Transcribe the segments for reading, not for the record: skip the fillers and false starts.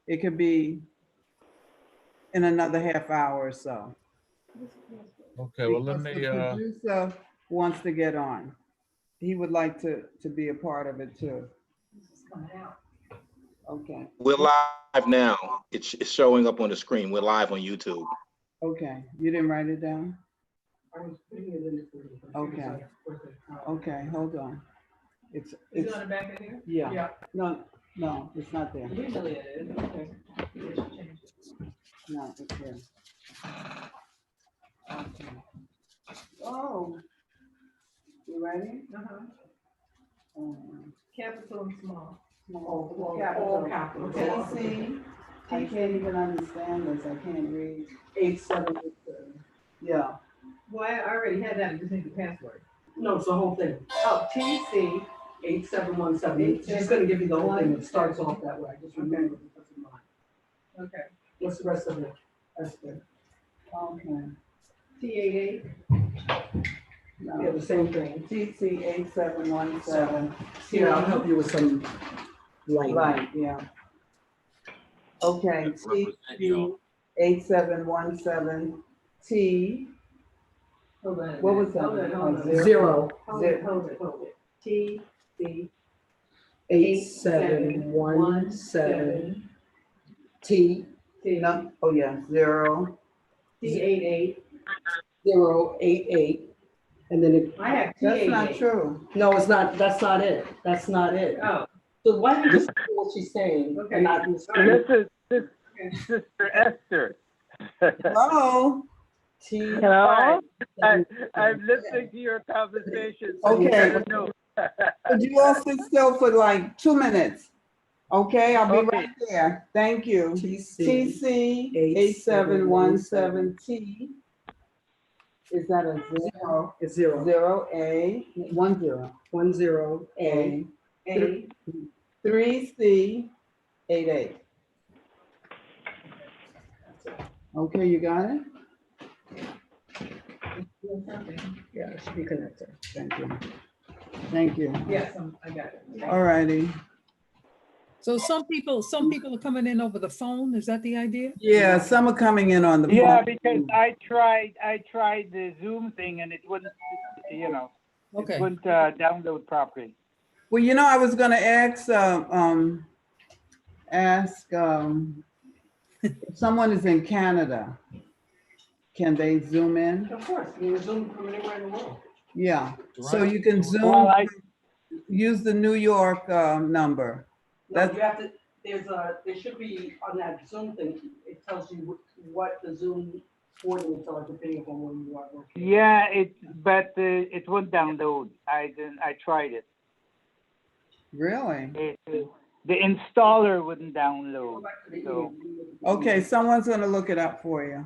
It could be in another half hour or so. Okay, well, let Because me, the producer wants to get on. He would like to be a part of it too. Okay, We're live now. It's showing up on the screen. We're live on YouTube. okay. You didn't write it down? Okay. Okay, hold on. It's on the back of here? yeah. No, it's not there. Usually it is, okay. No, it's here. Okay. Oh, you ready? Capital and small. Small. All capital. TC, I can't even understand this. I can't read. 8787. Yeah. Well, I already had that, I just need the password. No, it's the whole thing. Oh, TC. 8717. It's just gonna give you the whole thing. It starts off that way. Just remember because of mine. Okay. What's the rest of it? That's good. Okay. T88. Yeah, No. the same thing. TC 8717. Here, I'll help you with some light. Right, yeah. Okay, TC 8717 T. Hold on. What was that? Hold on. Zero. Hold it. T, C. 8717 T No, oh yeah, 0. T88. 088. And then it, I have T88. That's not true. no, it's not, that's not it. That's not it. Oh, So why don't you just do what she's saying Okay. and not This is Sister Esther. Hello? T. Hello? I'm listening to your conversation. So you Okay. better know. Could you all sit still for like 2 minutes? Okay, I'll be Okay. right there. Thank you. TC 8717 T. Is that a 0? It's 0. 0 A 10 10 A. A 3C 88. Okay, you got it? Yeah, it should be connected. Thank you. Thank you. yes, I got it. All righty. So some people are coming in over the phone. Is that the idea? Yeah, some are coming in on the phone. Yeah, because I tried the Zoom thing and it wouldn't, Okay. it wouldn't download properly. Well, you know, I was gonna ask, if someone is in Canada, can they zoom in? Of course, you Zoom from anywhere in the world. Yeah, so you can Well, zoom, use the New York, number. No, That's- you have to, there should be on that Zoom thing, it tells you what the Zoom coordinates are depending upon where you are located. Yeah, but it wouldn't download. I tried it. Really? The installer wouldn't download. So Okay, someone's gonna look it up for you.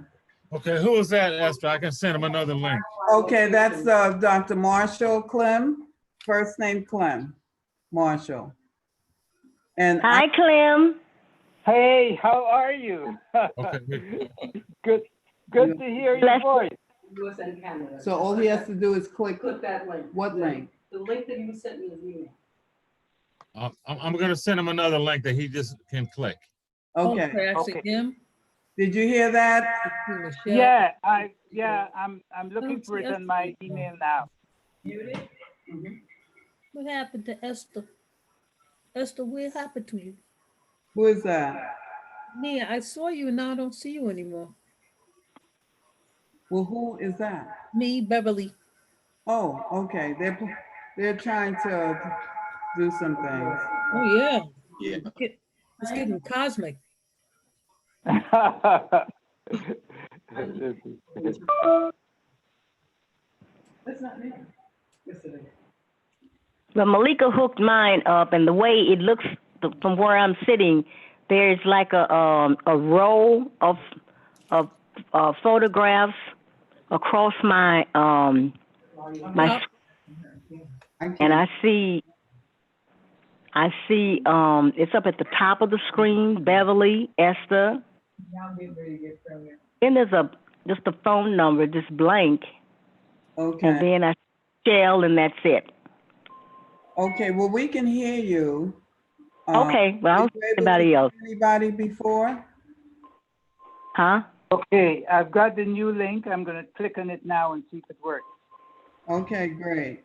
okay, who is that, Esther? I can send him another link. Okay, that's, Dr. Marshall Clem, first name Clem, Marshall. And Hi, Clem. hey, how are you? Okay. Good to hear your voice. US and Canada. so all he has to do is click, Click that link. what link? The link that you sent me is email. I'm gonna send him another link that he just can click. Okay, Actually, Okay. Jim. did you hear that? Yeah, I'm looking for it on my email now. Muted? What happened to Esther? Esther, what happened to you? Who is that? Mia, I saw you and now I don't see you anymore. Well, who is that? Me, Beverly. Oh, okay, they're trying to do some things. Oh, yeah. Yeah. It's getting cosmic. That's not me. Yes, it is. Well, Malika hooked mine up, and the way it looks from where I'm sitting, there's like a row of photographs across my my, and I see it's up at the top of the screen, Beverly, Esther. Y'all get ready to get from it. Then there's just a phone number, just blank, and Okay, then I shell, and that's it. okay, well, we can hear you. Okay, well, I don't were see you able to anybody see else. Anybody before? Huh? Okay, I've got the new link. I'm gonna click on it now and see if it works. Okay, great.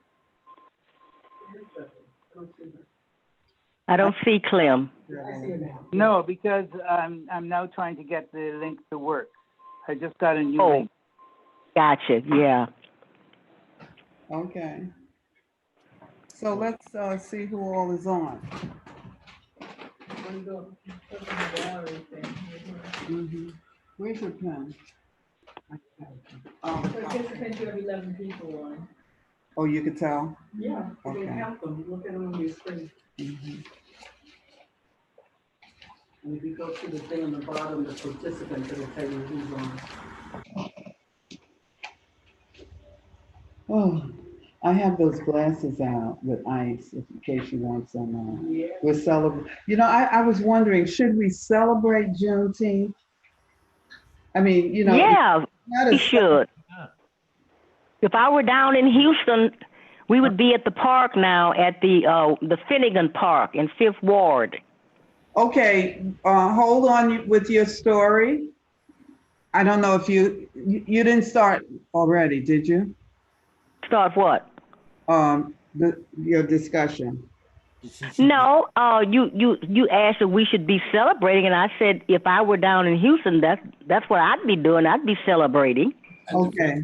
I don't see Clem. I see it now. No, because I'm now trying to get the link to work. I just got a new Oh. link. Gotcha, yeah. Okay. So let's see who all is on. Wanna go to the gallery thing? Mhm. Where's your pen? Participants, you have 11 people on. Oh, you could tell? Yeah, you Okay. can count them, look at them on your screen. Mhm. And if you go to the thing on the bottom, the participants, it'll tell you who's on. Oh, I have those glasses out with ice, in case you want some. Yeah. We're celebrating. You know, I was wondering, should we celebrate Juneteenth? I mean, you know, Yeah, it's not we a should. If I were down in Houston, we would be at the park now at the Finnegan Park in Fifth Ward. Okay, hold on with your story. I don't know if you didn't start already, did you? Start what? Your discussion. No, you asked if we should be celebrating, and I said if I were down in Houston, that's what I'd be doing. I'd be celebrating. Okay.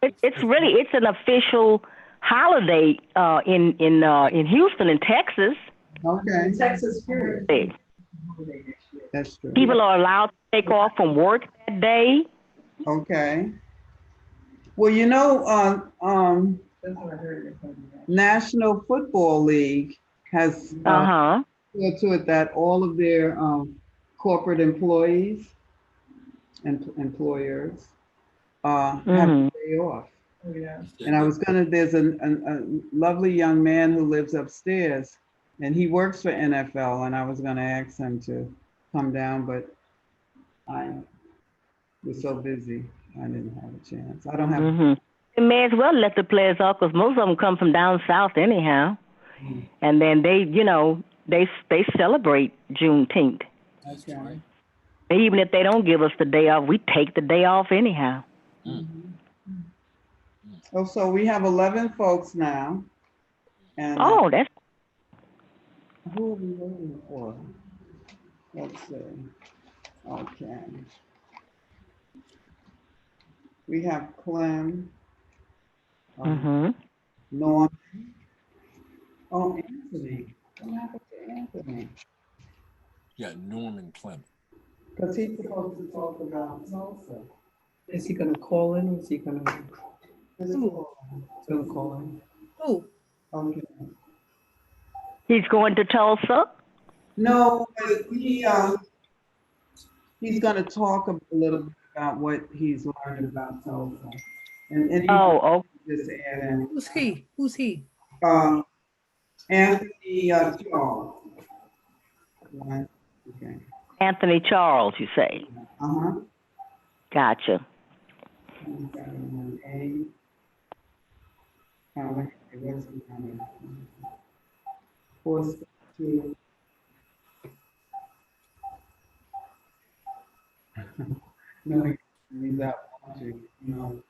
It's an official holiday in Houston, in Texas. Okay, Texas period. that's true. People are allowed to take off from work that day. Okay. Well, you know, That's what I heard. National Football League has Uh-huh. to it that all of their corporate employees and employers have a day off. Oh, yeah. And I was there's a lovely young man who lives upstairs and he works for NFL and I was gonna ask him to come down, but I was so busy, I didn't have a chance. I don't have. They may as well let the players off because most of them come from down south anyhow. And then they celebrate Juneteenth. Okay. Even if they don't give us the day off, we take the day off anyhow. Oh, so we have 11 folks now. And Oh, that's who are we waiting for? Let's see. Okay. We have Clem. Norm. Oh, Anthony. What happened to Anthony? Yeah, Norman Clement. Because he's supposed to talk about Tulsa. Is he gonna call in? Is he gonna? He's Gonna call in. Who? Okay. he's going to Tulsa. No, but he's going to talk a little bit about what he's learned about Tulsa. And he just add in. Who's he? Who's he? Anthony Charles. Right. Okay. Anthony Charles, you say? Uh-huh. Gotcha. No, he's out watching, you know.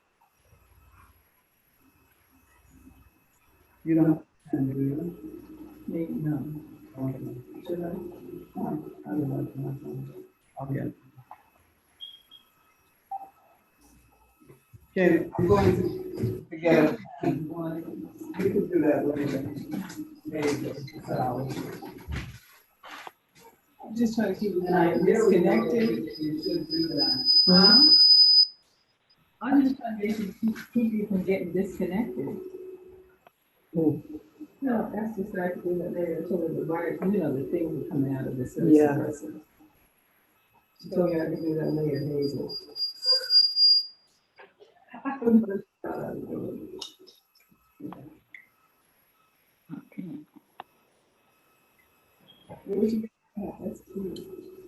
You don't have to do you? Me, no. Okay. Should I? I would like to have some. I'll get it. Okay, I'm going to get it. We can do that later. Maybe, so. I'm just trying to keep an eye disconnected. You should do that. Huh? I'm just trying to keep you from getting disconnected. No, that's just like doing it later, so that the virus, the things are coming out of the system. Yeah. She told me I could do that later, Hazel. That's cute.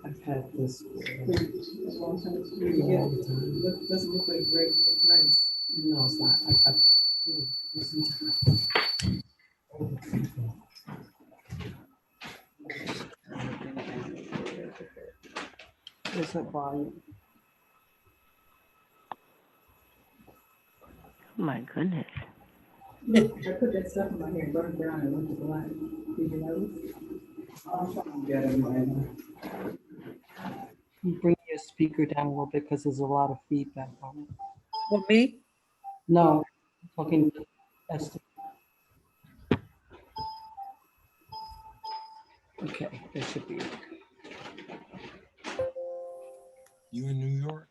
I've had this. That's what I'm trying to do. You get it. Doesn't look like great, it's nice. No, it's not. I got. There's her volume. Oh my goodness. I put that stuff in my hair, burned brown and went to black. Did you notice? I'm trying to get it later. You bring your speaker down a little bit because there's a lot of feedback on it. For me? No, talking to Esther. Okay, that should be it. You in New York?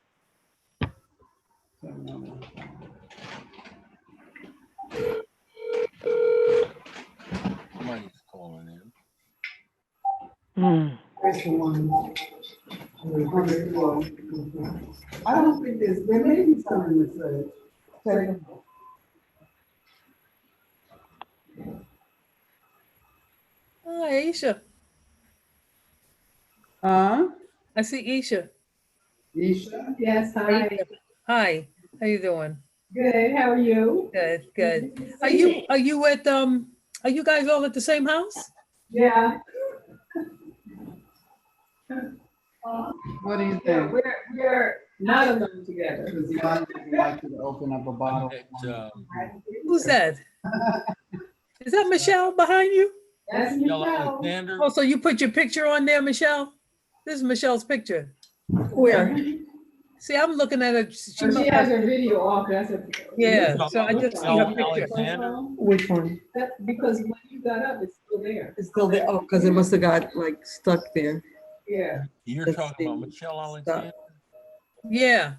Somebody's calling in. Where's the one? I don't think there may be something that says. Oh, Aisha. I see Isha. Isha? Yes, hi. Hi, how you doing? Good, how are you? Good, good. Are you at, are you guys all at the same house? Yeah. What do you Yeah, think? we're not alone together. Because Yvonne would like you to open up a bottle. Who's that? Is that Michelle behind you? That's Michelle Michelle. Alexander? Oh, so you put your picture on there, Michelle? This is Michelle's picture. Where? See, I'm looking at her. She She has her video off, that's a. Yeah, so I just see her Michelle picture. Alexander? Which one? That, because when you got up, it's still there. It's still there. Oh, because it must have got like stuck there. Yeah. You're Let's talking about see. Michelle Alexander? Yeah.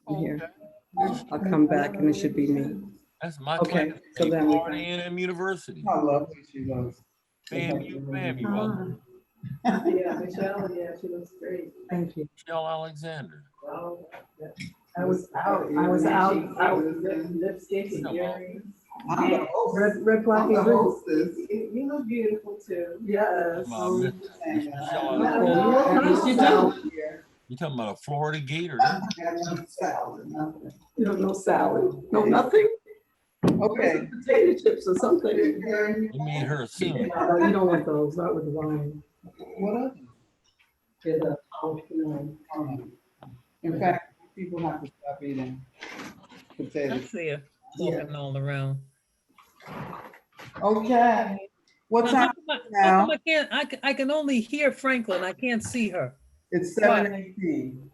Oh, Here. okay. I'll come back and it should be me. That's my Okay, class. so then we can- Florida A&M University. I love who she looks. FAMU. Yeah, Michelle, yeah, she looks great. Thank you. Michelle Alexander. Wow. I was out. Lipstick and earrings. I'm the hostess. Red, black, I'm the and green. hostess. You look beautiful too. Yes. Miss Michelle Oh, Alexander. yes, you do. You talking about a Florida Gator? You don't know salad. No, nothing? Okay. Potato chips or something. You made her assume. No, you don't want those, not with wine. What up? Get a, no. In fact, people have to stop eating I potatoes. see her walking all around. Okay. What Now, time how now? come I can only hear Franklin. I can't see her. It's 7:18.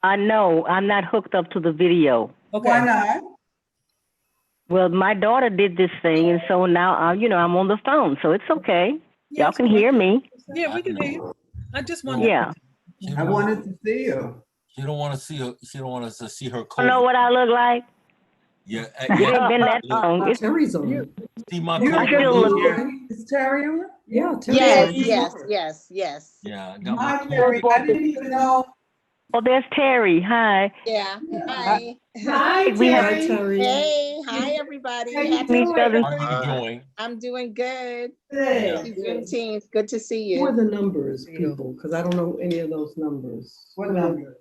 I know, I'm not hooked up to the video. Okay. Why not? Well, my daughter did this thing, and so now I'm on the phone, so it's okay. Y'all Yes, can hear me. Yeah, we can hear you. I just wanted. Yeah. I wanted to see you. She don't want to see her. She don't want us to see her. You know what I look like? Yeah. It ain't been that long. It's, Terry's on. See my You I COVID still blue look- hair? Is Terry on? Yeah, Terry. Yes. Yeah. I got Hi, my Terry. I didn't even know. oh, there's Terry. Hi. Yeah. Hi. Hi, We have- Hi, Terry. Hey. Hi, everybody. How you Happy- Meet each other. How are you doing? I'm doing good. Hey. Happy Juneteenth. Good to see Who are you. the numbers, people? Because I don't know any of those numbers. What number?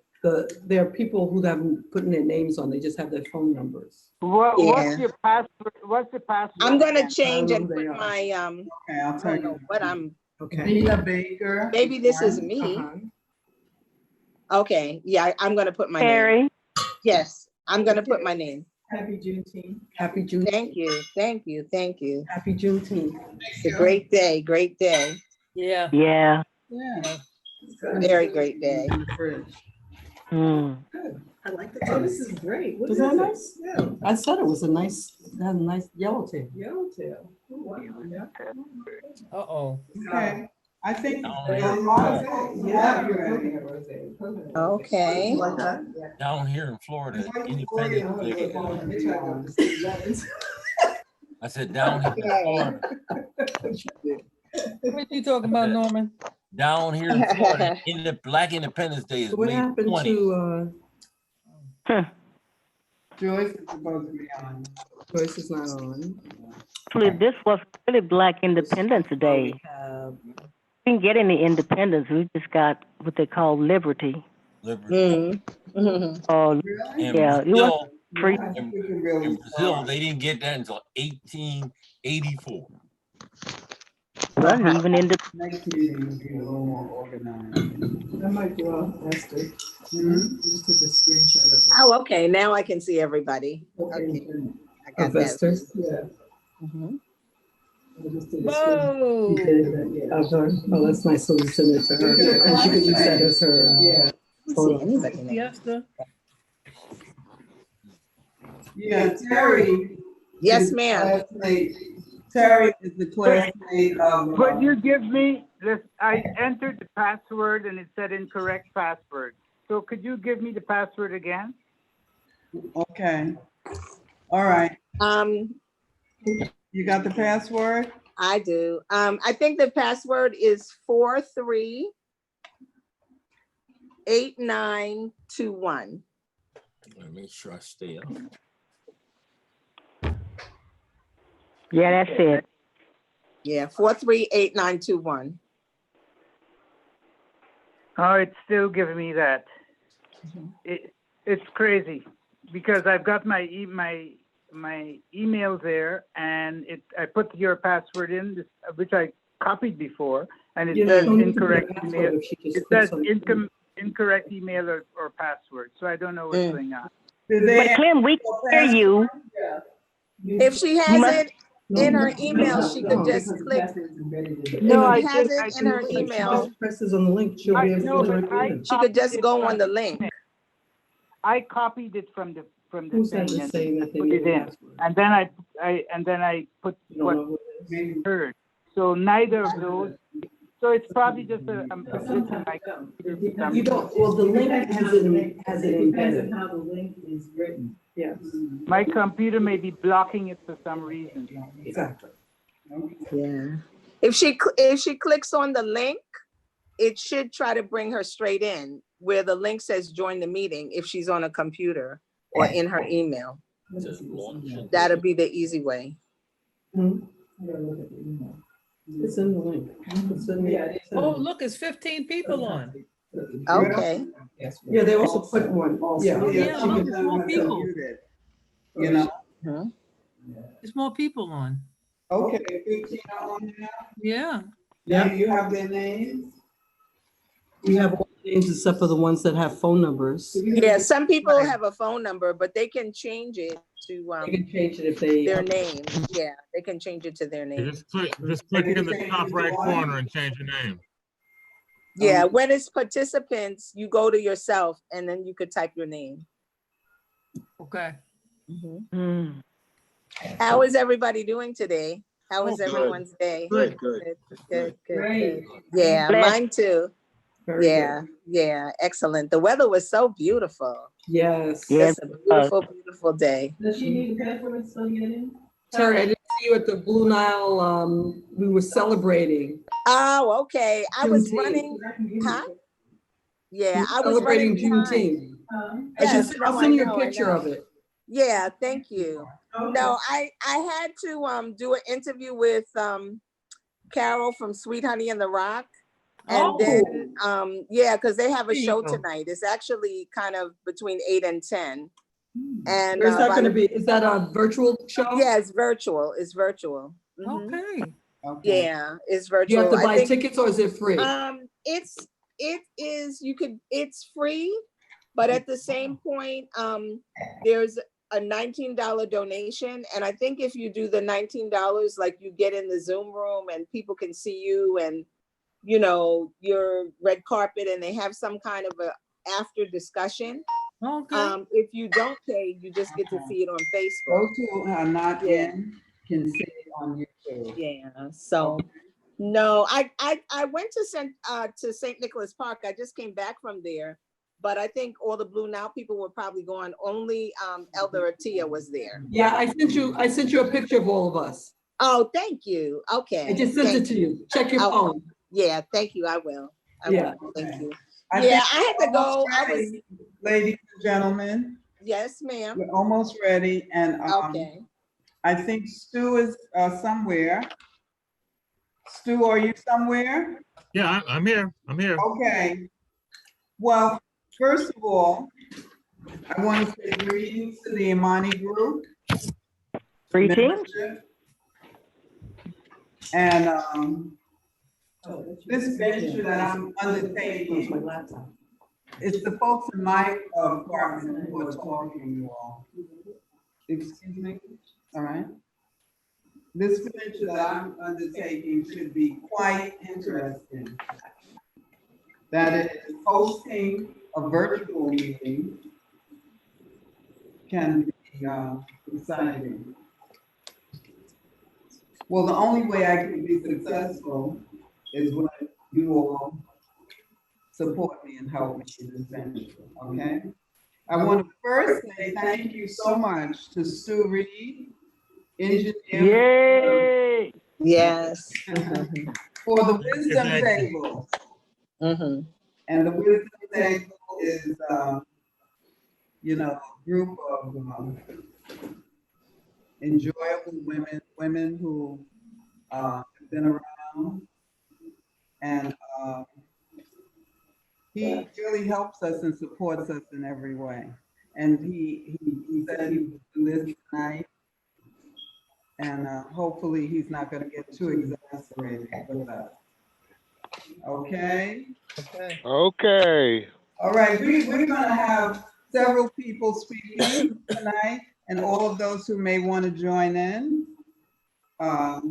There are people who haven't put their names on, they just have their phone numbers. What's Yeah. your password? What's the password? I'm gonna again? change and They put are. my Okay, I'll I tell don't know you. what I'm. Okay. Nina Baker. Maybe this is me. Uh-huh. Okay. Yeah. I'm gonna put my name. Terry. Yes. I'm gonna put my name. Happy Juneteenth. Happy Juneteenth. Thank you. Thank you. Thank you. Happy Juneteenth. It's a great day. Great day. Yeah. Yeah. Yeah. Very great day. In the fridge. Mm. I like the Oh, this is great. What Was is that it? nice? Yeah, I said it was a nice, it had a nice yellowtail. Yellowtail. Oh, wow. Yeah. Uh-oh. Okay. I think. Yeah, you're right. Okay. You like that? Down here in Florida, Independence Day. I said down here in Florida. What are you talking about, Norman? Down here in Florida, Black Independence Day is What May happened 20th. to, Joyce is supposed to be on. Joyce is not on. Actually, this was really Black Independence Day. We have, We didn't get any independence. We just got what they call liberty. Liberty. Oh, Really? In yeah. It was Brazil, free. I think we can really in Brazil, start. they didn't get that until 1884. Well, even in the, Next meeting will be a little more organized. That might go out faster. Just took a screenshot of it. Oh, okay, now I can see everybody. Okay, I got that. Investors, yeah. Mhm. I just did a Whoa. screen- Of her. Oh, that's nice. So we send it to her. And she could use that as her. I don't see anybody now. Fiesta. Yeah, Terry. Yes, is the ma'am. classmate- Terry is the classmate of. Could you give me this? I entered the password and it said incorrect password. So could you give me the password again? Okay. All right. Um, You got the password? I do. I think the password is 438921. Let me make sure I stay up. yeah, that's it. Yeah, 438921. Oh, it's still giving me that. It's crazy because I've got my email there and I put your password in, which I copied before, and it says incorrect email. It says incorrect email or password. So I don't know what's going on. But Clem, we can hear you. If she has it in her email, she could just click. No, I If she has did. it in her email, Presses on the link, she'll be able to do it. she could just go on the link. I copied it from the Who said thing the and same that they put need it a in, password? and then I put You don't what know who it is? heard. So neither of those. So it's probably just a glitch in my computer. You don't, well, the link has it embedded. How the link is written. Yes, My computer may be blocking it for some reason. exactly. Yeah. If she clicks on the link, it should try to bring her straight in where the link says join the meeting if she's on a computer or in her email. It says launch. That'll be the easy way. Hmm? It's in the link. It's in the. Oh, look, it's 15 people on. Okay. Yeah, they also put one, yeah. Yeah, look, it's more people. You know? Mhm. There's more people on. Okay, 15 are on now. Yeah. Now you have their names? We have all the names except for the ones that have phone numbers. Yeah, some people have a phone number, but they can change it to They can change it if they. their name. Yeah, they can change it to their name. Just click in the top right corner and change your name. Yeah, when it's participants, you go to yourself and then you could type your name. Okay. Mm. How is everybody doing today? How was Good. everyone's day? Good. Good. Great. Yeah, Bless. mine too. Very Yeah, yeah, excellent. The weather was so beautiful. Yes. Yeah. It's a beautiful, beautiful day. Does she need a password still get in? Terry, I didn't see you at the Blue Nile, we were celebrating. Oh, okay. I was Juneteenth. running, huh? We Yeah, were I was running celebrating behind. Juneteenth. Yes, no, I'll send you I a know. picture of it. Yeah, thank you. No, I had to do an interview with Carol from Sweet Honey in the Rock. And then yeah, because they have a show tonight. It's actually kind of between 8 and 10. And Where's that gonna be? Is that a virtual show? yeah, it's virtual. It's virtual. Mhm. Okay. Yeah, it's Do you virtual. have to I buy think, tickets or is it free? it's free, but at the same point, there's a $19 donation. And I think if you do the $19, like you get in the Zoom room and people can see you and, you know, your red carpet and they have some kind of a after discussion. Okay. If you don't pay, you just get to see it on Facebook. Those who are not in can see it on YouTube. Yeah, so no, I went to St. Nicholas Park. I just came back from there, but I think all the Blue Nile people were probably going. Only Elder Atia was there. Yeah, I sent you a picture of all of us. Oh, thank you. Okay. I just sent it to you. Check your Okay. phone. Yeah, thank you. I will. I Yeah. will. Thank you. I Yeah, think I had to we're go. almost I was, ready, ladies and gentlemen, yes, ma'am. we're almost ready, and Okay. I think Stu is somewhere. Stu, are you somewhere? Yeah, I'm here. I'm here. Okay. Well, first of all, I want to say greetings to the Himani group. Greetings. And This venture that I'm undertaking, it's the folks in my apartment who are talking to you all. Excuse me? All right. This venture that I'm undertaking should be quite interesting. That is, hosting a virtual meeting can be exciting. Well, the only way I can be successful is when you all support me and help me in this venture, okay? I want to first say thank you so much to Stu Reed, engineer. Yay! Yes. For the wisdom table. And the wisdom table is, you know, a group of enjoyable women who have been around, and he really helps us and supports us in every way. And he said he would do this tonight, and hopefully he's not going to get too exasperated with us. Okay. Okay. All right, we're gonna have several people speaking tonight, and all of those who may want to join in. I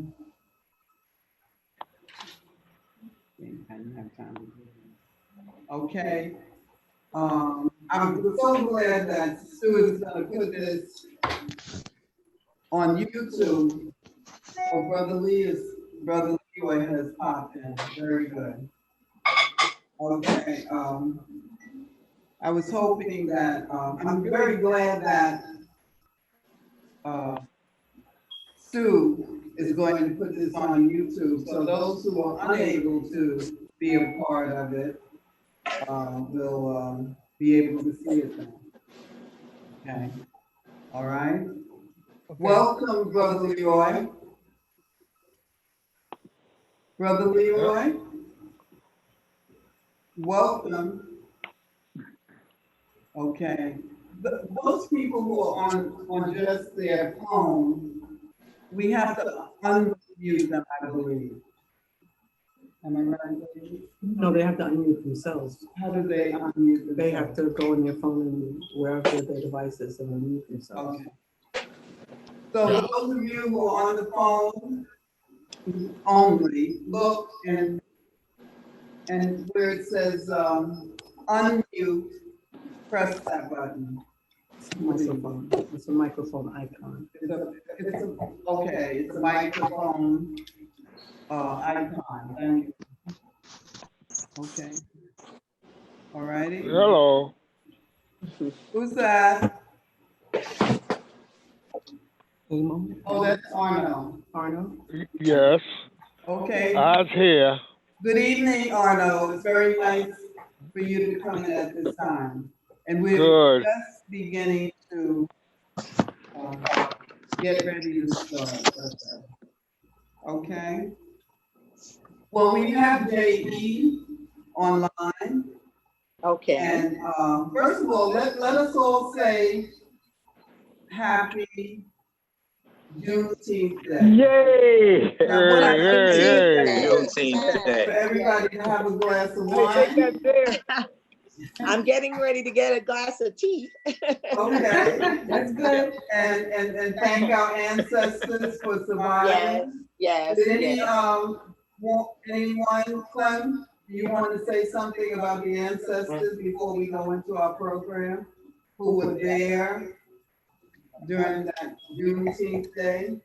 didn't have time to do that. Okay. I'm so glad that Stu is gonna put this on YouTube. Oh, Brother Leroy has popped in. Very good. Okay. I was hoping that, I'm very glad that Sue is going to put this on YouTube, so those who are unable to be a part of it will be able to see it then. Okay, all right. Okay. Welcome, Brother Leroy. Brother Leroy, welcome. Okay. Those people who are on just their phone, we have to unmute them, I believe. Am I right? No, they have to unmute themselves. How do they unmute themselves? They have to go on their phone and wherever their device is and unmute themselves. Okay. So those of you who are on the phone only, look and where it says unmute, press that button. Microphone. It's a microphone icon. Okay, it's a microphone icon. Thank you. Okay. All righty. Hello. Who's that? Emo? Oh, that's Arno. Arno? Yes. Okay. I was here. Good evening, Arno. It's very nice for you to come in at this time. And we're Good. just beginning to get ready to start. Okay. Well, we have JE online. Okay. And first of all, let us all say happy Juneteenth Day. Yay! Now, what I Juneteenth Day. for everybody to have a glass of Hey, take wine. that there. I'm getting ready to get a glass of tea. Okay, that's good. And thank our ancestors for surviving. Yes, Did any yes. anyone, Clem, do you want to say something about the ancestors before we go into our program? Who were there during that Juneteenth Day?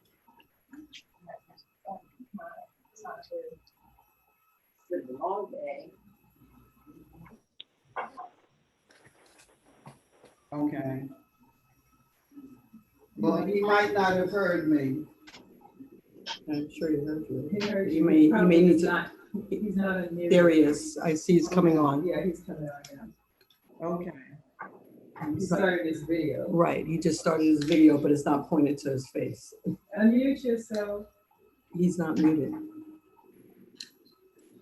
It's a long day. Okay. Well, he might not have heard me. I'm sure he heard you. He heard You you. may Probably need he's to. not- He's not in mute. There he is. I see he's coming on. Yeah, he's coming on now. Okay. He started his video. Right, he just started his video, but it's not pointed to his face. Unmute yourself. He's not muted.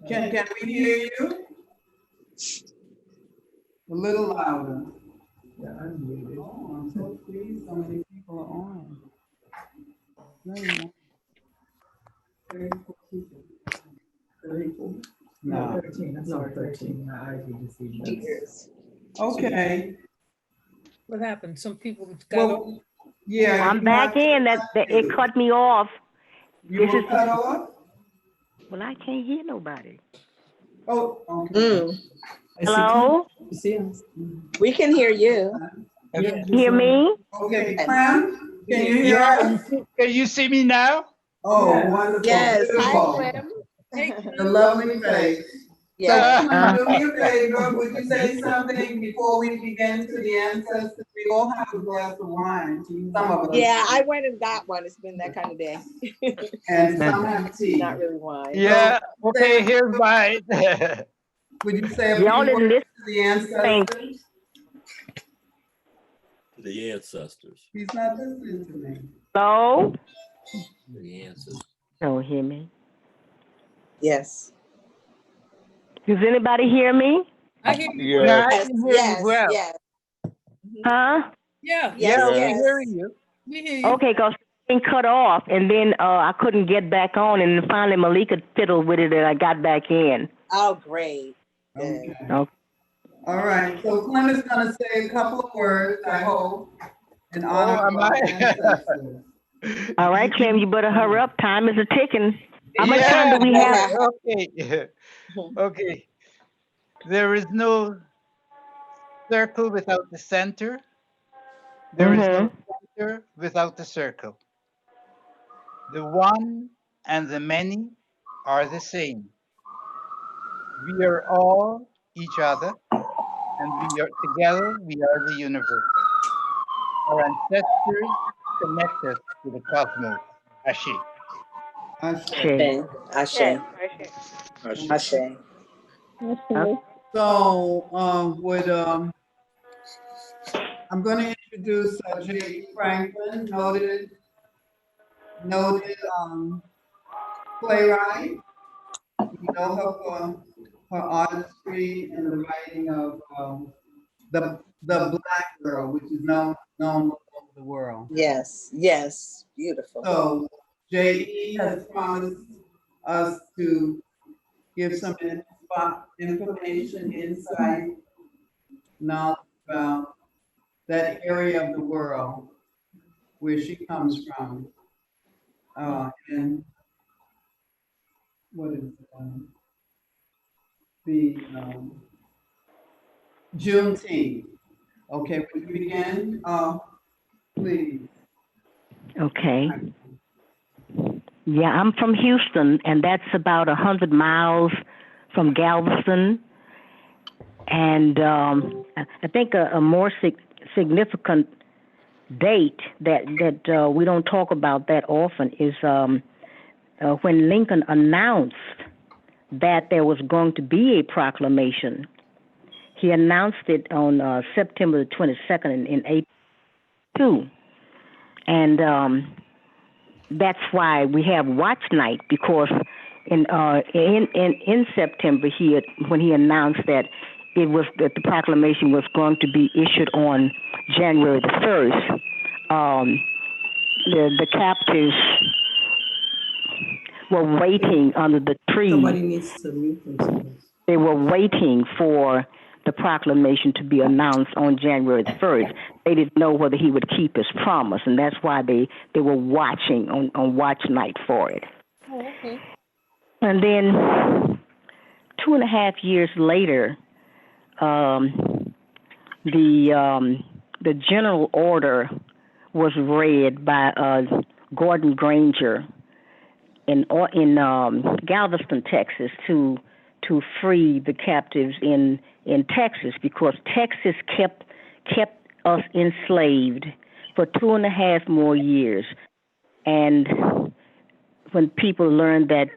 Can we hear you? A little louder. Yeah, unmuted. Oh, I'm so pleased so many people are on. Very nice. 34 people. No. 13, I'm sorry, 13. My eyes were deceiving. Cheers. Okay. What happened? Some people got off. Well, yeah. I'm you back have to in. That it unmute. cut me off. You were cut off? Well, I can't hear nobody. Oh, okay. Mm, Hello? You see us? we can hear you. Yeah. Hear me? Okay, Clem, can you hear us? Can you see me now? Oh, wonderful, Yes. Hi, beautiful. Clem. The lovely face. So Yeah. Clem, do me a favor, would you say something before we begin to the ancestors? We all have a glass of wine, some of us. Yeah, I went and got one. It's been that kind of day. And some have tea. Not really wine. Yeah. Okay, here's my. Would you say a Y'all few didn't words listen. to the ancestors? The ancestors. He's not listening to me. Hello? The ancestors. Don't hear me. Yes. Does anybody hear me? I hear you. Yeah. Yeah, I Yes. can hear you Yes. well. Yes. Huh? Yeah, Yes. Yeah, we Yes. hear you. we hear you. Okay, because it cut off, and then I couldn't get back on, and finally Malika fiddled with it, and I got back in. Oh, great. Good. Okay. Okay. All right, so Clem is gonna say a couple of words, I hope, in honor of am our I? ancestors. All right, Clem, you better hurry up. Time is a ticking. How much time do we Yeah, have? okay. Okay. There is no circle without the center. There is no center without the circle. The one and the many are the same. We are all each other, and we are together, we are the universe. Our ancestors connect us to the cosmos. Ashe. Ashe. Ashe. Ashe. So, I'm gonna introduce J. Franklin, noted playwright. You know her for her artistry in the writing of the Black Girl, which is known all over the world. Yes. Yes. Beautiful. So J.E. has promised us to give some information, insight, knowledge about that area of the world where she comes from. And what is the Juneteenth. Okay, would you begin? Please. Okay. Yeah, I'm from Houston, and that's about 100 miles from Galveston. And I think a more significant date that we don't talk about that often is when Lincoln announced that there was going to be a proclamation. He announced it on September the 22nd in 1882. And that's why we have watch night, because in September when he announced that that the proclamation was going to be issued on January the 1st, the captives were waiting under the tree. Somebody needs to mute themselves. They were waiting for the proclamation to be announced on January the 1st. They didn't know whether he would keep his promise, and that's why they were watching on watch night for it. Oh, okay. And then 2.5 years later, the general order was read by Gordon Granger in Galveston, Texas, to free the captives in Texas, because Texas kept us enslaved for 2.5 more years. And when people learned that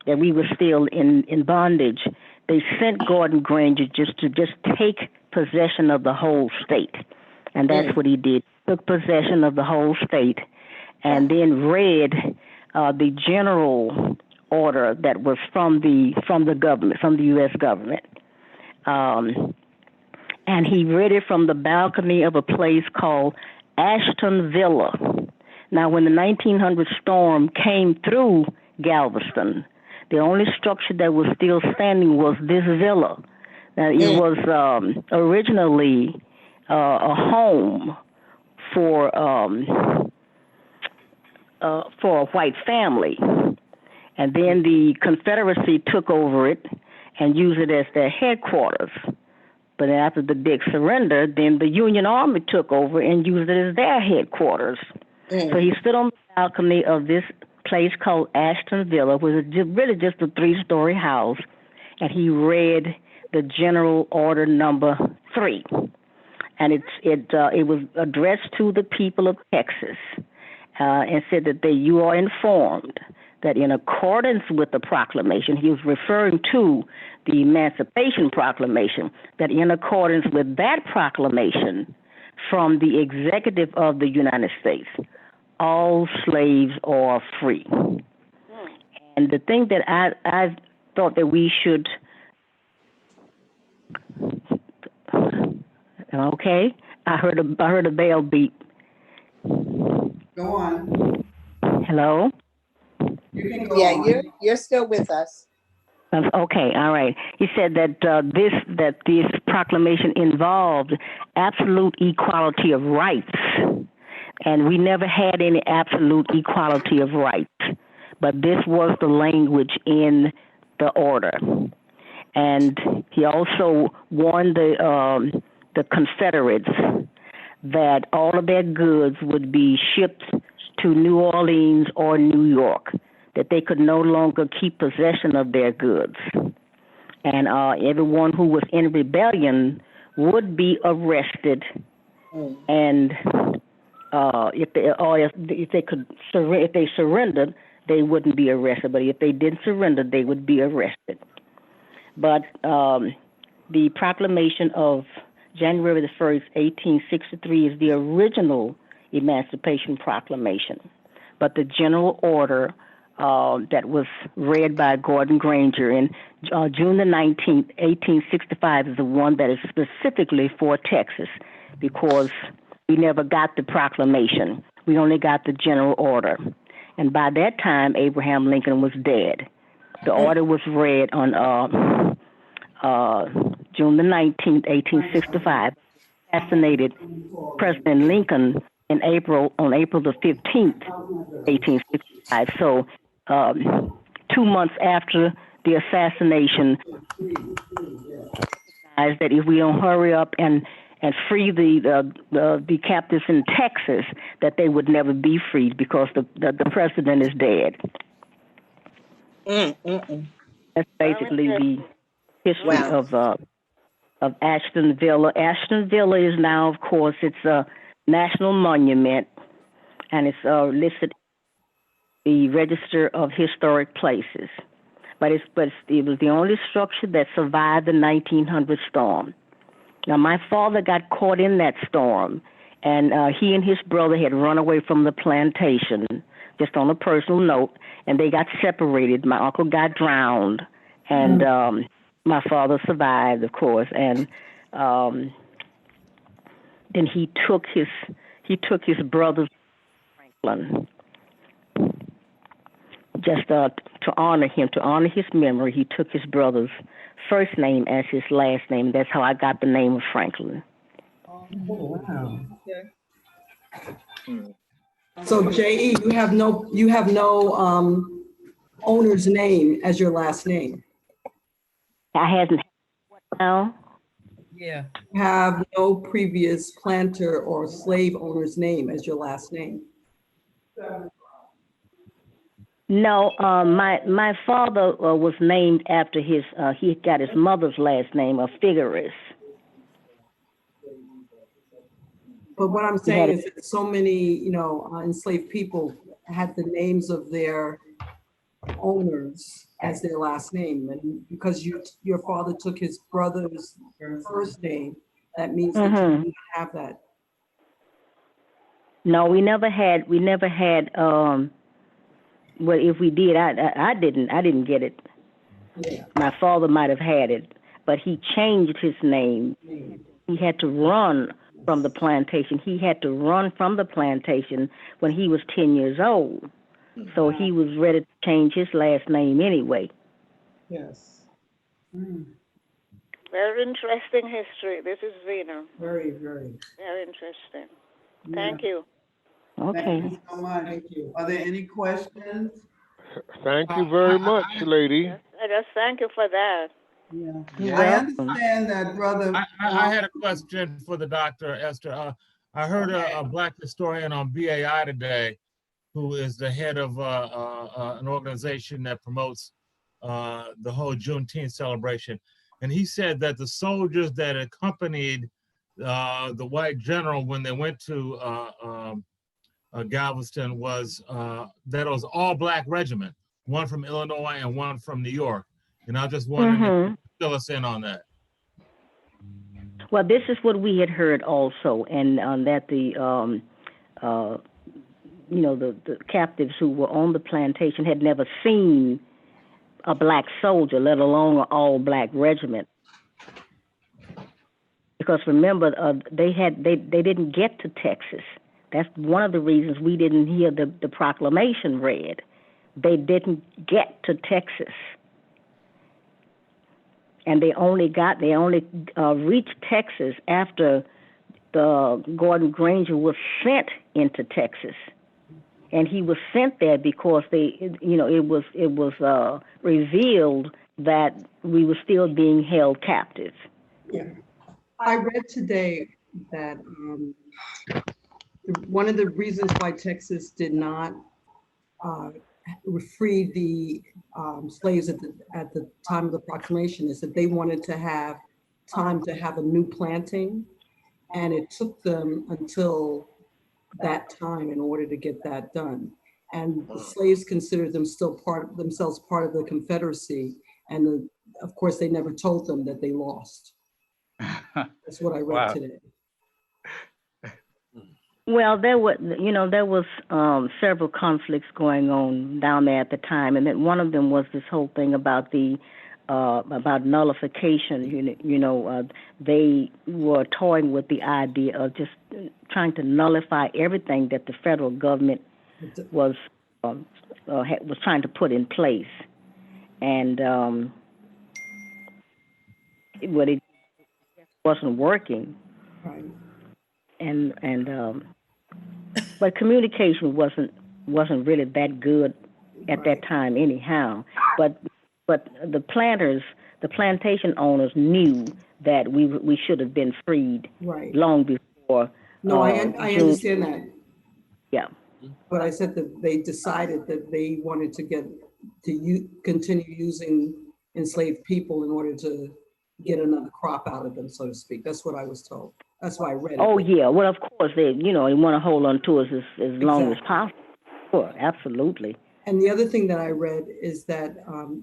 we were still in bondage, they sent Gordon Granger to take possession of the whole state. And that's what he did. Took possession of the whole state and then read the general order that was from the government, from the U.S. government. And he read it from the balcony of a place called Ashton Villa. Now, when the 1900 storm came through Galveston, The only structure that was still standing was this villa. Now, it was originally a home for a white family, and then the Confederacy took over it and used it as their headquarters. But after the big surrender, then the Union Army took over and used it as their headquarters. So he stood on the balcony of this place called Ashton Villa, which was really just a 3-story house, and he read the General Order Number 3, and it was addressed to the people of Texas, and said that you are informed that in accordance with the proclamation, he was referring to the Emancipation Proclamation, that in accordance with that proclamation from the executive of the United States, all slaves are free. And the thing that I thought that we should, okay, I heard a bell beep. Go on. Hello? You can go Yeah, on. you're still with us. Okay, all right. He said that this proclamation involved absolute equality of rights, and we never had any absolute equality of rights. But this was the language in the order, and he also warned the Confederates that all of their goods would be shipped to New Orleans or New York, that they could no longer keep possession of their goods. And everyone who was in rebellion would be arrested, and if they surrendered, they wouldn't be arrested. But if they didn't surrender, they would be arrested. But the proclamation of January the 1st, 1863 is the original Emancipation Proclamation. But the General Order that was read by Gordon Granger in June the 19th, 1865 is the one that is specifically for Texas, because we never got the proclamation. We only got the General Order. And by that time, Abraham Lincoln was dead. The order was read on June the 19th, 1865, assassinated President Lincoln on April the 15th, 1865. So 2 months after the assassination, that if we don't hurry up and free the captives in Texas, that they would never be freed because the president is dead. That's basically the history of Ashton Villa. Ashton Villa is now, of course, it's a national monument, and it's listed in the Register of Historic Places. But it was the only structure that survived the 1900 storm. Now, my father got caught in that storm, and he and his brother had run away from the plantation, just on a personal note, and they got separated. My uncle got drowned, and my father survived, of course, and then he took his brother's Franklin. Just to honor him, to honor his memory, he took his brother's first name as his last name. That's how I got the name of Franklin. Oh, wow. So J.E., you have no owner's name as your last name. I hasn't. Now. Yeah. You have no previous planter or slave owner's name as your last name. No, my father was named after his, he got his mother's last name of Figueres. But what I'm saying is that so many, enslaved people had the names of their owners as their last name. And because your father took his brother's first name, that means that you didn't have that. No, we never had, well, if we did, I didn't get it. Yeah. My father might have had it, but he changed his name. He had to run from the plantation. He had to run from the plantation when he was 10 years old. So he was ready to change his last name anyway. Yes. Mm, Very interesting history. This is Vina. Very, very. Very interesting. yeah. Thank you. Thank Okay. you so much. Thank you. Are there any questions? Thank you very much, lady. Yes, I just thank you for that. Yeah. You're I welcome. understand that, brother. I had a question for the doctor, Esther. I heard a black historian on BAI today, who is the head of an organization that promotes the whole Juneteenth celebration. And he said that the soldiers that accompanied the white general when they went to Galveston was that it was all black regiment, one from Illinois and one from New York. And I was just wondering if you could fill us in on that. Well, this is what we had heard also, and that the the captives who were on the plantation had never seen a black soldier, let alone an all-black regiment. Because remember, they didn't get to Texas. That's one of the reasons we didn't hear the proclamation read. They didn't get to Texas. And they only reached Texas after the Gordon Granger was sent into Texas, and he was sent there because it was revealed that we were still being held captive. Yeah, I read today that one of the reasons why Texas did not free the slaves at the time of the proclamation is that they wanted to have time to have a new planting, and it took them until that time in order to get that done. And the slaves considered themselves part of the Confederacy, and of course they never told them that they lost. That's what I read today. Well, there was several conflicts going on down there at the time, and then one of them was this whole thing about about nullification. They were toying with the idea of just trying to nullify everything that the federal government was trying to put in place, and it wasn't working. Right. But communication wasn't really that good at that time anyhow. But the plantation owners knew that we should have been freed long before. No, I understand that. Yeah. But I said that they decided that they wanted to continue using enslaved people in order to get another crop out of them, so to speak. That's what I was told. That's why I read it. Oh yeah, well of course they want to hold on to us as long as possible. Sure, absolutely. And the other thing that I read is that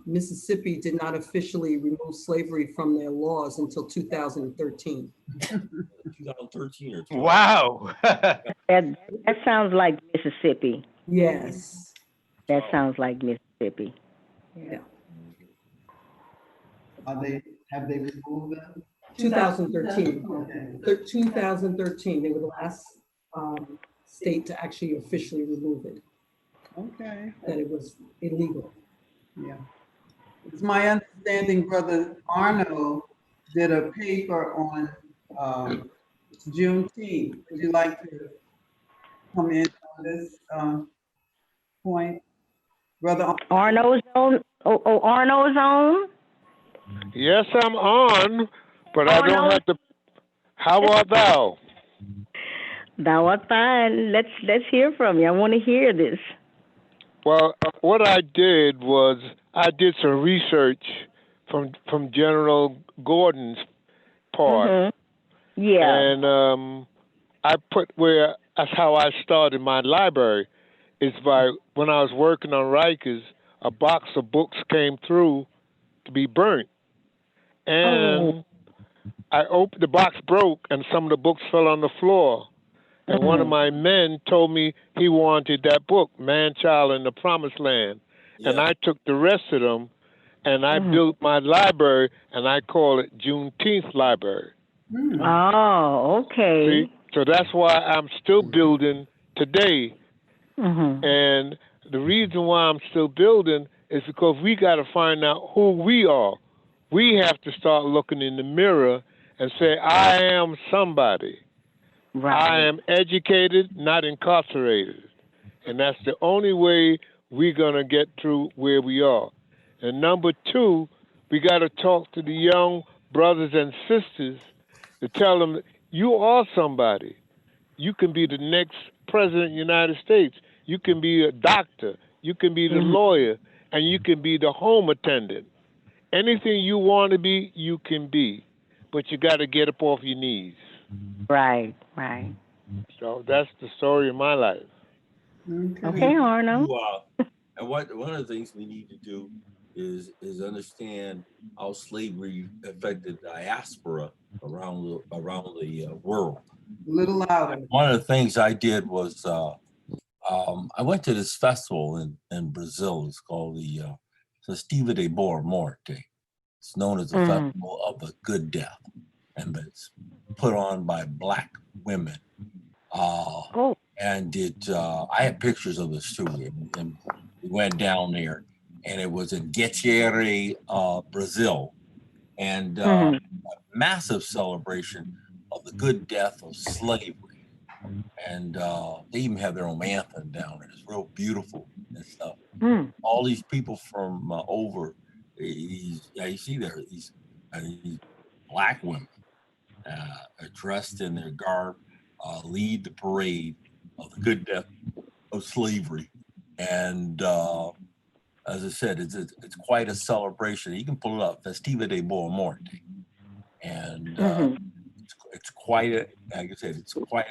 Mississippi did not officially remove slavery from their laws until 2013. 2013 or 12. Wow. that sounds like Mississippi. Yes. That sounds like Mississippi. Yeah. Have they removed them? 2013. Okay. 2013, they were the last state to actually officially remove it. Okay. That it was illegal. Yeah. It's my understanding Brother Arno did a paper on Juneteenth. Would you like to come in on this point? Brother Arno's on? Oh, Arno's on? Yes, I'm on, but I don't have to. How art thou? Thou art fine. Let's hear from you. I want to hear this. Well, what I did was I did some research from General Gordon's part. Mm-hmm. Yeah. And I put that's how I started my library. Is by when I was working on Rikers, a box of books came through to be burnt. And I opened, the box broke and some of the books fell on the floor. And one of my men told me he wanted that book, Man, Child, in the Promised Land. Yeah. And I took the rest of them and I built my library and I call it Juneteenth Library. Oh, okay. See? So that's why I'm still building today. And the reason why I'm still building is because we got to find out who we are. We have to start looking in the mirror and say, I am somebody. Right. I am educated, not incarcerated. And that's the only way we're going to get through where we are. And number two, we got to talk to the young brothers and sisters to tell them, you are somebody. You can be the next president of the United States. You can be a doctor. You can be the lawyer. And you can be the home attendant. Anything you want to be, you can be. But you got to get up off your knees. Right, right. So that's the story of my life. Okay, Arno. And one of the things we need to do is understand how slavery affected diaspora around the world. A little louder. One of the things I did was I went to this festival in Brazil. It's called the Festival de Boa Morte. It's known as the Festival of the Good Death, and it's put on by Black women. And I have pictures of this too. And we went down there, and it was in Guettiere, Brazil, and a massive celebration of the good death of slavery. And they even have their own anthem down there. It's real beautiful and stuff. All these people from you see there, these Black women dressed in their garb, lead the parade of the good death of slavery. And as I said, it's quite a celebration. You can pull it up, Festival de Boa Morte. And it's quite a, like I said, it's quite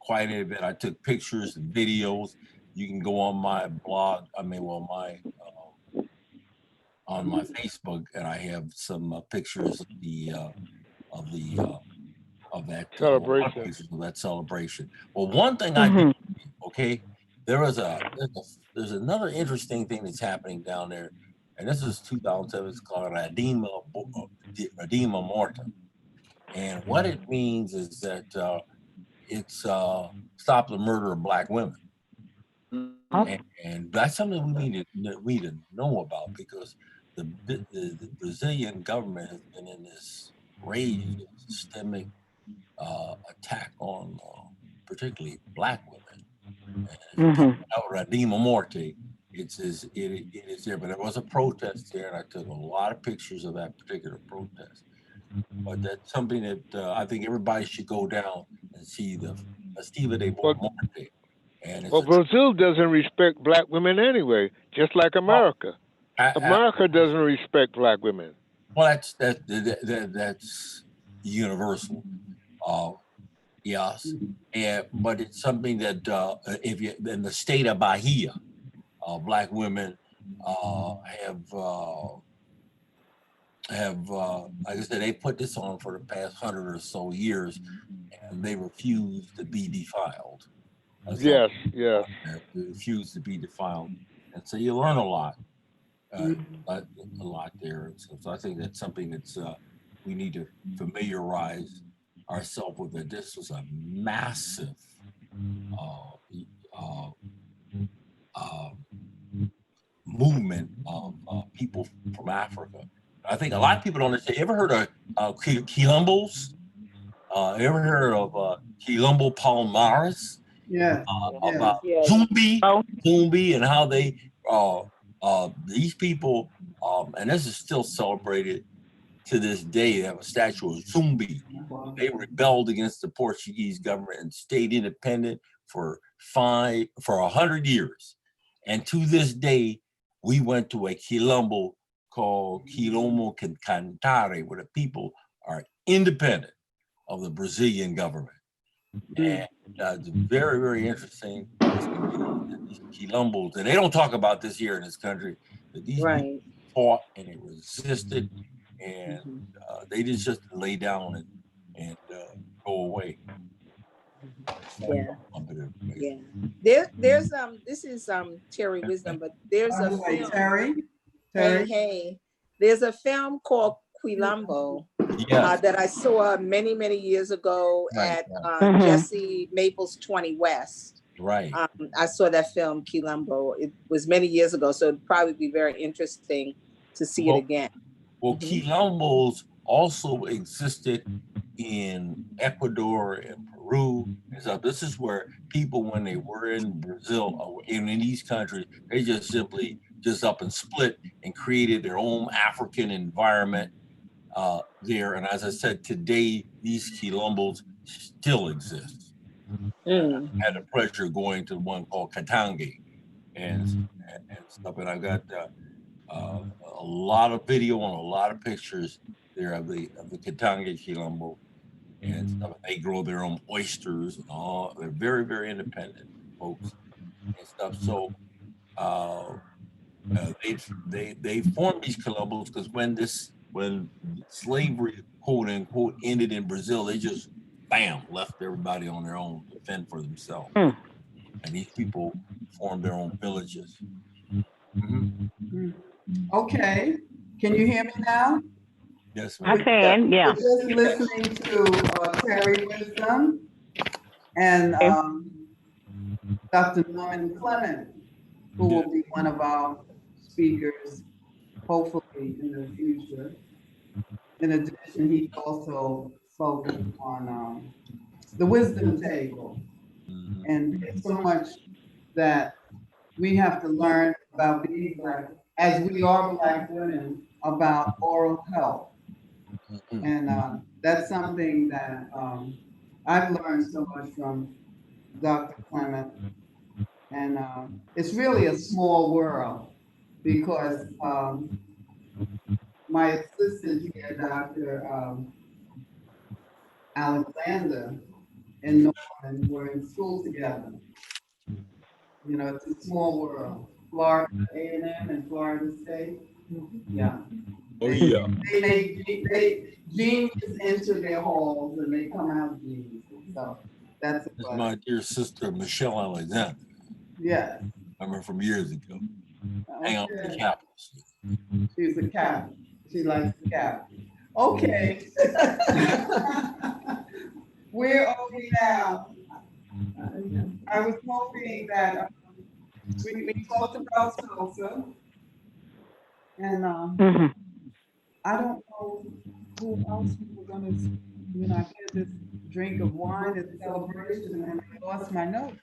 an event. I took pictures and videos. You can go on my blog, on my Facebook, and I have some pictures of that celebration. Of that celebration. Well, one thing I did, okay, there's another interesting thing that's happening down there, and this is 2007. It's called Redeema Mortem, and what it means is that it's stop the murder of Black women. And that's something we need to know about, because the Brazilian government has been in this rage of systemic attack on particularly Black women. And Redeema Morte, it is there, but there was a protest there, and I took a lot of pictures of that particular protest. But that's something that I think everybody should go down and see, the Festival de Boa Morte. And well, Brazil doesn't respect Black women anyway, just like America. America doesn't respect Black women. Well, that's universal. Yes, but it's something that if you in the state of Bahia, Black women have like I said, they put this on for the past 100 or so years, and they refuse to be defiled. Yes. They refuse to be defiled, and so you learn a lot there. So I think that's something that's we need to familiarize ourselves with. That this was a massive movement of people from Africa. I think a lot of people don't understand. You ever heard of Quilombos? You ever heard of Quilombo Palmares? Yeah. About Zumbi and how they these people and this is still celebrated to this day. They have a statue of Zumbi. They rebelled against the Portuguese government and stayed independent for 100 years. And to this day, we went to a Quilombo called Quilombo Cantare, where the people are independent of the Brazilian government. And it's very, very interesting. These Quilombos, and they don't talk about this here in this country, but these people fought and they resisted, and they didn't just lay down and go away. There's this is Terry Wisdom, but there's a film. Terry. Hey, there's a film called Quilombo that I saw many years ago at Jesse Maples 20 West. Right. I saw that film Quilombo. It was many years ago, so it'd probably be very interesting to see it again. Well, quilombos also existed in Ecuador and Peru and stuff. This is where people, when they were in Brazil or in these countries, they just simply up and split and created their own African environment there. And as I said, today, these quilombos still exist. I had the pleasure of going to one called Katange and stuff. And I got a lot of video and a lot of pictures there of the Katange Quilombo and stuff. They grow their own oysters and all. They're very, very independent folks and stuff. So they formed these Quilombos because when slavery quote unquote ended in Brazil, they just bam left everybody on their own to fend for themselves. And these people formed their own villages. Okay, can you hear me now? Yes, I can, yeah. We're just listening to Terry Wisdom and Dr. Norman Clement, who will be one of our speakers, hopefully in the future. In addition, he also focused on the wisdom table. And there's so much that we have to learn about being Black, as we are Black women, about oral health. And that's something that I've learned so much from Dr. Clement. And it's really a small world because my assistant here, Dr. Alexander and Norman were in school together. You know, it's a small world. Florida A&M and Florida State. Yeah. Oh, yeah. They genius enter their halls and they come out geniuses. So that's my dear sister, Michelle Alexander. Yeah. I remember from years ago. Hang out with the Capitals. She's a cap. She likes the cap. Okay. Where are we now? I was hoping that we talked about salsa, and I don't know who else we were gonna, I had this drink of wine at the celebration and I lost my notes.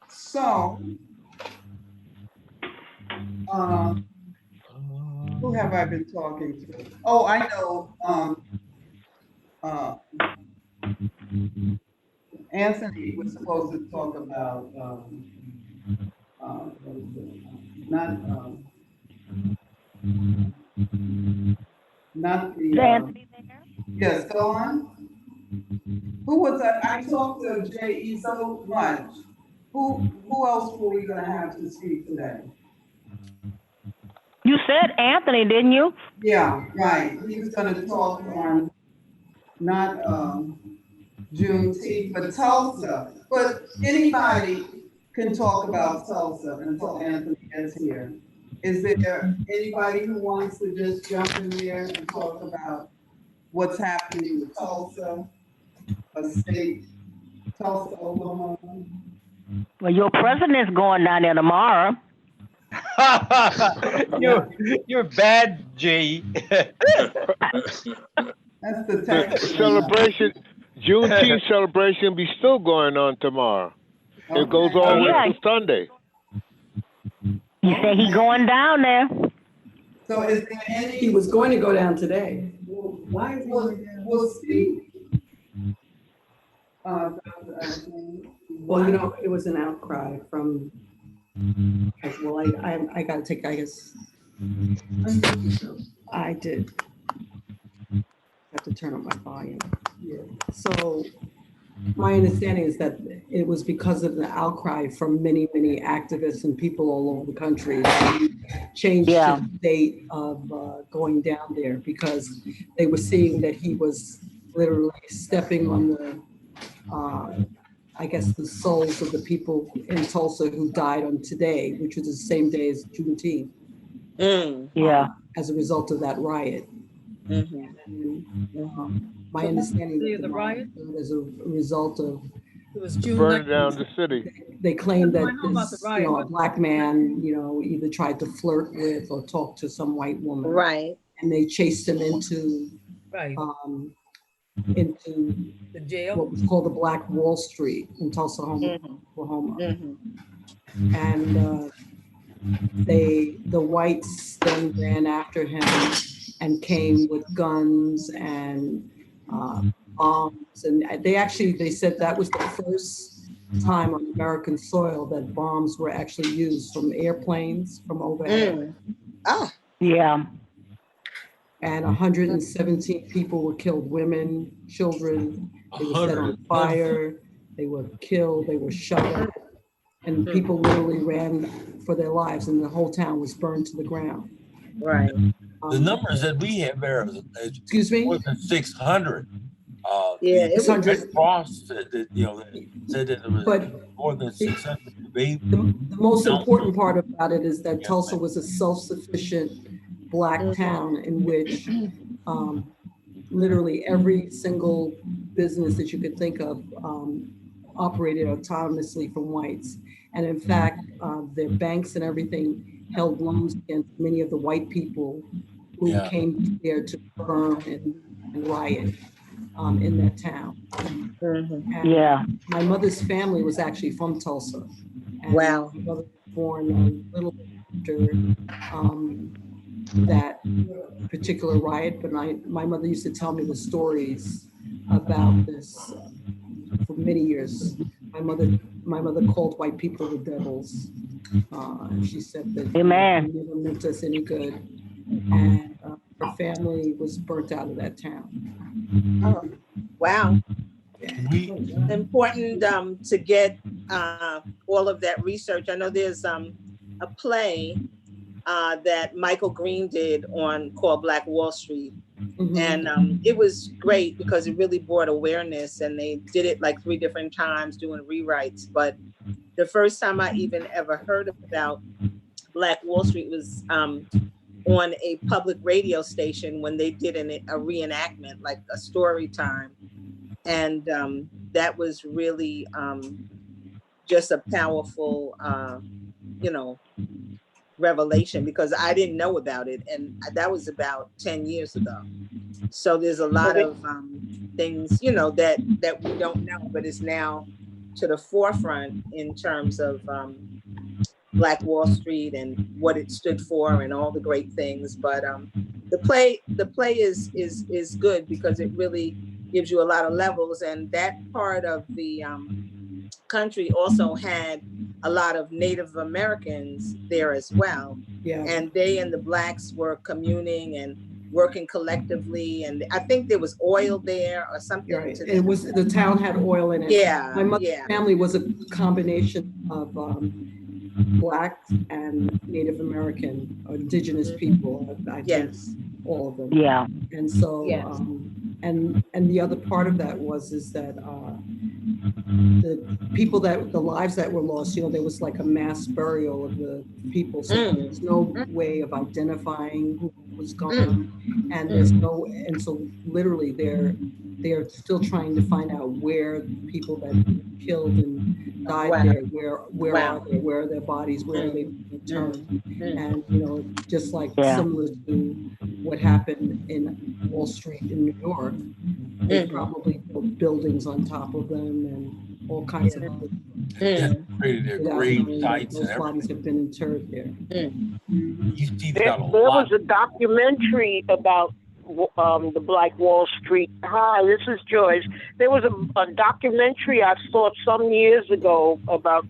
So, who have I been talking to? Oh, I know, Anthony was supposed to talk about, not the, yes, go on. Who was that? I talked to J.E. so much. Who else were we gonna have to speak today? You said Anthony, didn't you? Yeah, right. He was gonna talk on not Juneteenth, but Tulsa. But anybody can talk about Tulsa until Anthony gets here. Is there anybody who wants to just jump in there and talk about what's happening with Tulsa, a state, Tulsa, Oklahoma? Well, your president's going down there tomorrow. You're bad, Jay. That's the celebration. Juneteenth celebration be still going on tomorrow. Okay. It goes all the way to Sunday. He said he's going down there. So is there any? He was going to go down today. Why we'll speak? Well, it was an outcry from. Well, I got to take. I guess I did. I have to turn up my volume. Yeah. So my understanding is that it was because of the outcry from many, many activists and people all over the country that changed the date of going down there because they were seeing that he was literally stepping on the, I guess, the souls of the people in Tulsa who died on today, which was the same day as Juneteenth. As a result of that riot. My understanding of the riot as a result of It was to June burn 19th. down the city. They claimed that I know about this, the riot. a black man, either tried to flirt with or talk to some white woman. Right. And they chased him into Right. into The jail. what was called the Black Wall Street in Tulsa, Oklahoma. And the whites then ran after him and came with guns and bombs. And they said that was the first time on American soil that bombs were actually used from airplanes from overhead. Yeah. And 117 people were killed, women, children. They were set on fire. They were killed. They were shot at. And people literally ran for their lives, and the whole town was burned to the ground. Right. The numbers that we have there is excuse me, more than 600. Yeah, the it was Red Cross said that, said that it was more than 600 babies. The most important part about it is that Tulsa was a self-sufficient Black town in which literally every single business that you could think of operated autonomously from whites. And in fact, their banks and everything held loans against many of the white people who came there to burn and riot in that town. And my mother's family was actually from Tulsa. And wow. My mother was born a little bit after that particular riot, but my mother used to tell me the stories about this for many years. My mother called white people the devils. She said that they never meant us any good, and her family was burnt out of that town. Oh, wow. It's important to get all of that research. I know there's a play that Michael Green did called Black Wall Street. And it was great because it really brought awareness, and they did it like 3 different times doing rewrites. But the first time I even ever heard about Black Wall Street was on a public radio station when they did a reenactment, like a story time. And that was really just a powerful, revelation, because I didn't know about it, and that was about 10 years ago. So there's a lot of things, that we don't know, but it's now to the forefront in terms of Black Wall Street and what it stood for and all the great things. But the play is good because it really gives you a lot of levels, and that part of the country also had a lot of Native Americans there as well. And they and the Blacks were communing and working collectively, and I think there was oil there or something. Right. The town had oil in it. Yeah. My mother's family was a combination of Black and Native American, indigenous people. I think all of them. Yeah. And so, and the other part of that is that the people the lives that were lost, there was like a mass burial of the people. So there's no way of identifying who was gone. And and so literally they're still trying to find out where people that were killed and died there, where are they, where are their bodies, where are they returned? And just like similar to what happened in Wall Street in New York, they probably built buildings on top of them and all kinds of other created their grave sites and those bodies have been interred there. You see There was a documentary about the Black Wall Street. Hi, this is Joyce. There was a documentary I saw some years ago about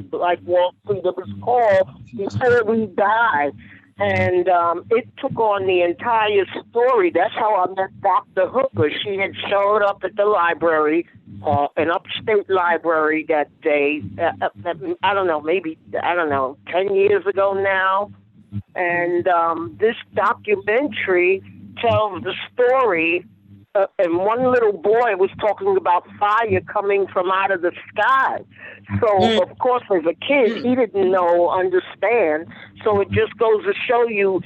Black Wall Street. It was called Before We Die. And it took on the entire story. That's how I met Dr. Hooker. She had showed up at the library, an upstate library that day, I don't know, 10 years ago now. And this documentary tells the story, and one little boy was talking about fire coming from out of the sky. So, of course, as a kid, he didn't understand. So it just goes to show you,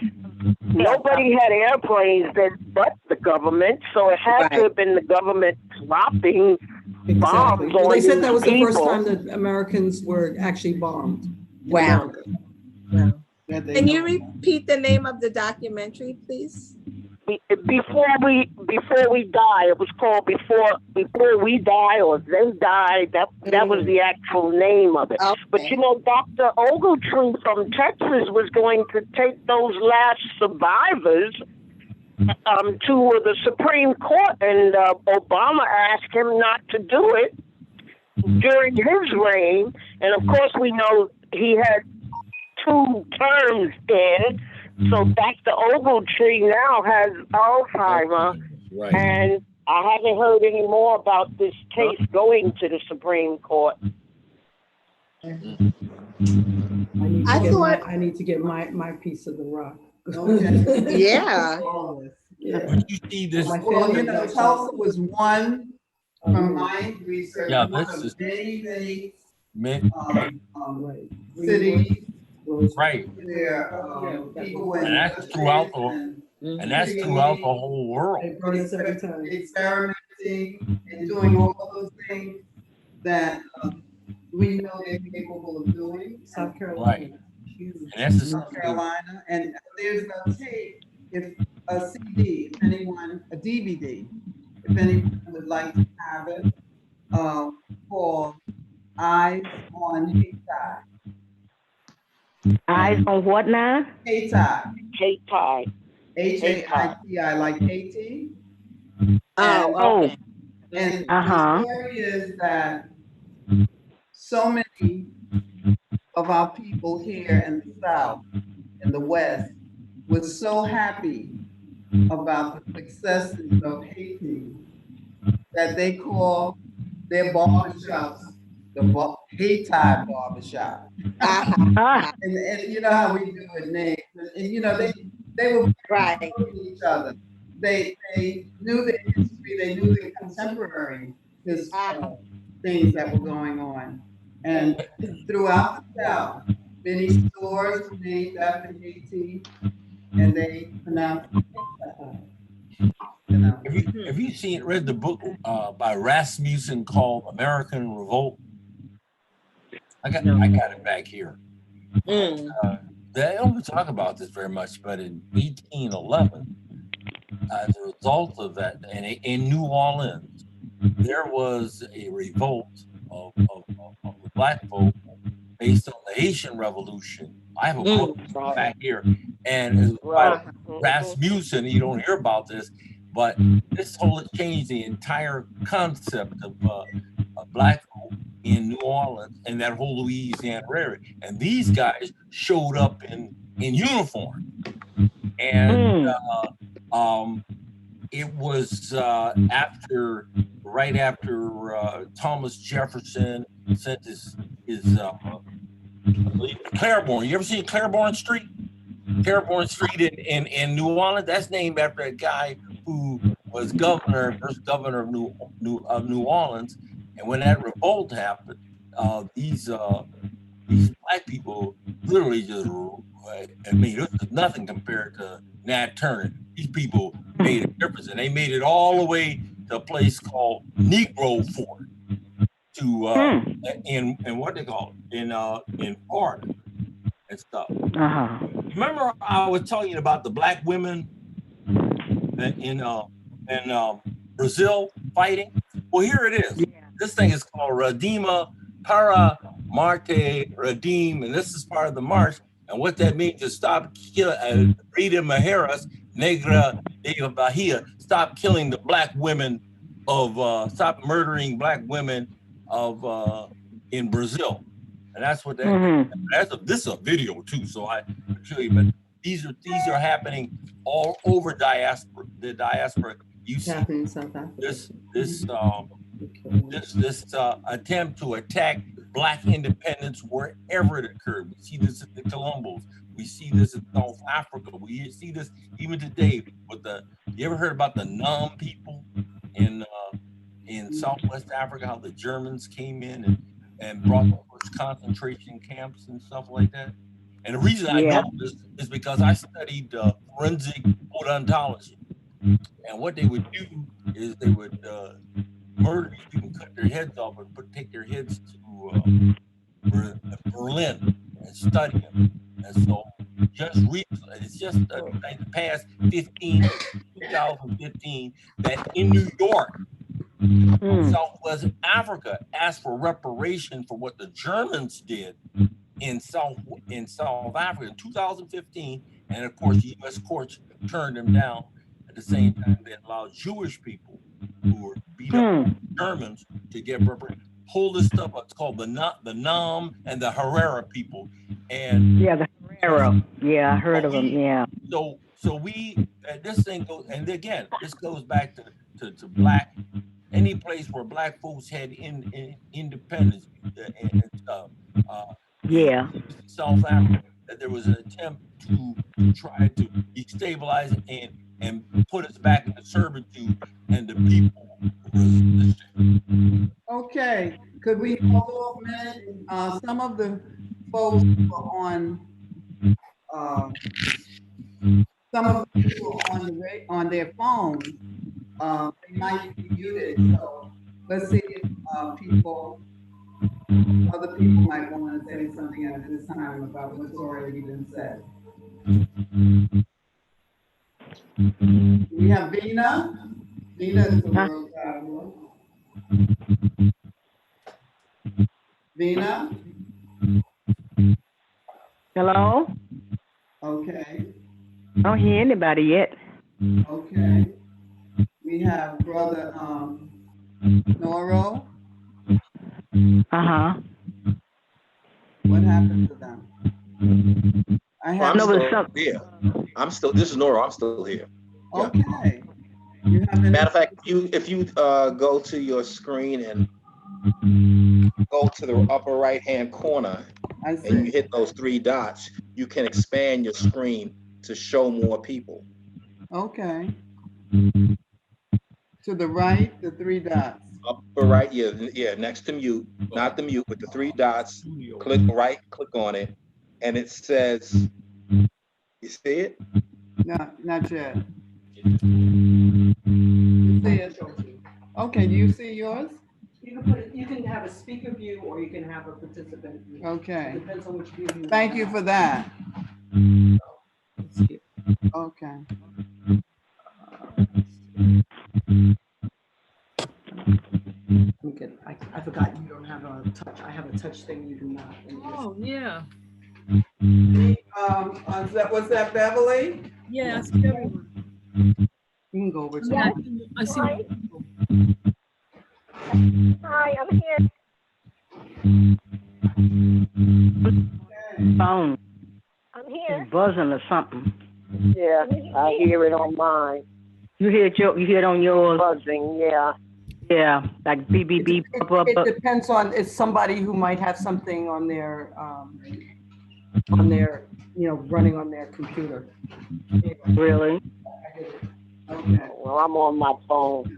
nobody had airplanes but the government. So it had to have been the government dropping Exactly. bombs Well, on they said these that was the first people. time that Americans were actually bombed. in Wow. America. Wow. That they Can know you repeat the name of the documentary, please? Before we die, it was called before we die or they die. That was the actual name of it. Okay. But you know, Dr. Ogletree from Texas was going to take those last survivors to the Supreme Court, and Obama asked him not to do it during his reign. And of course, we know he had 2 terms in. So Dr. Ogletree now has Alzheimer's, Right. and I haven't heard any more about this case going to the Supreme Court. I need to get my piece of the rock. Okay. Yeah. All this. Yeah. When you see this, Well, you know, Tulsa was one, from my research, yeah, one this of is many Right. cities right, where people went. and that's throughout the whole world. They burn us every time. Experimenting and doing all those things that we know they're capable of doing. South Carolina. Right. And that's the South Carolina, and there's a tape, if a CD, if anyone, a DVD, if anyone would like to have it, called Eyes on Haiti. Eyes on what now? Haiti. Haiti. Haiti, like Haiti. Oh, okay. And the story is that so many of our people here in the South, in the West, was so happy about the successes of Haiti that they call their barbershops the Haiti barbershop. And you know how we do it, names. And you know, they were right each other. They knew their history, they knew their contemporary things that were going on. And throughout the South, many stores were named after Haiti, and they pronounced it. You know. Have you read the book by Rasmussen called American Revolt? I got it back here. They don't talk about this very much, but in 1811, as a result of that, and in New Orleans, there was a revolt of the black folk based on the Haitian Revolution. I have a book back here, and by Rasmussen, you don't hear about this, but this totally changed the entire concept of black folk in New Orleans and that whole Louisiana area. And these guys showed up in uniform, and it was right after Thomas Jefferson sent his I believe Claiborne. You ever seen Claiborne Street? Claiborne Street in New Orleans. That's named after a guy who was first governor of New Orleans. And when that revolt happened, these black people literally just, I mean, this is nothing compared to Nat Turner. These people made a difference, and they made it all the way to a place called Negro Fort, in what they call it, in Florida and stuff. Remember I was telling you about the black women in Brazil fighting? Well, here it is. This thing is called Redima para Marte Redeem, and this is part of the march. And what that means is stop killing, Rita Majeras, Negra de Bahia, stop killing the black women stop murdering black women in Brazil. And that's what this is a video too, so I show you, but these are happening all over the diaspora. You see this attempt to attack black independence wherever it occurred. We see this at the Columbus. We see this in South Africa. We see this even today with you ever heard about the Nam people in Southwest Africa, how the Germans came in and brought the first concentration camps and stuff like that? And the reason I know this is because I studied forensic odontology. And what they would do is they would murder these people, cut their heads off, and take their heads to Berlin and study them. And so just recently, it's just like the past 2015, that in New York, Southwest Africa asked for reparation for what the Germans did in South Africa in 2015, and of course the U.S. courts turned them down. At the same time, they allowed Jewish people who were beat up by Germans to get reparation. Pull this stuff up. It's called the Nam and the Herrera people, and the Herrera. Yeah, I heard of them. Yeah. So we this thing goes, and again, this goes back to black. Any place where black folks had independence and stuff. South Africa, that there was an attempt to try to destabilize and put us back into servitude, and the people resisted. Okay, could we hold off a minute? Some of the folks were on, some of the people on their phones, they might be muted. So let's see if other people might want to say something at this time about what's already been said. We have Vina. Vina is the world traveler. Vina? Hello? Okay. I don't hear anybody yet. Okay. We have brother Noro. What happened to them? I'm still here. This is Nora. I'm still here. Okay. Matter of fact, if you go to your screen and go to the upper right-hand corner and you hit those three dots, you can expand your screen to show more people. Okay. To the right, the three dots. Upper right, yeah, next to mute, not the mute, but the three dots. Click right, click on it, and it says, you see it? No, not yet. You see it? Okay, do you see yours? You can have a speaker view or you can have a participant view. Okay. It depends on which view you Thank you have. for that. Okay. I forgot you don't have a touch. I have a touch thing you do not. Oh, yeah. Was that Beverly? Yeah, I see everyone. You can go over to Yeah, I see. Hi, I'm here. Phone. I'm here. It's buzzing or something. Yeah, I hear it on mine. You hear it on yours? Buzzing, yeah. Yeah, like beep, beep, beep. It depends on, it's somebody who might have something on their, running on their computer. Really? Okay. Well, I'm on my phone.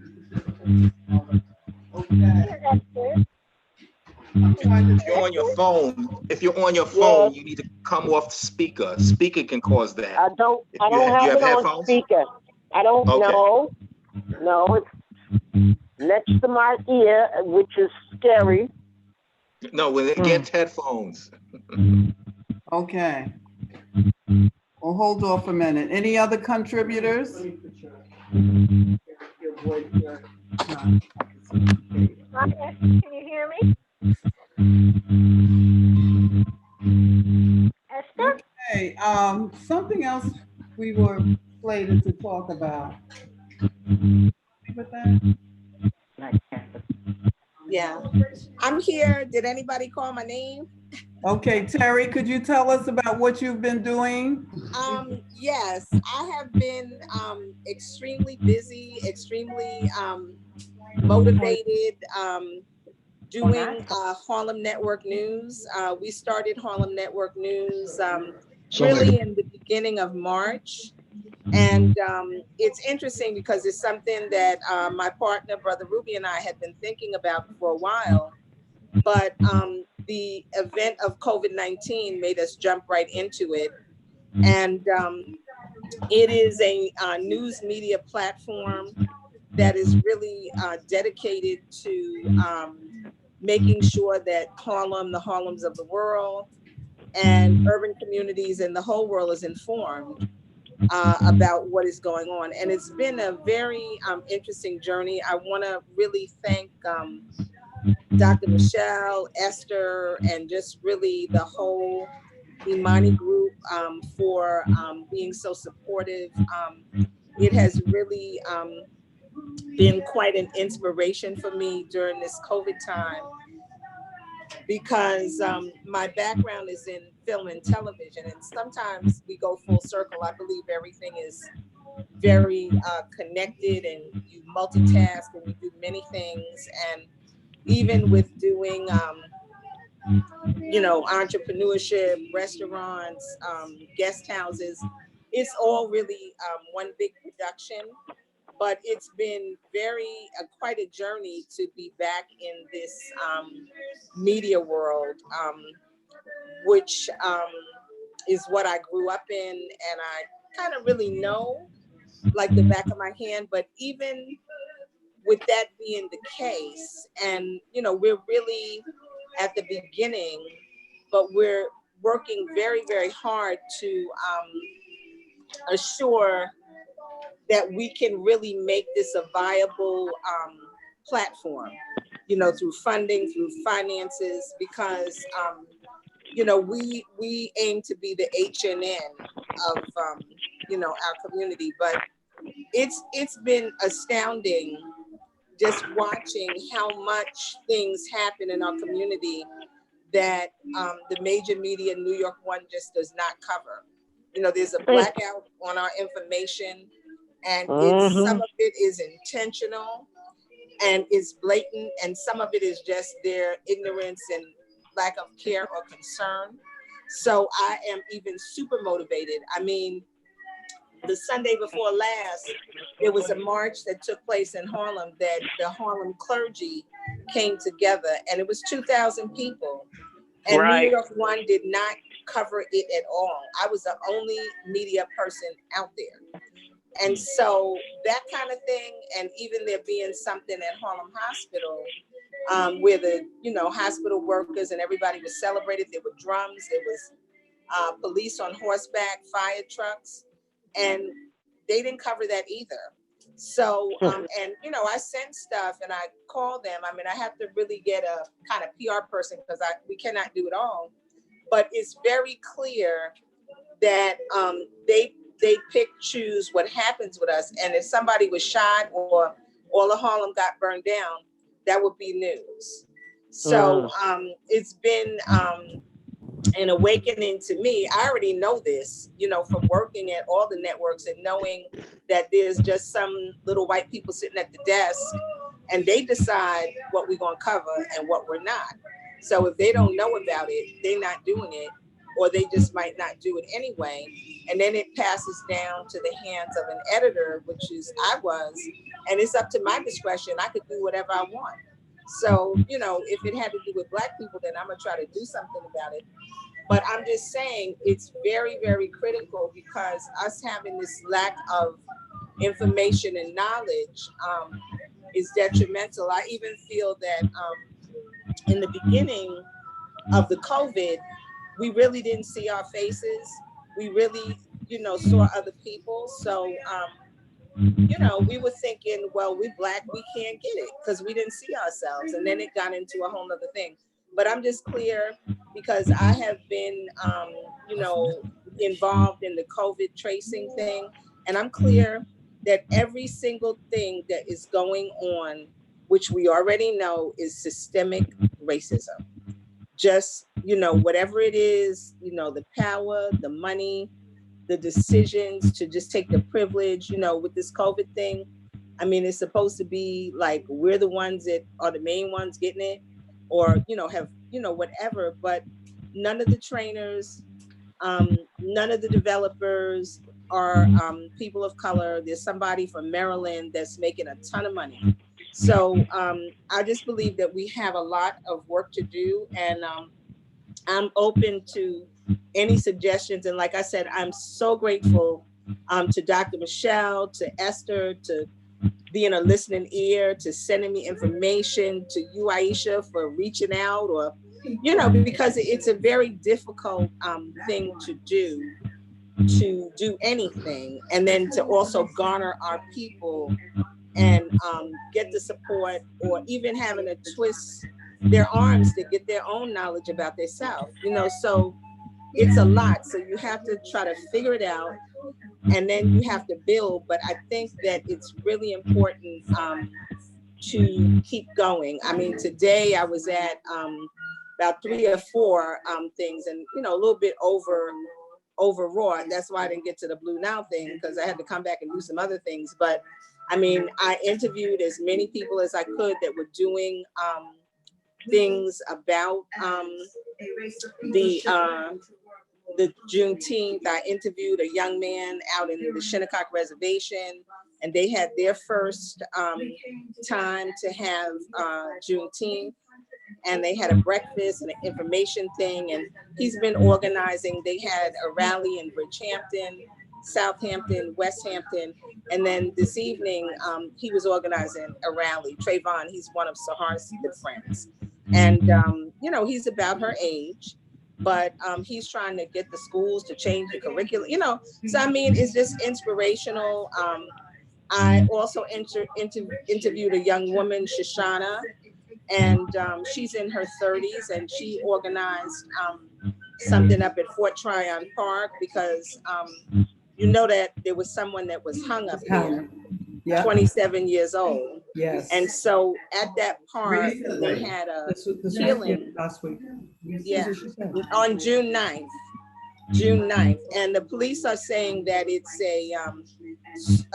If you're on your phone, you need to come off speaker. Speaker can cause that. I don't have it on speaker. I don't know. No, it's next to my ear, which is scary. No, against headphones. Okay. We'll hold off a minute. Any other contributors? Hi, can you hear me? Esther? Okay, something else we were slated to talk about. With that? Yeah, I'm here. Did anybody call my name? Okay, Terry, could you tell us about what you've been doing? Yes, I have been extremely busy, extremely motivated, doing Harlem Network News. We started Harlem Network News really in the beginning of March. And it's interesting because it's something that my partner, Brother Ruby, and I had been thinking about for a while. But the event of COVID-19 made us jump right into it. And it is a news media platform that is really dedicated to making sure that Harlem, the Harlems of the world, and urban communities and the whole world is informed about what is going on. And it's been a very interesting journey. I want to really thank Dr. Michelle, Esther, and just really the whole Himani group for being so supportive. It has really been quite an inspiration for me during this COVID time, because my background is in film and television, and sometimes we go full circle. I believe everything is very connected, and you multitask and you do many things. And even with doing entrepreneurship, restaurants, guest houses, it's all really one big production. But it's been quite a journey to be back in this media world, which is what I grew up in, and I kind of really know like the back of my hand. But even with that being the case, and we're really at the beginning, but we're working very, very hard to assure that we can really make this a viable platform, through funding, through finances, because we aim to be the H&N of our community. But it's been astounding just watching how much things happen in our community that the major media, New York One, just does not cover. There's a blackout on our information, and some of it is intentional and is blatant, and some of it is just their ignorance and lack of care or concern. So I am even super motivated. I mean, the Sunday before last, there was a march that took place in Harlem that the Harlem clergy came together, and it was 2,000 people. And New York One did not cover it at all. I was the only media person out there. And so that kind of thing, and even there being something at Harlem Hospital where the hospital workers and everybody was celebrated. There were drums, there was police on horseback, fire trucks, and they didn't cover that either. So, and I sent stuff and I called them. I mean, I have to really get a kind of PR person because we cannot do it all. But it's very clear that they choose what happens with us. And if somebody was shot or all of Harlem got burned down, that would be news. So it's been an awakening to me. I already know this, from working at all the networks and knowing that there's just some little white people sitting at the desk and they decide what we're going to cover and what we're not. So if they don't know about it, they're not doing it, or they just might not do it anyway. And then it passes down to the hands of an editor, which is I was, and it's up to my discretion. I could do whatever I want. So, if it had to do with Black people, then I'm gonna try to do something about it. But I'm just saying it's very, very critical because us having this lack of information and knowledge is detrimental. I even feel that in the beginning of the COVID, we really didn't see our faces. We really, saw other people. So, we were thinking, well, we're Black, we can't get it because we didn't see ourselves. And then it got into a whole nother thing. But I'm just clear because I have been, involved in the COVID tracing thing. And I'm clear that every single thing that is going on, which we already know is systemic racism. Just, whatever it is, the power, the money, the decisions to just take the privilege, with this COVID thing. I mean, it's supposed to be like we're the ones that are the main ones getting it, or, have, whatever, but none of the trainers, none of the developers are people of color. There's somebody from Maryland that's making a ton of money. So I just believe that we have a lot of work to do, and I'm open to any suggestions. And like I said, I'm so grateful to Dr. Michelle, to Esther, to being a listening ear, to sending me information, to you, Aisha, for reaching out, or, you know, because it's a very difficult thing to do anything, and then to also garner our people and get the support, or even having to twist their arms to get their own knowledge about themselves, you know. So it's a lot. So you have to try to figure it out, and then you have to build. But I think that it's really important to keep going. I mean, today I was at about 3 or 4 things, and, you know, a little bit overwrought. That's why I didn't get to the Blue Now thing, because I had to come back and do some other things. But I mean, I interviewed as many people as I could that were doing things about the Juneteenth. I interviewed a young man out in the Shinnecock Reservation, and they had their first time to have Juneteenth, and they had a breakfast and an information thing, and he's been organizing. They had a rally in Bridgehampton, Southampton, West Hampton, and then this evening he was organizing a rally. Trayvon, he's one of Sahar's good friends, and you know, he's about her age, but he's trying to get the schools to change the curriculum, you know. So I mean, it's just inspirational. I also interviewed a young woman, Shoshana, and she's in her 30s, and she organized something up at Fort Tryon Park, because you know that there was someone that was hung up there, 27 years old. Yes. And so at that park, they had a healing last week. On June 9th. June 9th. And the police are saying that it's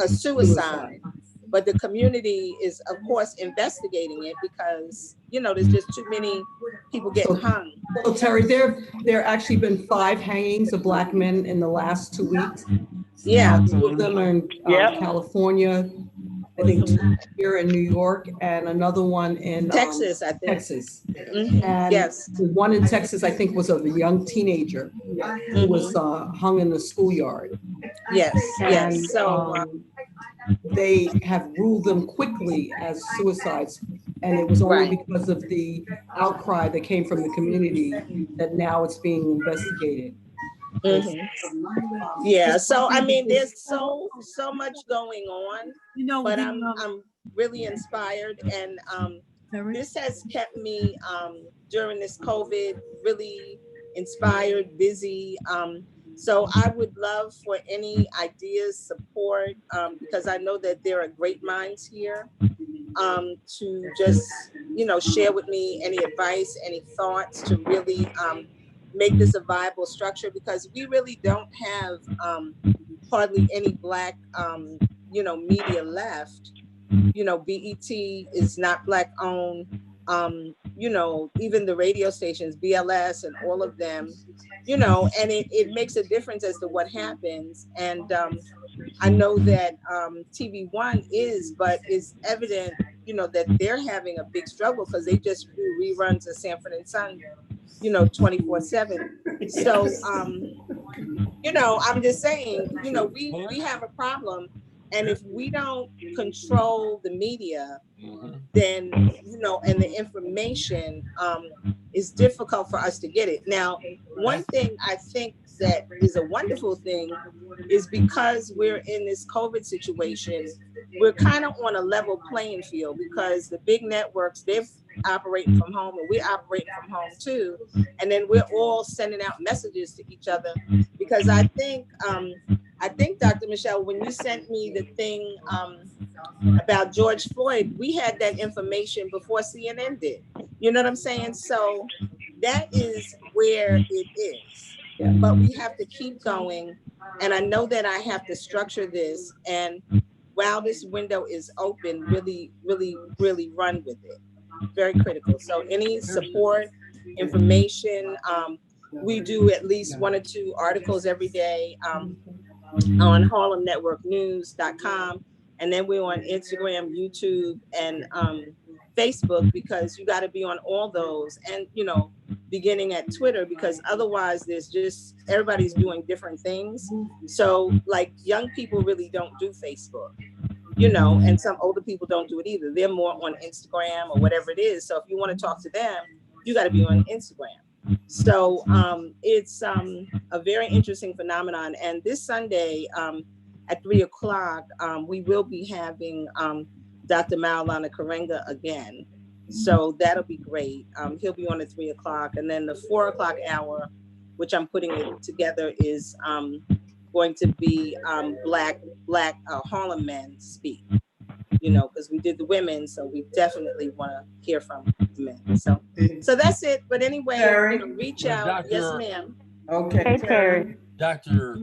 a suicide. But the community is, of course, investigating it, because, you know, there's just too many people getting hung. So Terry, there actually been 5 hangings of Black men in the last 2 weeks. Yeah. 2 of them are in California, I think 2 here in New York, and another one in Texas, I think. Texas. Mm-hmm. And yes. The one in Texas, I think, was of a young teenager who was hung in the schoolyard. Yes, and, yes. So they have ruled them quickly as suicides, and it was only because of the outcry that came from the community that now it's being investigated. Mm-hmm. Yeah, so I mean, there's so much going on, you know, but I'm really inspired, and this has kept me during this COVID really inspired, busy. So I would love for any ideas, support, because I know that there are great minds here, to just, you know, share with me any advice, any thoughts to really make this a viable structure, because we really don't have hardly any Black, you know, media left. You know, BET is not Black owned. You know, even the radio stations, BLS and all of them, you know, and it makes a difference as to what happens. And I know that TV1 but it's evident, you know, that they're having a big struggle, because they just do reruns of Sanford and Son, you know, 24/7. So, you know, I'm just saying, you know, we have a problem. And if we don't control the media, then, you know, and the information is difficult for us to get it. Now, one thing I think that is a wonderful thing is, because we're in this COVID situation, we're kind of on a level playing field, because the big networks, they're operating from home, and we're operating from home too. And then we're all sending out messages to each other, because I think, Dr. Michelle, when you sent me the thing about George Floyd, we had that information before CNN did. You know what I'm saying? So that is where it is. Yeah. But we have to keep going. And I know that I have to structure this. And while this window is open, really, really, really run with it. Very critical. So any support, information, we do at least 1 or 2 articles every day on HarlemNetworkNews.com, and then we're on Instagram, YouTube, and Facebook, because you got to be on all those, and, you know, beginning at Twitter, because otherwise there's just, everybody's doing different things. So like young people really don't do Facebook. you know, and some older people don't do it either. They're more on Instagram or whatever it is. So if you want to talk to them, you got to be on Instagram. So it's a very interesting phenomenon. And this Sunday at 3 o'clock, we will be having Dr. Maulana Karenga again. So that'll be great. He'll be on at 3 o'clock. And then the 4 o'clock hour, which I'm putting it together, is going to be Black Harlem men speak. You know, because we did the women, so we definitely want to hear from the men. So that's it. But anyway, you know, reach out. Yes, ma'am. Okay, Hey, Terry. Dr.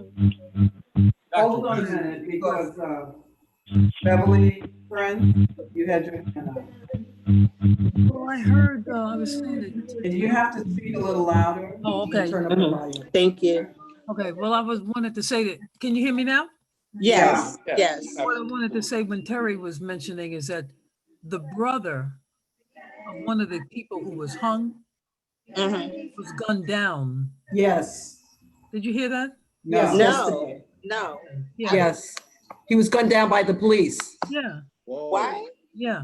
Hold on a minute, because Beverly, friend, you had your hand up. Well, I heard, I was saying that. And you have to speak a little louder. Oh, okay. Turn up the volume. Thank you. Okay, well, I wanted to say that, can you hear me now? Yes, yes. What I wanted to say when Terry was mentioning is that the brother of one of the people who was hung was gunned down. Yes. Did you hear that? Yes. No. Yeah. Yes. He was gunned down by the police. Yeah. Why? Yeah.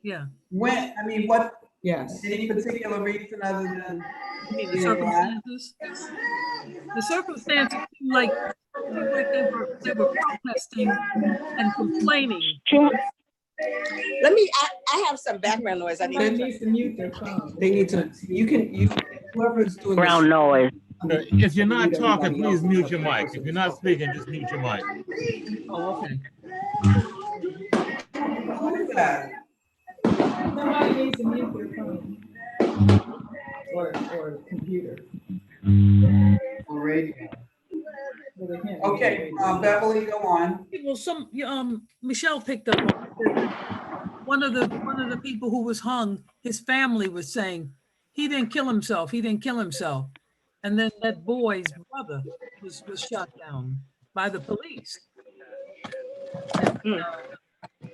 Yeah. When, I mean, what? Yes. Any particular reason other than the circumstances? The circumstances seem like they were protesting and complaining. Let me. I have some background noise. I need They to need to mute their phone. They need to. You whoever's doing Brown noise. If you're not talking, please mute your mic. If you're not speaking, just mute your mic. Oh, okay. Who is that? Somebody needs to mute their phone. Or computer. Or radio. Okay, Beverly, go on. Well, Michelle picked up on one of the people who was hung. His family was saying he didn't kill himself. He didn't kill himself. And then that boy's brother was shot down by the police. And,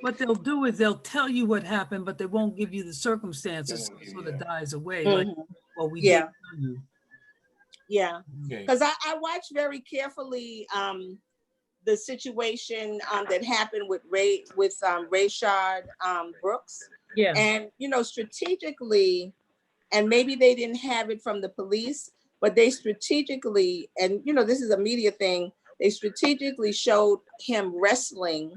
what they'll do is they'll tell you what happened, but they won't give you the circumstances, so it sort of dies away. Like, well, we did tell you. Yeah, because I watched very carefully the situation that happened with Rayshard Brooks. Yeah. And, you know, strategically, and maybe they didn't have it from the police, but they strategically, and, you know, this is a media thing, they strategically showed him wrestling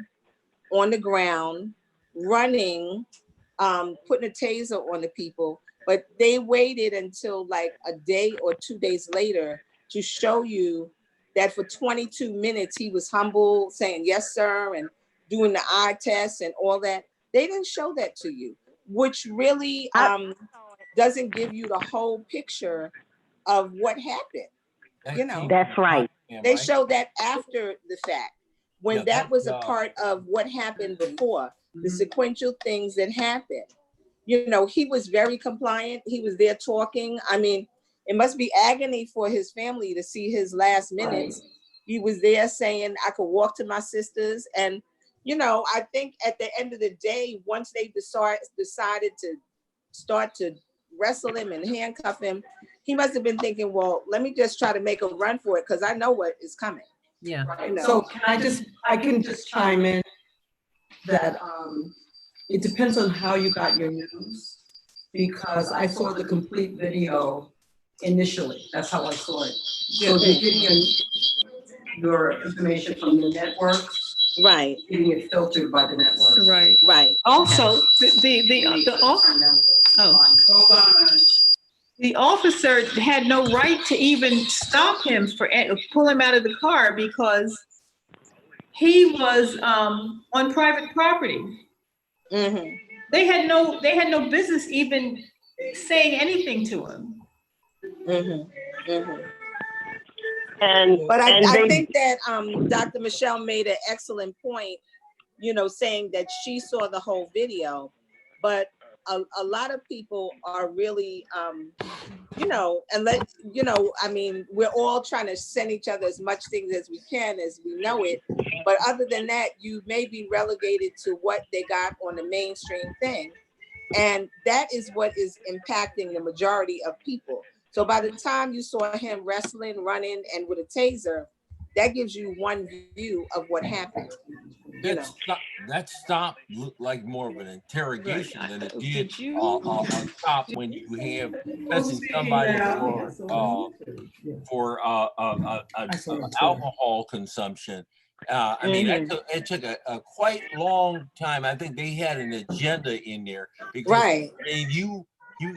on the ground, running, putting a taser on the people, but they waited until like a day or 2 days later to show you that for 22 minutes he was humble, saying yes sir, and doing the eye test and all that. They didn't show that to you, which really doesn't give you the whole picture of what happened. You know, that's right. They showed that after the fact, when that was a part of what happened before, the sequential things that happened. You know, he was very compliant. He was there talking. I mean, it must be agony for his family to see his last minutes. He was there saying, I could walk to my sisters. And, you know, I think at the end of the day, once they decided to start to wrestle him and handcuff him, he must have been thinking, well, let me just try to make a run for it because I know what is coming. Yeah. You know? So I can just chime in that it depends on how you got your news, because I saw the complete video initially. That's how I saw it. So you're getting your information from the network, right? Getting it filtered by the network, Right. Also, the officer had no right to even stop him pull him out of the car because he was on private property. They had no business even saying anything to him. But I think that Dr. Michelle made an excellent point, you know, saying that she saw the whole video, but a lot of people are really, you know, I mean, we're all trying to send each other as much things as we can, as we know it. But other than that, you may be relegated to what they got on the mainstream thing. And that is what is impacting the majority of people. So by the time you saw him wrestling, running, and with a taser, that gives you one view of what happened. You know. That stop looked like more of an interrogation than it did Did you? a stop when you have, especially somebody for alcohol consumption. I mean, it took a quite long time. I think they had an agenda in there because Right. I mean, you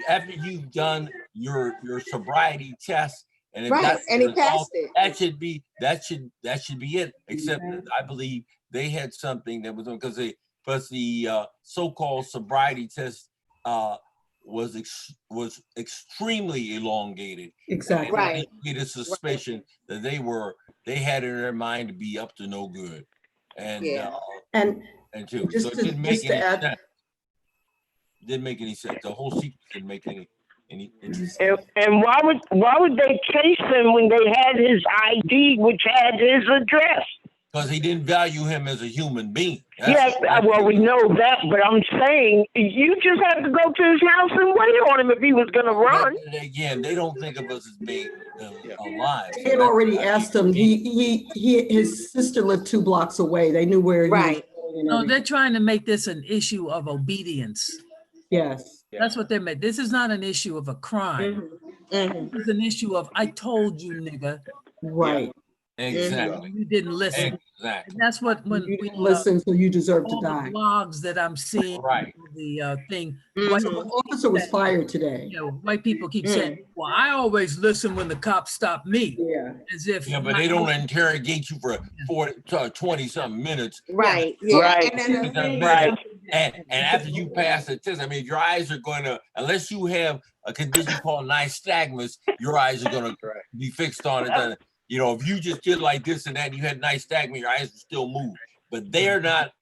after you've done your sobriety test, and if Right, that's and the he passed result, it. that should be it. Except that I believe they had something that was on because the so-called sobriety test was extremely elongated. Exactly. Right. It is suspicion that they had in their mind to be up to no good, and and two. just So it to, didn't make just to any add, sense. Didn't make any sense. The whole sequence didn't make any sense. And why would they chase him when they had his ID, which had his address? Because he didn't value him as a human being. Yes, well, we know that, but I'm saying you just had to go to his house and wait on him if he was going to run. Again, they don't think of us as being alive. they had already asked him. His sister lived 2 blocks away. They knew where he was going and No, everything. they're trying to make this an issue of obedience. Yes. That's what they made. This is not an issue of a crime. This is an issue of, I told you, nigga. Right. Exactly. You didn't listen. Exactly. And that's what when you didn't listen, so you deserve to all die. the blogs that I'm seeing, the thing. So the officer was fired today. You know, white people keep saying, "Well, I always listen when the cops stop me." Yeah. As if but they don't interrogate you for 20-something minutes. Right. Yeah. Right. And then Right. And after you pass the test, I mean, your eyes are going to, unless you have a condition called nystagmus, your eyes are going to be fixed on it. You know, if you just did like this and that, and you had nystagmus, your eyes would still move. But they're not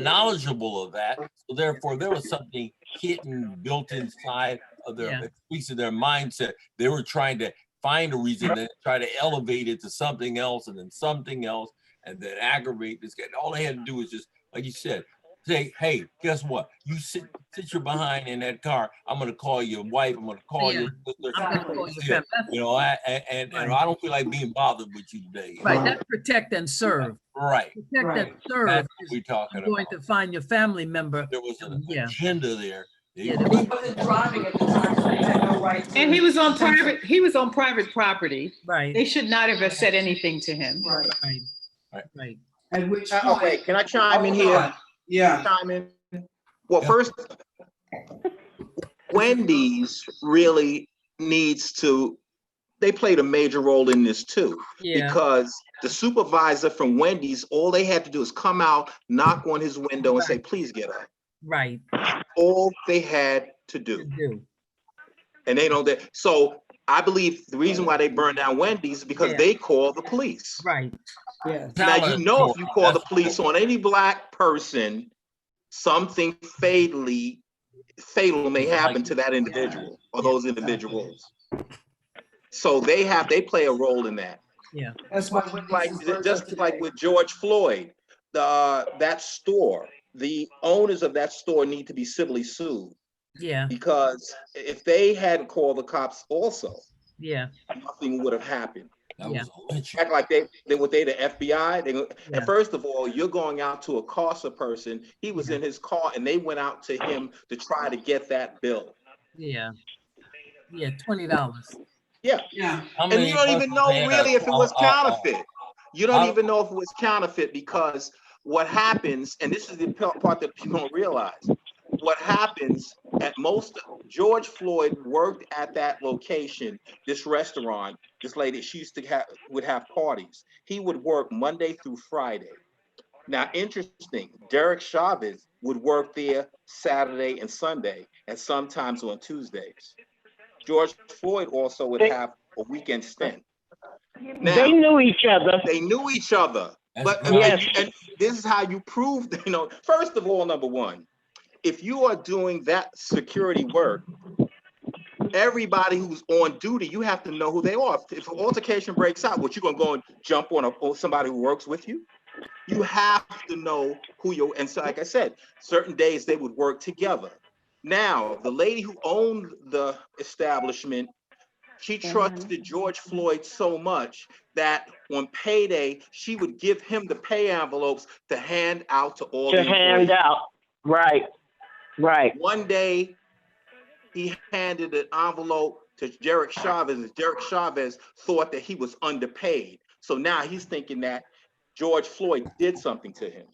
knowledgeable of that. So therefore, there was something hidden, built inside of their piece of their mindset. They were trying to find a reason, then try to elevate it to something else, and then something else, and then aggravate this guy. All they had to do is just, like you said, say, hey, guess what? You sit your behind in that car. I'm gonna call your wife. I'm gonna call your sister. I'm gonna call your family. You know, and I don't feel like being bothered with you today. Right, that's protect and serve. Right. Protect and serve. That's what we're talking about. Going to find your family member. There was an agenda there. He wasn't driving at the time, so he had no right to. And he was on private property. Right. They should not have said anything to him. Right. At which Okay, can I chime in here? Yeah. Chime in. Well, first, Wendy's really needs to, they played a major role in this too. Yeah. Because the supervisor from Wendy's, all they had to do is come out, knock on his window and say, please get up. Right. All they had to do. And they know that. So I believe the reason why they burned down Wendy's is because they called the police. Right. Yeah. Now, you know, if you call the police on any black person, something fatal may happen to that individual or those individuals. So they play a role in that. Yeah. That's just like with George Floyd, that store, the owners of that store need to be civilly sued. Yeah. Because if they hadn't called the cops also, nothing would have happened. Act like they the FBI. And first of all, you're going out to accost a person. He was in his car and they went out to him to try to get that bill. Yeah. $20. Yeah. And you don't even know really if it was counterfeit. You don't even know if it was counterfeit because what happens, and this is the part that people don't realize, what happens at most, George Floyd worked at that location, this restaurant, this lady, she used to would have parties. He would work Monday through Friday. Now, interesting, Derek Chauvin would work there Saturday and Sunday, and sometimes on Tuesdays. George Floyd also would have a weekend stint. Now, they knew each other. They knew each other. But and this is how you prove, first of all, number one, if you are doing that security work, everybody who's on duty, you have to know who they are. If an altercation breaks out, what, you gonna go and jump on somebody who works with you? You have to know who you're, and so like I said, certain days they would work together. Now, the lady who owned the establishment She trusted George Floyd so much that on payday, she would give him the pay envelopes to hand out to all the employees. hand out. Right. One day, he handed an envelope to Derek Chavez, and Derek Chavez thought that he was underpaid. So now he's thinking that George Floyd did something to him.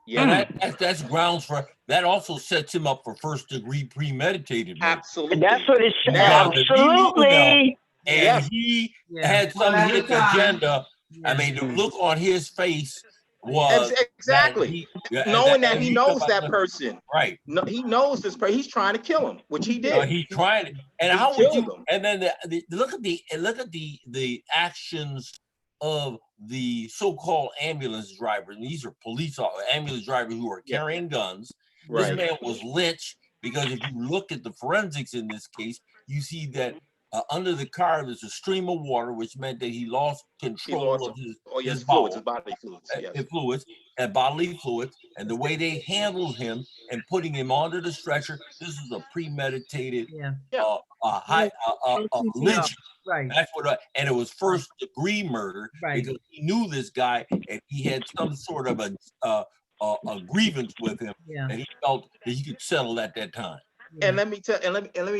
Yeah, that's grounds for that. Also sets him up for first degree premeditated murder. Absolutely. That's what it should. Now, Absolutely. And he had some hidden agenda. I mean, the look on his face was exactly knowing that he knows that person. Right. No, he knows this person. He's trying to kill him, which he did. He's trying. And he how would you? him. And then look at the actions of the so-called ambulance drivers. These are police ambulance drivers who are carrying guns. Right. This man was lynched because if you look at the forensics in this case, you see that under the car there's a stream of water, which meant that he lost control of his fluids, his bodily fluids, and bodily fluids. And the way they handled him and putting him onto the stretcher, this is a premeditated lynching. Right. That's what, and it was first degree murder because he knew this guy and he had some sort of a grievance with him, and he felt that he could settle at that time. And let me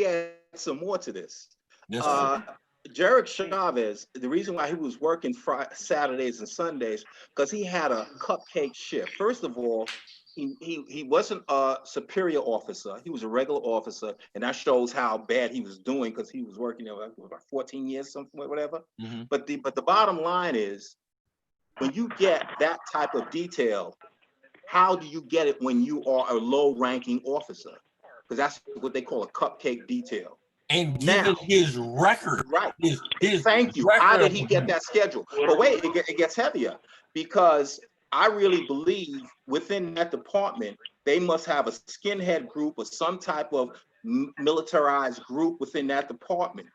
add some more to this. Yes, Derek Chavez, the reason why he was working Saturdays and Sundays, because he had a cupcake shift. First of all, he wasn't a superior officer. He was a regular officer, and that shows how bad he was doing because he was working there about 14 years, something, whatever. Mm-hmm. But the bottom line is, when you get that type of detail, how do you get it when you are a low-ranking officer? Because that's what they call a cupcake detail. And given his record, his thank you. How did he get that schedule? But wait, it gets heavier because I really believe within that department, they must have a skinhead group or some type of militarized group within that department.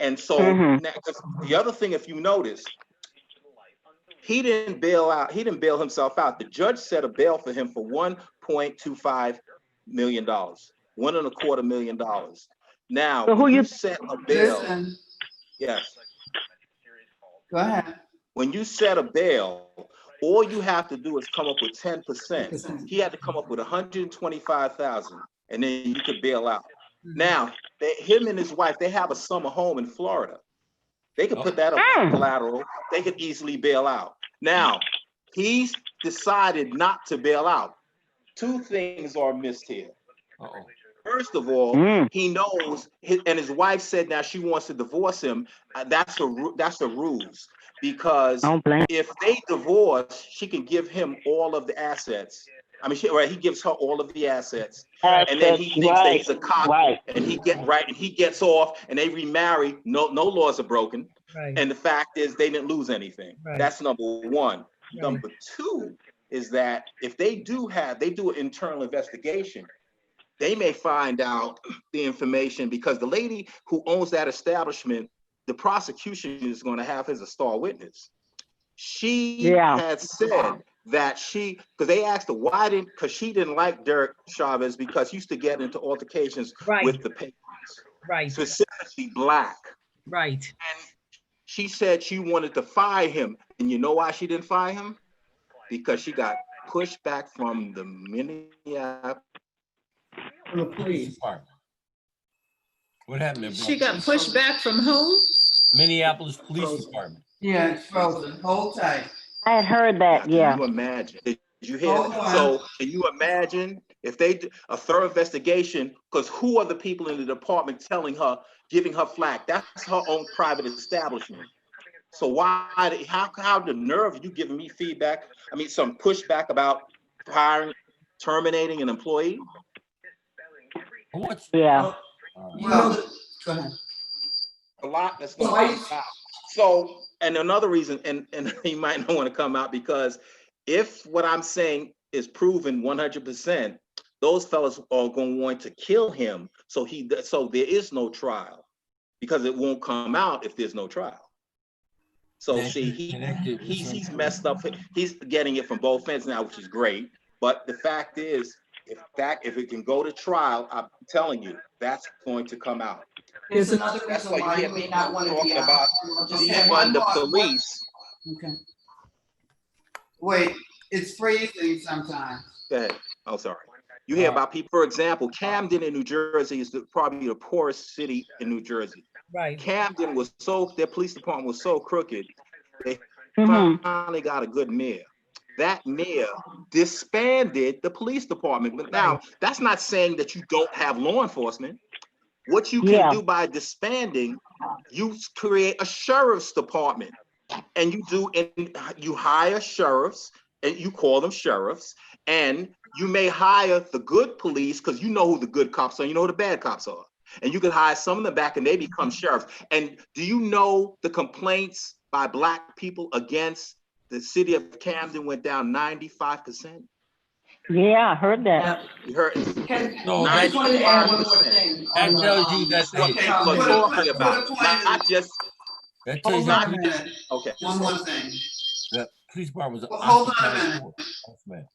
And so now, 'cause the other thing, if you notice, he didn't bail out. He didn't bail himself out. The judge set a bail for him for $1.25 million, $1.25 million. Now, so who you set a bail? Listen. Yes. Go ahead. When you set a bail, all you have to do is come up with 10%. He had to come up with 125,000, and then you could bail out. Now, him and his wife, they have a summer home in Florida. They could put that up as collateral. They could easily bail out. Now, he's decided not to bail out. Two things are missed here. First of all, he knows, and his wife said now she wants to divorce him. That's a ruse, because if they divorce, she can give him all of the assets. I mean, he gives her all of the assets, and then he thinks that he's a cop, and he gets off, and they remarry. No laws are broken, and the fact is they didn't lose anything. That's number one. Number two is that if they do an internal investigation, they may find out the information because the lady who owns that establishment, the prosecution is going to have as a star witness. She had said that because they asked her because she didn't like Derek Chavez because he used to get into altercations with the patrons, specifically black. Right. And she said she wanted to fire him. And you know why she didn't fire him? Because she got pushed back from the Minneapolis. The police. What happened? She got pushed back from whom? Minneapolis Police Department. Yeah, it's frozen. Hold tight. I had heard that. Can you imagine? Did you hear that? So can you imagine if they did a thorough investigation? Because who are the people in the department giving her flack? That's her own private establishment. So how the nerve of you giving me feedback? I mean, some pushback about terminating an employee. Yeah. Well, go ahead. A lot that's going to come out. So, and another reason, and he might not want to come out because if what I'm saying is proven 100%, those fellas are going to want to kill him. So there is no trial because it won't come out if there's no trial. So see, he's messed up. He's getting it from both ends now, which is great. But the fact is, if it can go to trial, I'm telling you, that's going to come out. There's another That's reason why you why hear you may people not want to talking be out. about Just defund one the more. police. Okay. Wait, it's freezing sometimes. Go ahead. Oh, sorry. You hear about people, for example, Camden in New Jersey is probably the poorest city in New Jersey. Right. Camden was their police department was so crooked, they finally got a good mayor. That mayor disbanded the police department. But now, that's not saying that you don't have law enforcement. What you can do by disbanding, you create a sheriff's department. And you hire sheriffs, and you call them sheriffs, and you may hire the good police because you know who the good cops are, you know who the bad cops are. And you can hire some of them back and they become sheriffs. And do you know the complaints by Black people against the city of Camden went down 95%? Yeah, I heard that. You heard it. No, I just wanted to add one more 95%. thing. that tells you that That's what they, people are talking about. Not just, that tells Hold on you a minute. okay. One more thing. the police department was Hold on a occupied minute. force. Yes, ma'am.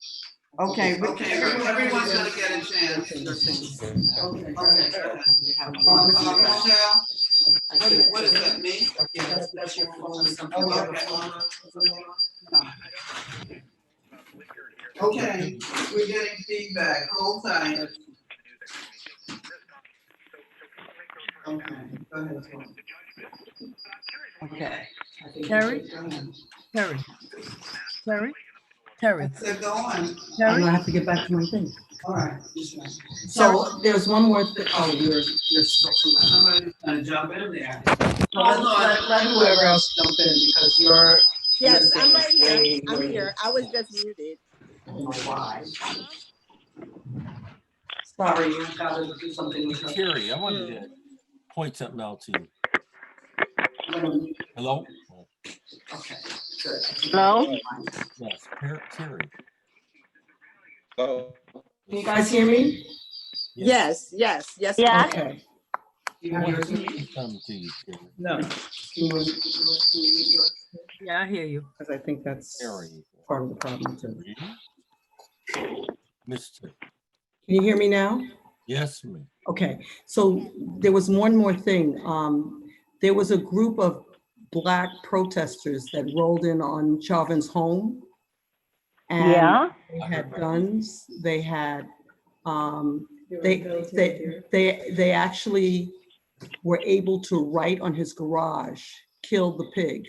Okay, everyone's gonna get a chance. Okay, go ahead. Michelle, what is that, me? That's your phone. Okay, we're getting feedback. Hold tight. Okay, go ahead. Okay. Terry? Terry? Terry? Terry? So go on. I'm Terry? gonna have to get back to my thing. All right. So there's one more thing. Oh, you're still too loud. Somebody's gonna jump in there. So let whoever else jump in because you're. Yes, I'm right here. I'm here. I was just muted. I don't know why. Sorry, you gotta do something with your. Terry, I wanted to point something out to you. Hello? Okay, good. Hello? Yes, Terry. Oh. Can you guys hear me? Yes. Yeah. Okay. I want to say something to you, Terry. No. Can you read yours? Yeah, I hear you. Because I think that's Terry. part of the problem too. Mr. Can you hear me now? Yes, ma'am. Okay, so there was one more thing. There was a group of Black protesters that rolled in on Chauvin's home. And they had guns. They had, they actually were able to write on his garage, "Kill the pig."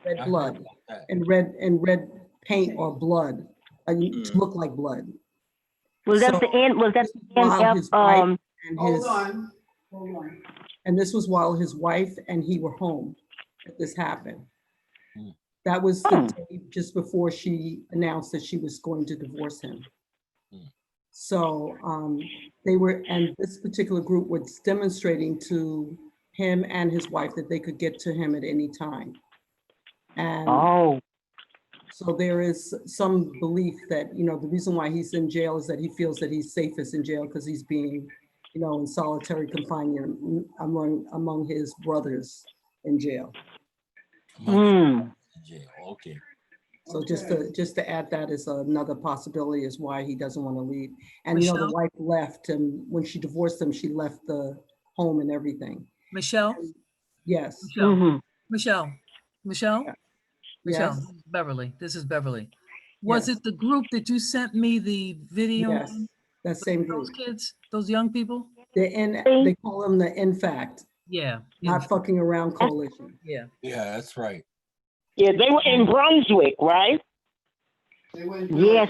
Red blood and red paint or blood to look like blood. Was that the end? Was that the while his wife and his, Hold on. and this was while his wife and he were home that this happened. That was the day just before she announced that she was going to divorce him. So they were, and this particular group was demonstrating to him and his wife that they could get to him at any time. And so there is some belief that, you know, the reason why he's in jail is that he feels that he's safest in jail because he's being, you know, in solitary confinement among his brothers in jail. Okay. So just to add that as another possibility is why he doesn't want to leave. And you know, the wife left, and when she divorced him, she left the home and everything. Michelle? Yes. Michelle? Yes. Beverly, this is Beverly. Was it the group that you sent me the video? Yes, that same group. Those kids, those young people? They call them the In Fact. Yeah. Not fucking around coalition. Yeah. Yeah, that's right. Yeah, they were in Brunswick, right? Yes.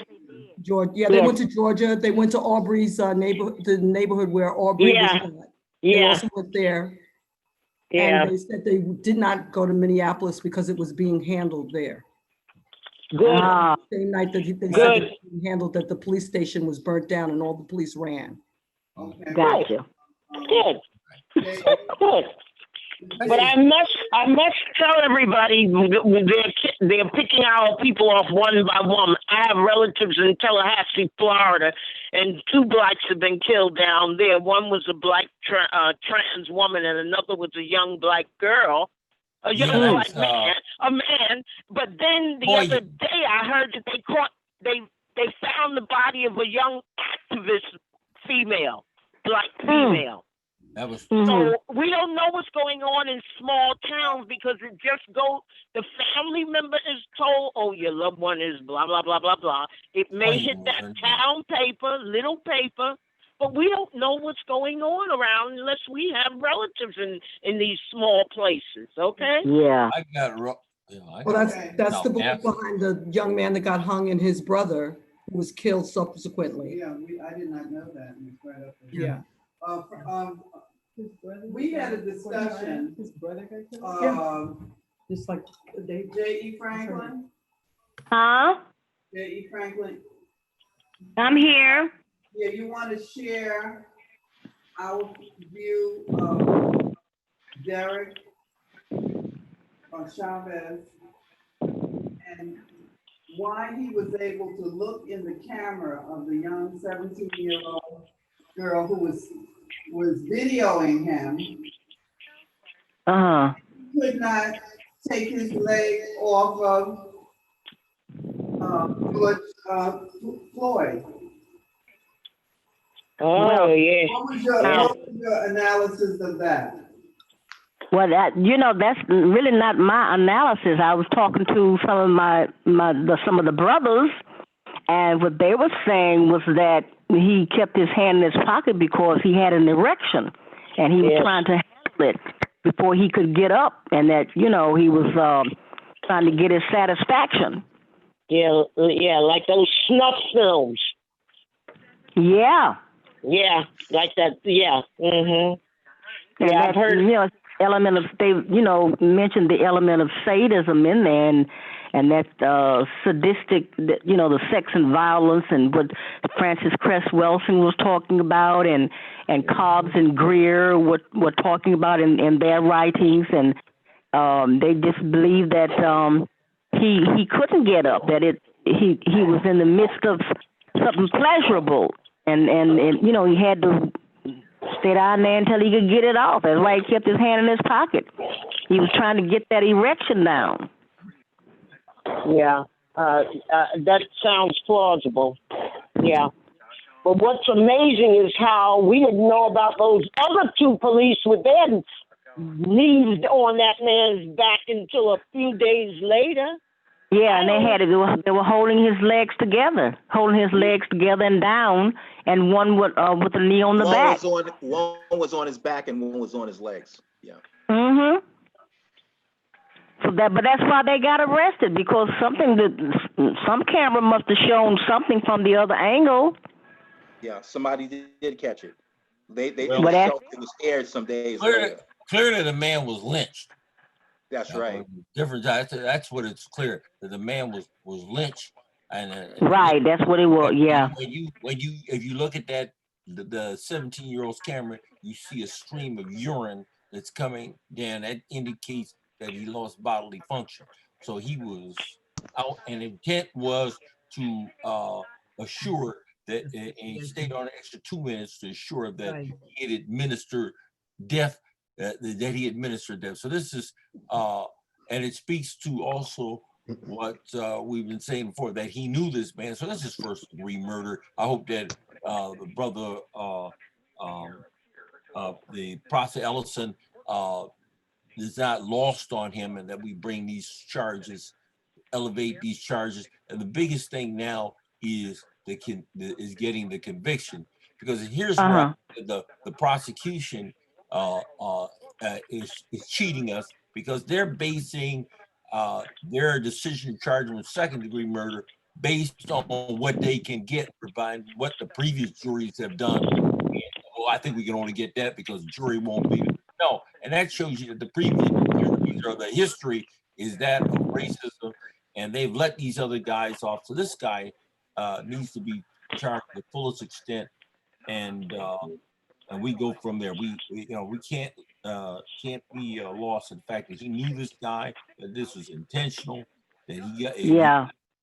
Georgia. Yeah, they went to Georgia. They went to Aubrey's neighborhood, the neighborhood where Aubrey was at. They also went there. Yeah. And they said they did not go to Minneapolis because it was being handled there. Good. Same night that they said it was being handled, that the police station was burnt down and all the police ran. Gotcha. Good. Good. But I must tell everybody they're picking our people off one by one. I have relatives in Tallahassee, Florida, and 2 Blacks have been killed down there. One was a Black trans woman, and another was a young Black girl, a young Black man, a man. But then the other day, I heard that they found the body of a young activist female, Black female. That was. So we don't know what's going on in small towns because it just the family member is told, oh, your loved one is blah, blah, blah, blah, blah. It may hit that town paper, little paper, but we don't know what's going on around unless we have relatives in these small places, okay? Yeah. I got Well, that's the book behind the young man that got hung and his brother who was killed subsequently. Yeah, I did not know that. It's right up there. Yeah. We had a discussion. His brother got killed? Just like J.E. Franklin. Huh? J.E. Franklin. I'm here. Yeah, you want to share our view of Derek Chavez and why he was able to look in the camera of the young 17-year-old girl who was videoing him. He could not take his leg off of George Floyd. Oh, yeah. What was your analysis of that? Well, that's really not my analysis. I was talking to some of some of the brothers, and what they were saying was that he kept his hand in his pocket because he had an erection, and he was trying to handle it before he could get up, and that he was trying to get his satisfaction. Yeah, like those snuff films. Yeah. Yeah, like that. Yeah. And Yeah, I've heard. Element of they mentioned the element of sadism in there, and that sadistic, the sex and violence, and what Francis Cress Welsing was talking about, and Cobbs and Greer were talking about in their writings, and they just believed that he couldn't get up, that he was in the midst of something pleasurable, and he had to stay down there until he could get it off. That's why he kept his hand in his pocket. He was trying to get that erection down. Yeah, that sounds plausible. Yeah. But what's amazing is how we didn't know about those other two police with their knees on that man's back until a few days later. Yeah, and they were holding his legs together and down, and one with a knee on the back. One was on his back and one was on his legs. Yeah. So but that's why they got arrested, because some camera must have shown something from the other angle. Yeah, somebody did catch it. It was aired some days later. Clearly, the man was lynched. That's right. Different. That's what it's clear, that the man was lynched, and right. That's what it was. Yeah. If you look at that, the 17-year-old's camera, you see a stream of urine that's coming down. That indicates that he lost bodily function. So he was out, and intent was to assure that, and he stayed on an extra 2 minutes to assure that he had administered death. That he administered them. So this is, and it speaks to also what we've been saying before, that he knew this man. So this is first degree murder. I hope that the brother, the Prosper Ellison, is not lost on him, and that we bring these charges, elevate these charges. And the biggest thing now is getting the conviction, because here's where the prosecution is cheating us, because they're basing their decision to charge him with second-degree murder based on what they can get by what the previous juries have done. Well, I think we can only get that because the jury won't believe it. No, and that shows you that the previous juries, or the history, is that of racism, and they've let these other guys off. So this guy needs to be charged to the fullest extent, and we go from there. We can't be lost in the fact that he knew this guy, that this was intentional, that he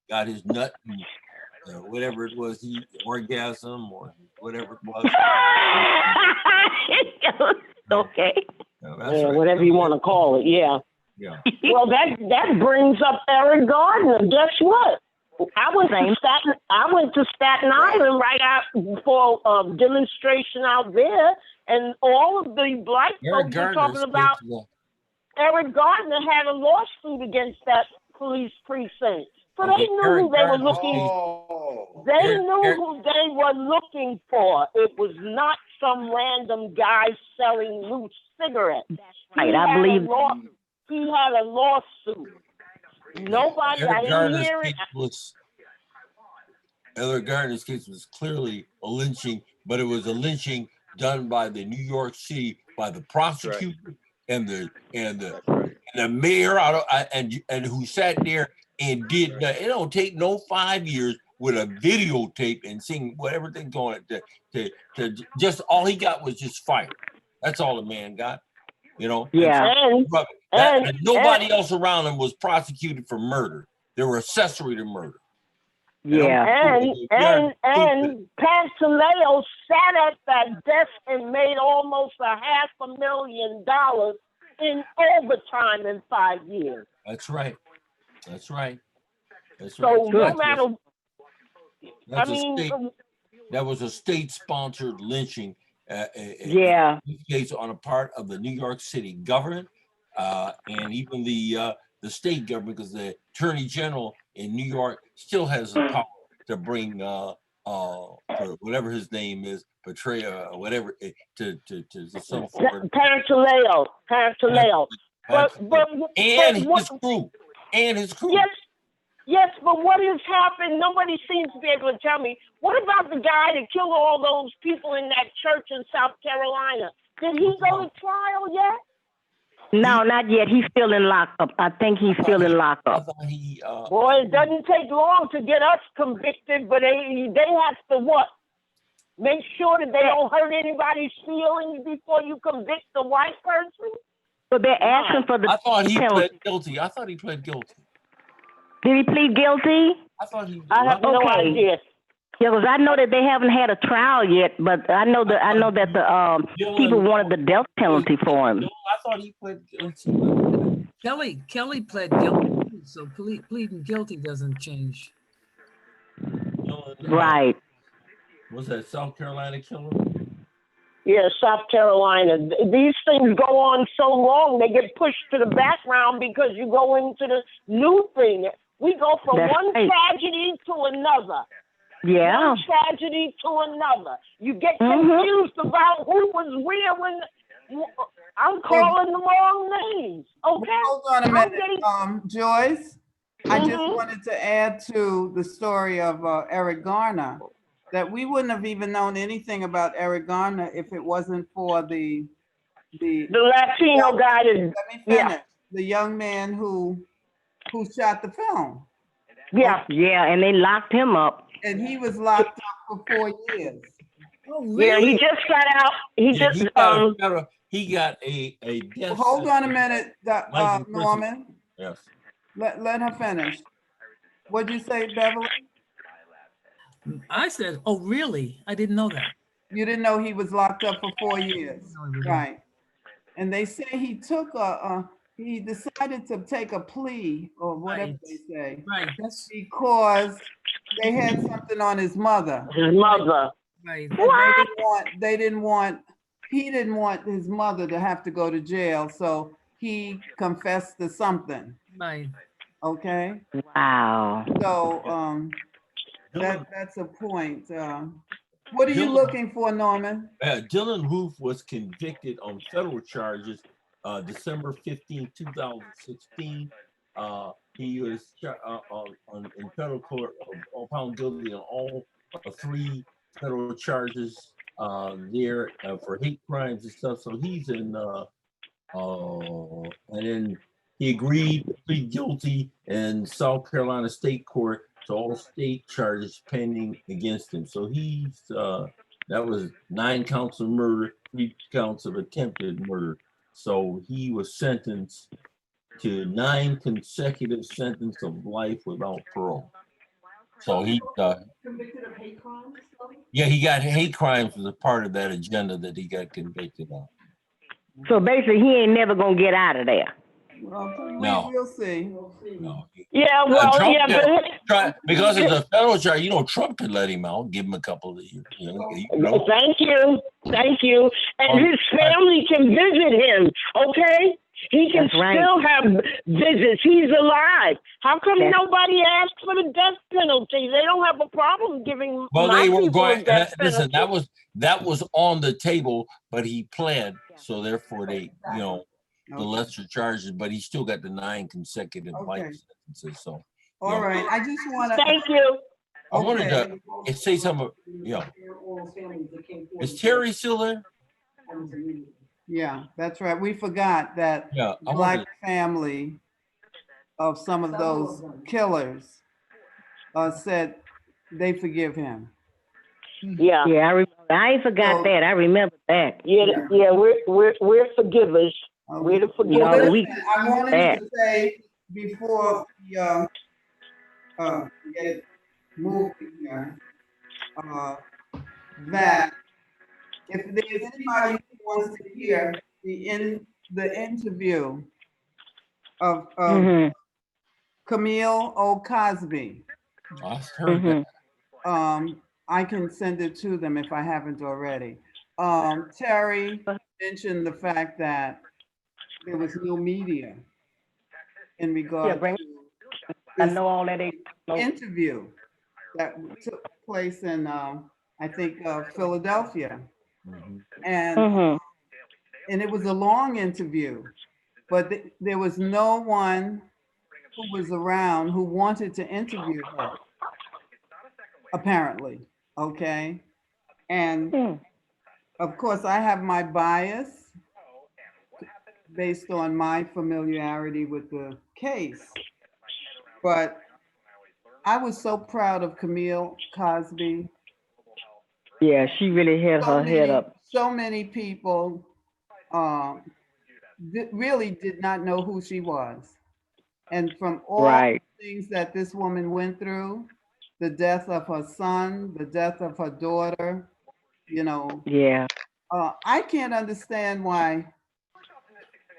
got his nut, whatever it was, orgasm or whatever it was. Okay. Right. Whatever you want to call it. Yeah. Yeah. Well, that brings up Eric Gardner. Guess what? I went to Staten Island right after for a demonstration out there, and all of the black folks were talking about Eric Gardner had a lawsuit against that police precinct. So they knew who they were looking for. They knew who they were looking for. It was not some random guy selling loose cigarettes. Right, I believe he had a lawsuit. Nobody, I didn't hear it. Eric Gardner's case was clearly a lynching, but it was a lynching done by the New York City, by the prosecutor and the mayor and who sat there and did that. It don't take no 5 years with a videotape and seeing what everything going to just all he got was just fired. That's all the man got, you know. Yeah. And nobody else around him was prosecuted for murder. They were accessory to murder. Yeah. And Pantaleo sat at that desk and made almost $500,000 in overtime in 5 years. That's right. That's right. That's right. So no matter, that was a state-sponsored lynching. Case on a part of the New York City government and even the state government, because the Attorney General in New York still has the power to bring whatever his name is, whatever to some sort of Pantaleo. And his crew. Yes, but what has happened? Nobody seems to be able to tell me. What about the guy that killed all those people in that church in South Carolina? Did he go to trial yet? No, not yet. He's still in lockup. I think he's still in lockup. Boy, it doesn't take long to get us convicted, but they have to what? Make sure that they don't hurt anybody's feelings before you convict the white person? But they're asking for the I thought he pled guilty. Did he plead guilty? I thought he. I have no idea. Yeah, because I know that they haven't had a trial yet, but I know that the people wanted the death penalty for him. I thought he pled guilty. Kelly pled guilty, so pleading guilty doesn't change. Right. Was that South Carolina killer? Yeah, South Carolina. These things go on so long, they get pushed to the background because you go into the new thing. We go from one tragedy to another. Yeah. One tragedy to another. You get confused about who was where when I'm calling the wrong names. Okay. Hold on a minute, Joyce. I just wanted to add to the story of Eric Garner that we wouldn't have even known anything about Eric Garner if it wasn't for the Latino guy. Let me finish. The young man who shot the film. Yeah, and they locked him up. And he was locked up for 4 years. Oh, really? Yeah, he just got out. He got a death. Hold on a minute, Norman. Yes. Let her finish. What'd you say, Beverly? I said, oh, really? I didn't know that. You didn't know he was locked up for 4 years. Right. And they say he took he decided to take a plea or whatever they say. Right. Because they had something on his mother. His mother. Right. He didn't want his mother to have to go to jail, so he confessed to something. Right. Okay. Wow. So that's a point. What are you looking for, Norman? Dylan Roof was convicted on federal charges December 15, 2016. He was in federal court found guilty on all 3 federal charges there for hate crimes and stuff. So he's in, and then he agreed to plead guilty in South Carolina State Court to all state charges pending against him. So he's that was 9 counts of murder, 3 counts of attempted murder. So he was sentenced to 9 consecutive sentences of life without parole. So he convicted of hate crimes? Yeah, he got hate crimes as a part of that agenda that he got convicted on. So basically, he ain't never gonna get out of there. Well, No. we'll see. No. Yeah, well, Trump yeah, but because it's a federal charge, Trump could let him out, give him a couple of years. Thank you. And his family can visit him, okay? He can still have visits. He's alive. How come nobody asked for the death penalty? They don't have a problem giving They were people going. a death Listen, penalty. that was on the table, but he pled, so therefore they, the lesser charges. But he still got the 9 consecutive life sentences. So, all right. I just want to thank you. I wanted to say something. Is Terry still there? Yeah, that's right. We forgot that Black family of some of those killers said they forgive him. Yeah. Yeah, I ain't forgot that. I remember that. Yeah, we're forgivers. We're the forgivers. I wanted to say before we get moving here, that if there's anybody who wants to hear the interview of Camille O. Cosby, I heard that. I can send it to them if I haven't already. Terry mentioned the fact that there was no media in regard to this interview that took place in, I think, Philadelphia. And it was a long interview, but there was no one who was around who wanted to interview her, apparently, okay? And of course, I have my bias based on my familiarity with the case, but I was so proud of Camille Cosby. Yeah, she really had her head up. So many people really did not know who she was. And from all the things that this woman went through, the death of her son, the death of her daughter, I can't understand why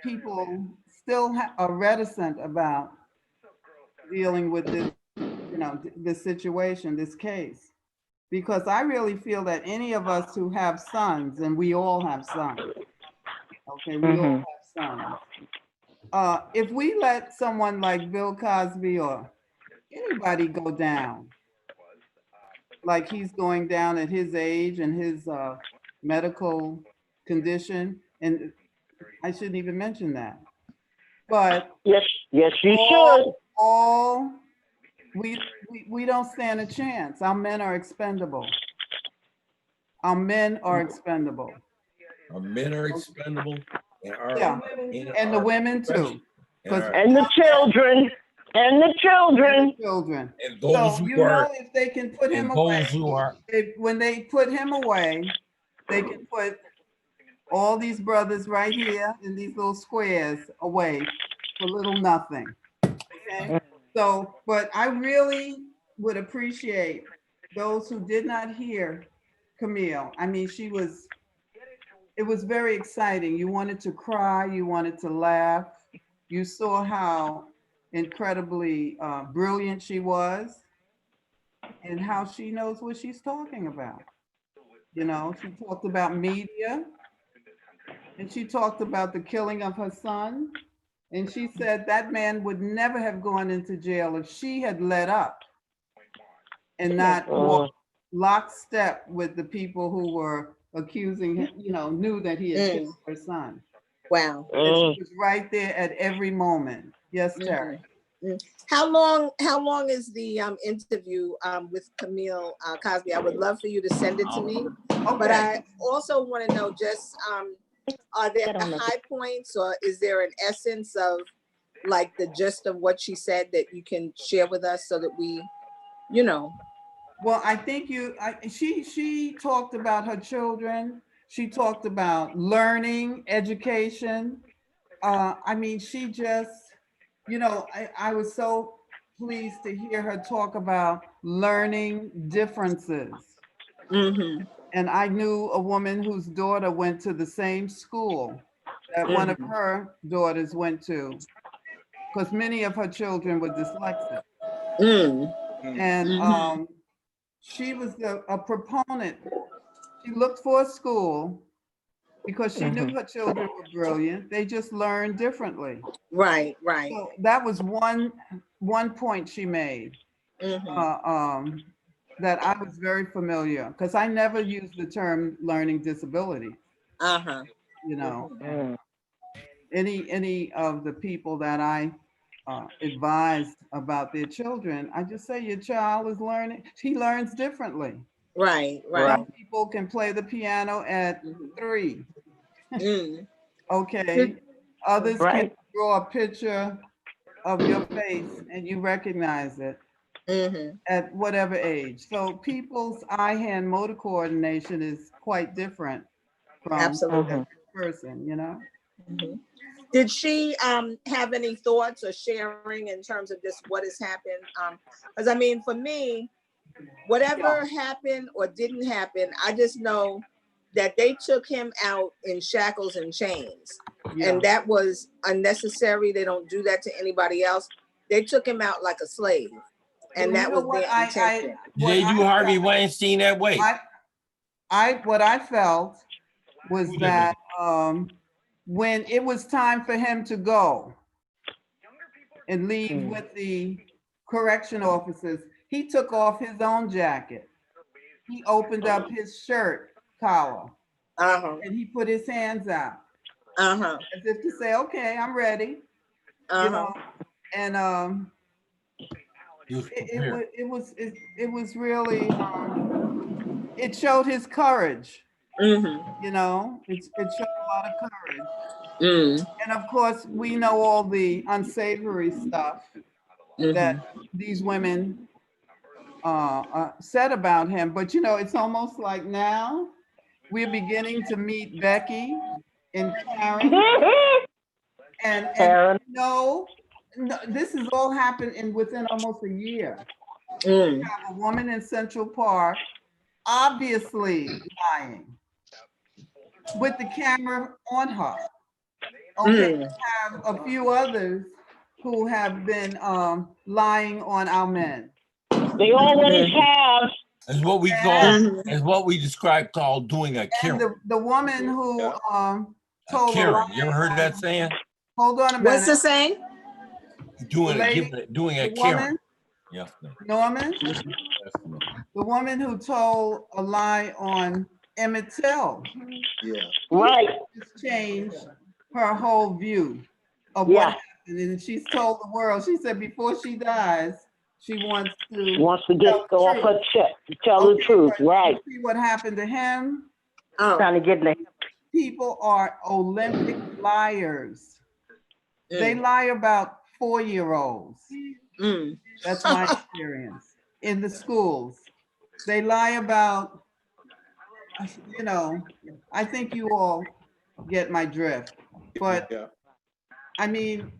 people still are reticent about dealing with this, this situation, this case. Because I really feel that any of us who have sons, and we all have sons, okay, we all have sons. If we let someone like Bill Cosby or anybody go down, like he's going down at his age and his medical condition, and I shouldn't even mention that. But yes, you should. We don't stand a chance. Our men are expendable. Our men are expendable. Our men are expendable. And the women too. And the children. And the children. And those who are. If they can put him away, when they put him away, they can put all these brothers right here in these little squares away for little nothing. Okay? So, but I really would appreciate those who did not hear Camille. I mean, it was very exciting. You wanted to cry, you wanted to laugh. You saw how incredibly brilliant she was and how she knows what she's talking about. She talked about media and she talked about the killing of her son. And she said that man would never have gone into jail if she had let up and not walked lockstep with the people who were accusing him, knew that he had killed her son. Wow. And she was right there at every moment. Yes, Terry. How long is the interview with Camille Cosby? I would love for you to send it to me. Okay. But I also want to know just are there high points or is there an essence of like the gist of what she said that you can share with us so that we, Well, I think she talked about her children. She talked about learning, education. I mean, she just, I was so pleased to hear her talk about learning differences. And I knew a woman whose daughter went to the same school that one of her daughters went to. because many of her children were dyslexic. And she was a proponent. She looked for a school because she knew her children were brilliant. They just learned differently. Right, right. So that was one point she made that I was very familiar, because I never used the term learning disability. You know, any of the people that I advised about their children, I just say your child is learning. He learns differently. Right, right. Some people can play the piano at 3. Okay. Others can draw a picture of your face and you recognize it at whatever age. So people's eye-hand motor coordination is quite different from every person, you know? Did she have any thoughts or sharing in terms of just what has happened? Because I mean, for me, whatever happened or didn't happen, I just know that they took him out in shackles and chains. And that was unnecessary. They don't do that to anybody else. They took him out like a slave. And that was their intention. They do Harvey Weinstein that way. What I felt was that when it was time for him to go and leave with the correction officers, he took off his own jacket. He opened up his shirt collar and he put his hands out as if to say, okay, I'm ready. You know, and it was really, it showed his courage. You know, it showed a lot of courage. And of course, we know all the unsavory stuff that these women said about him. But you know, it's almost like now we're beginning to meet Becky and Karen. And no, this has all happened within almost a year. We have a woman in Central Park, obviously lying, with the camera on her. Okay, we have a few others who have been lying on our men. They always have. Is what we call, is what we describe called doing a Karen. And the woman who told Karen, you ever heard that saying? Hold on a minute. What's the saying? Doing a Karen. Yes, Norman, the woman who told a lie on Emmett Till. Right. Just changed her whole view of what happened. And she's told the world, she said before she dies, she wants to get off her chest, tell the truth, right? See what happened to him? Trying to get there. People are Olympic liars. They lie about 4-year-olds. That's my experience in the schools. They lie about, you know, I think you all get my drift. But I mean,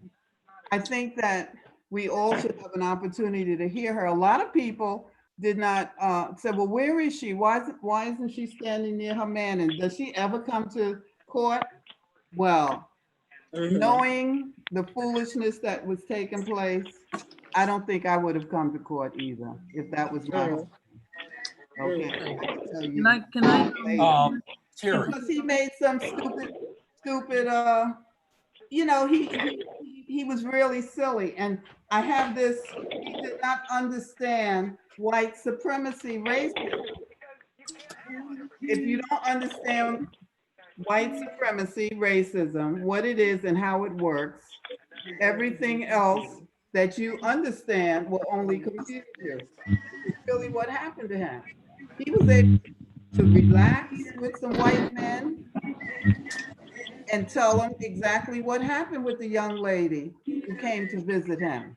I think that we all should have an opportunity to hear her. A lot of people did not say, well, where is she? Why isn't she standing near her man? And does she ever come to court? Well, knowing the foolishness that was taking place, I don't think I would have come to court either if that was my husband. Okay. Can I? Because he made some stupid, you know, he was really silly. And I have this, he did not understand white supremacy racism. If you don't understand white supremacy racism, what it is and how it works, everything else that you understand will only confuse you. It's really what happened to him. He was able to relax with some white men and tell them exactly what happened with the young lady who came to visit him.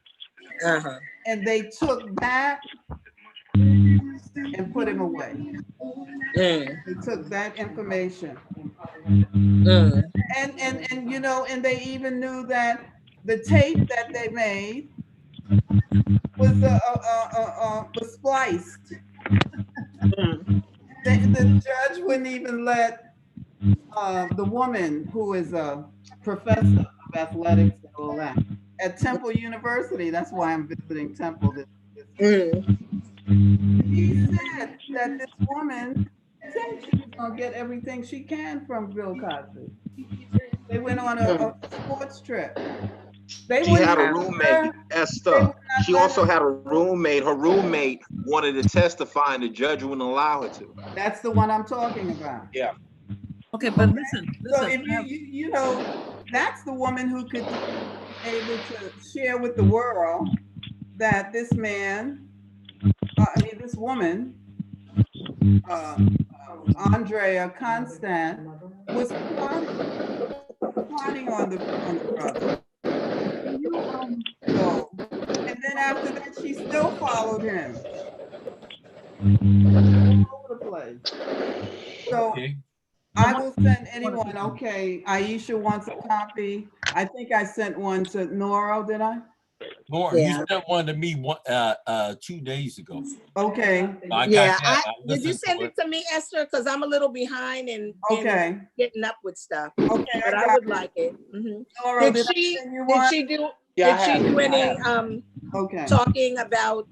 And they took that and put him away. They took that information. And you know, and they even knew that the tape that they made was spliced. The judge wouldn't even let the woman who is a professor of athletics and all that at Temple University. That's why I'm visiting Temple. Mm. He said that this woman said she was gonna get everything she can from Bill Cosby. They went on a sports trip. They She wouldn't had a even let roommate, her- they Esther. would not She let also her- had a roommate. Her roommate wanted to testify and the judge wouldn't allow her to. That's the one I'm talking about. Yeah. Okay, but listen. So if you know, that's the woman who could be able to share with the world that this man, this woman, Andrea Constant, was plotting on the brother. So, and then after that, she still followed him all over the place. So I will send anyone. Okay, Aisha wants a copy. I think I sent one to Nora. Did I? Nora, you sent one to me 2 days ago. Okay. Did you send it to me, Esther? Because I'm a little behind in getting up with stuff. Okay, but I would like it. Mm-hmm. Nora, Did she do any okay. talking about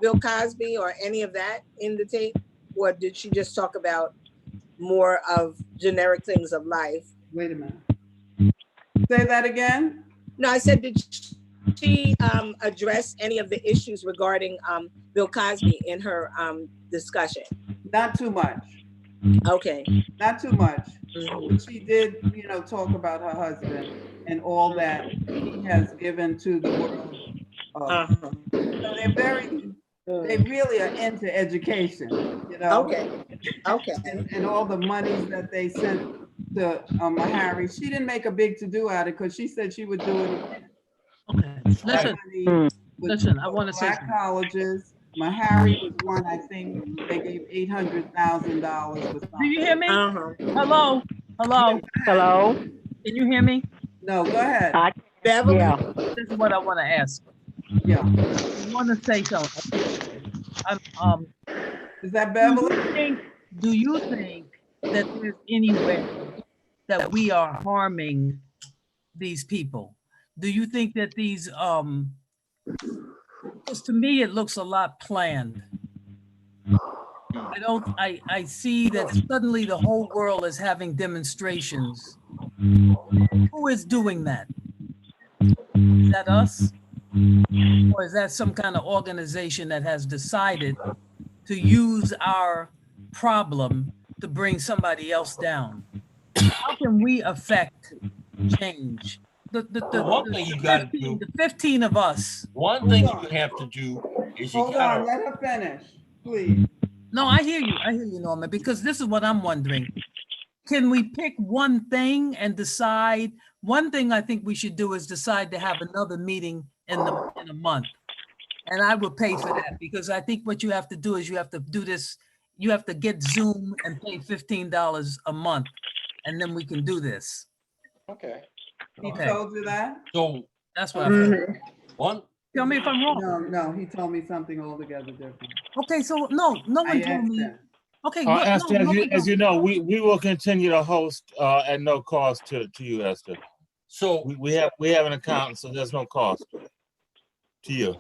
Bill Cosby or any of that in the tape, or did she just talk about more of generic things of life? Wait a minute. Say that again. No, I said, did she address any of the issues regarding Bill Cosby in her discussion? Not too much. Okay. Not too much. But she did, talk about her husband and all that he has given to the world. So they really are into education, Okay. Okay. And all the monies that they sent to Harry. She didn't make a big to-do out of it because she said she would do it again. Okay. Listen, I want to say black colleges. Mahari was one, I think they gave $800,000 for something. Do you hear me? Hello? Hello? Hello? Can you hear me? No, go ahead. Beverly? Yeah. This is what I want to ask. Yeah. I want to say something. Is that Beverly? Do you think that there's any way that we are harming these people? Do you think that these, because to me, it looks a lot planned. I see that suddenly the whole world is having demonstrations. Who is doing that? Is that us? Or is that some kind of organization that has decided to use our problem to bring somebody else down? How can we affect change? One thing you got to do. The 15 of us. One thing you have to do is you Hold on, let her finish, please. No, I hear you, Norma, because this is what I'm wondering. Can we pick one thing and decide? One thing I think we should do is decide to have another meeting in a month. And I will pay for that, because I think what you have to do is you have to do this. You have to get Zoom and pay $15 a month, and then we can do this. Okay. He told you that? So that's what I heard. One. Tell me if I'm wrong. No, he told me something altogether different. Okay, so no one told me. Okay, what, Esther, as you know, we will continue to host at no cost to you, Esther. So we have an account, so there's no cost to you.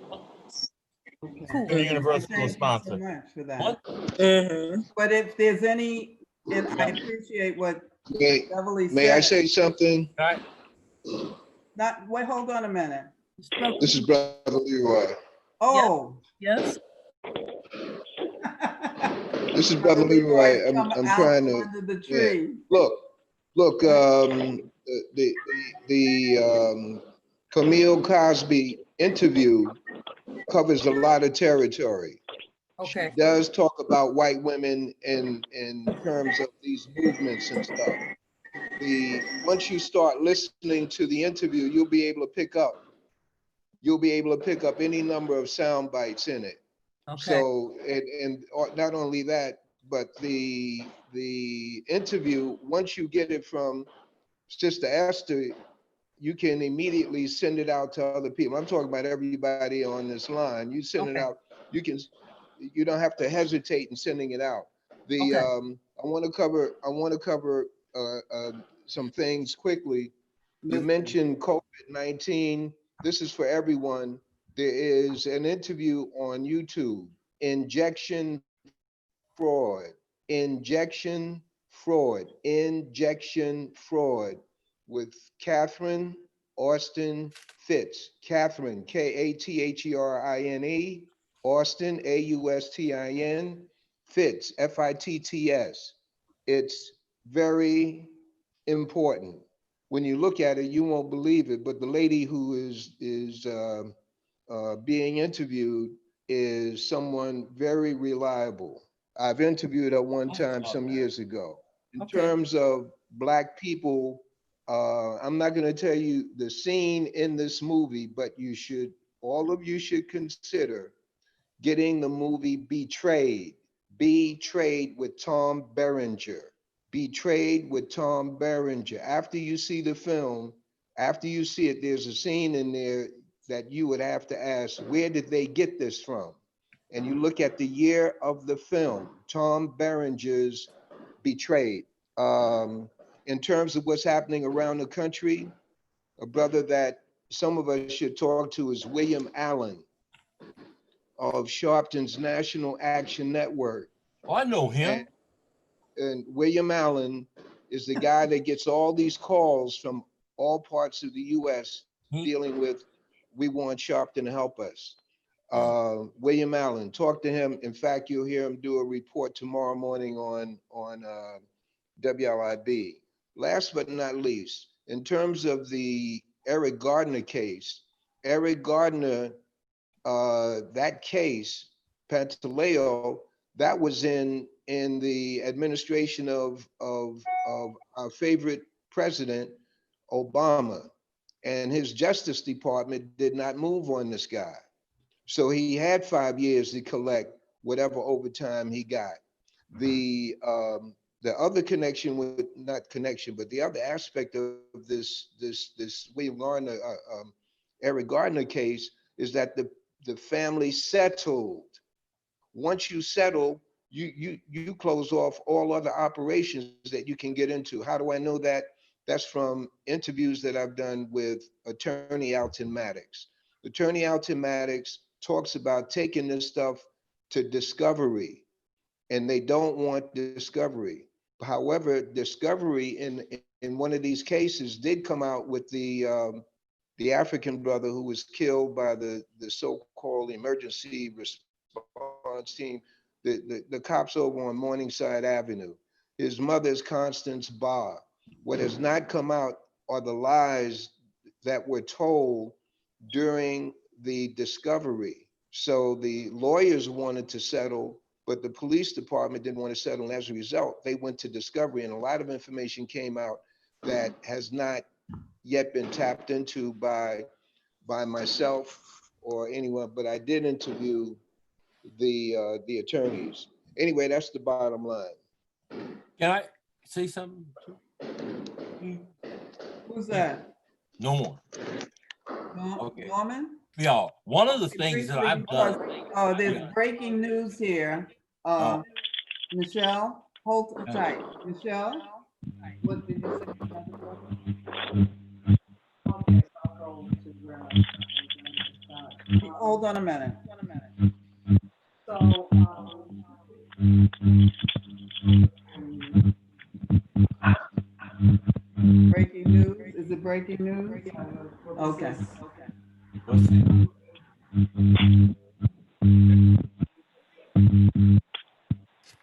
Okay. The university will Thank you sponsor. so much for that. But if there's any, and I appreciate what Beverly said. May I say something? Wait, hold on a minute. This is Brother Leroy. Oh. Yes. This is Brother Leroy. I'm trying to under the tree. Look. The Camille Cosby interview covers a lot of territory. Okay. She does talk about white women in terms of these movements and stuff. Once you start listening to the interview, you'll be able to pick up any number of sound bites in it. Okay. So, and not only that, but the interview, once you get it from Sister Esther, you can immediately send it out to other people. I'm talking about everybody on this line. You send it out, you don't have to hesitate in sending it out. I want to cover some things quickly. You mentioned COVID-19. This is for everyone. There is an interview on YouTube, Injection Fraud, Injection Fraud, Injection Fraud, with Catherine Austin Fitts. Catherine, Katherine, Austin, Austin, Fitts, Fitts. It's very important. When you look at it, you won't believe it, but the lady who is being interviewed is someone very reliable. I've interviewed her one time some years ago. In terms of Black people, I'm not going to tell you the scene in this movie, but you should, all of you should consider getting the movie Betrayed. Betrayed with Tom Berenger. Betrayed with Tom Berenger. After you see the film, after you see it, there's a scene in there that you would have to ask, where did they get this from? And you look at the year of the film, Tom Berenger's Betrayed. In terms of what's happening around the country, a brother that some of us should talk to is William Allen of Sharpton's National Action Network. Oh, I know him. And William Allen is the guy that gets all these calls from all parts of the US dealing with, we want Sharpton to help us. William Allen, talk to him. In fact, you'll hear him do a report tomorrow morning on WLIB. Last but not least, in terms of the Eric Gardner case, Eric Gardner, that case, Pantaleo, that was in the administration of our favorite president, Obama, and his Justice Department did not move on this guy. So he had 5 years to collect whatever overtime he got. The other connection with, not connection, but the other aspect of this William Gardner, Eric Gardner case is that the family settled. Once you settle, you close off all other operations that you can get into. How do I know that? That's from interviews that I've done with Attorney Alton Maddox. Attorney Alton Maddox talks about taking this stuff to discovery, and they don't want discovery. However, discovery in one of these cases did come out with the African brother who was killed by the so-called emergency response team, the cops over on Morningside Avenue. His mother's Constance Barr. What has not come out are the lies that were told during the discovery. So the lawyers wanted to settle, but the police department didn't want to settle. And as a result, they went to discovery, and a lot of information came out that has not yet been tapped into by myself or anyone, but I did interview the attorneys. Anyway, that's the bottom line. Can I say something? Who's that? No more. Okay. Norman? Yeah, one of the things that I've done. Oh, there's breaking news here. Michelle, hold tight. Michelle, what did you say? Okay, I'll go to hold on a minute. So, breaking news? Is it breaking news? Okay.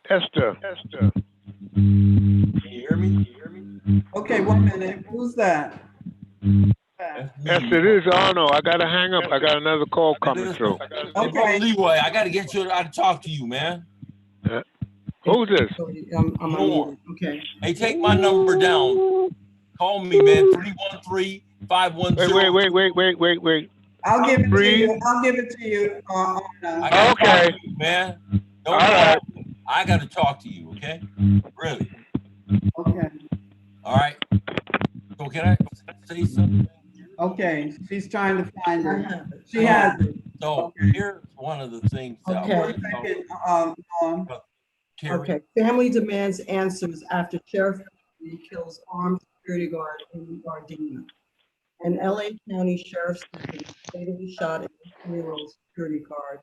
Esther. Can you hear me? Okay, 1 minute. Who's that? Esther, it is Arnold. I gotta hang up. I got another call coming through. Okay. Leeway, I gotta get you. I talk to you, man. Who's this? Okay. Hey, take my number down. Call me, man. 313-510. Wait. I'll give it to you. I'll give it to you. Okay, man. All right. I got to talk to you. Okay. Really. Okay. All right. So can I say something? Okay. She's trying to find it. She has it. So here's one of the things that I want to Okay. Family demands answers after Sheriff kills armed security guard in Gardena. An LA County Sheriff's deputy fatally shot an 18-year-old security guard.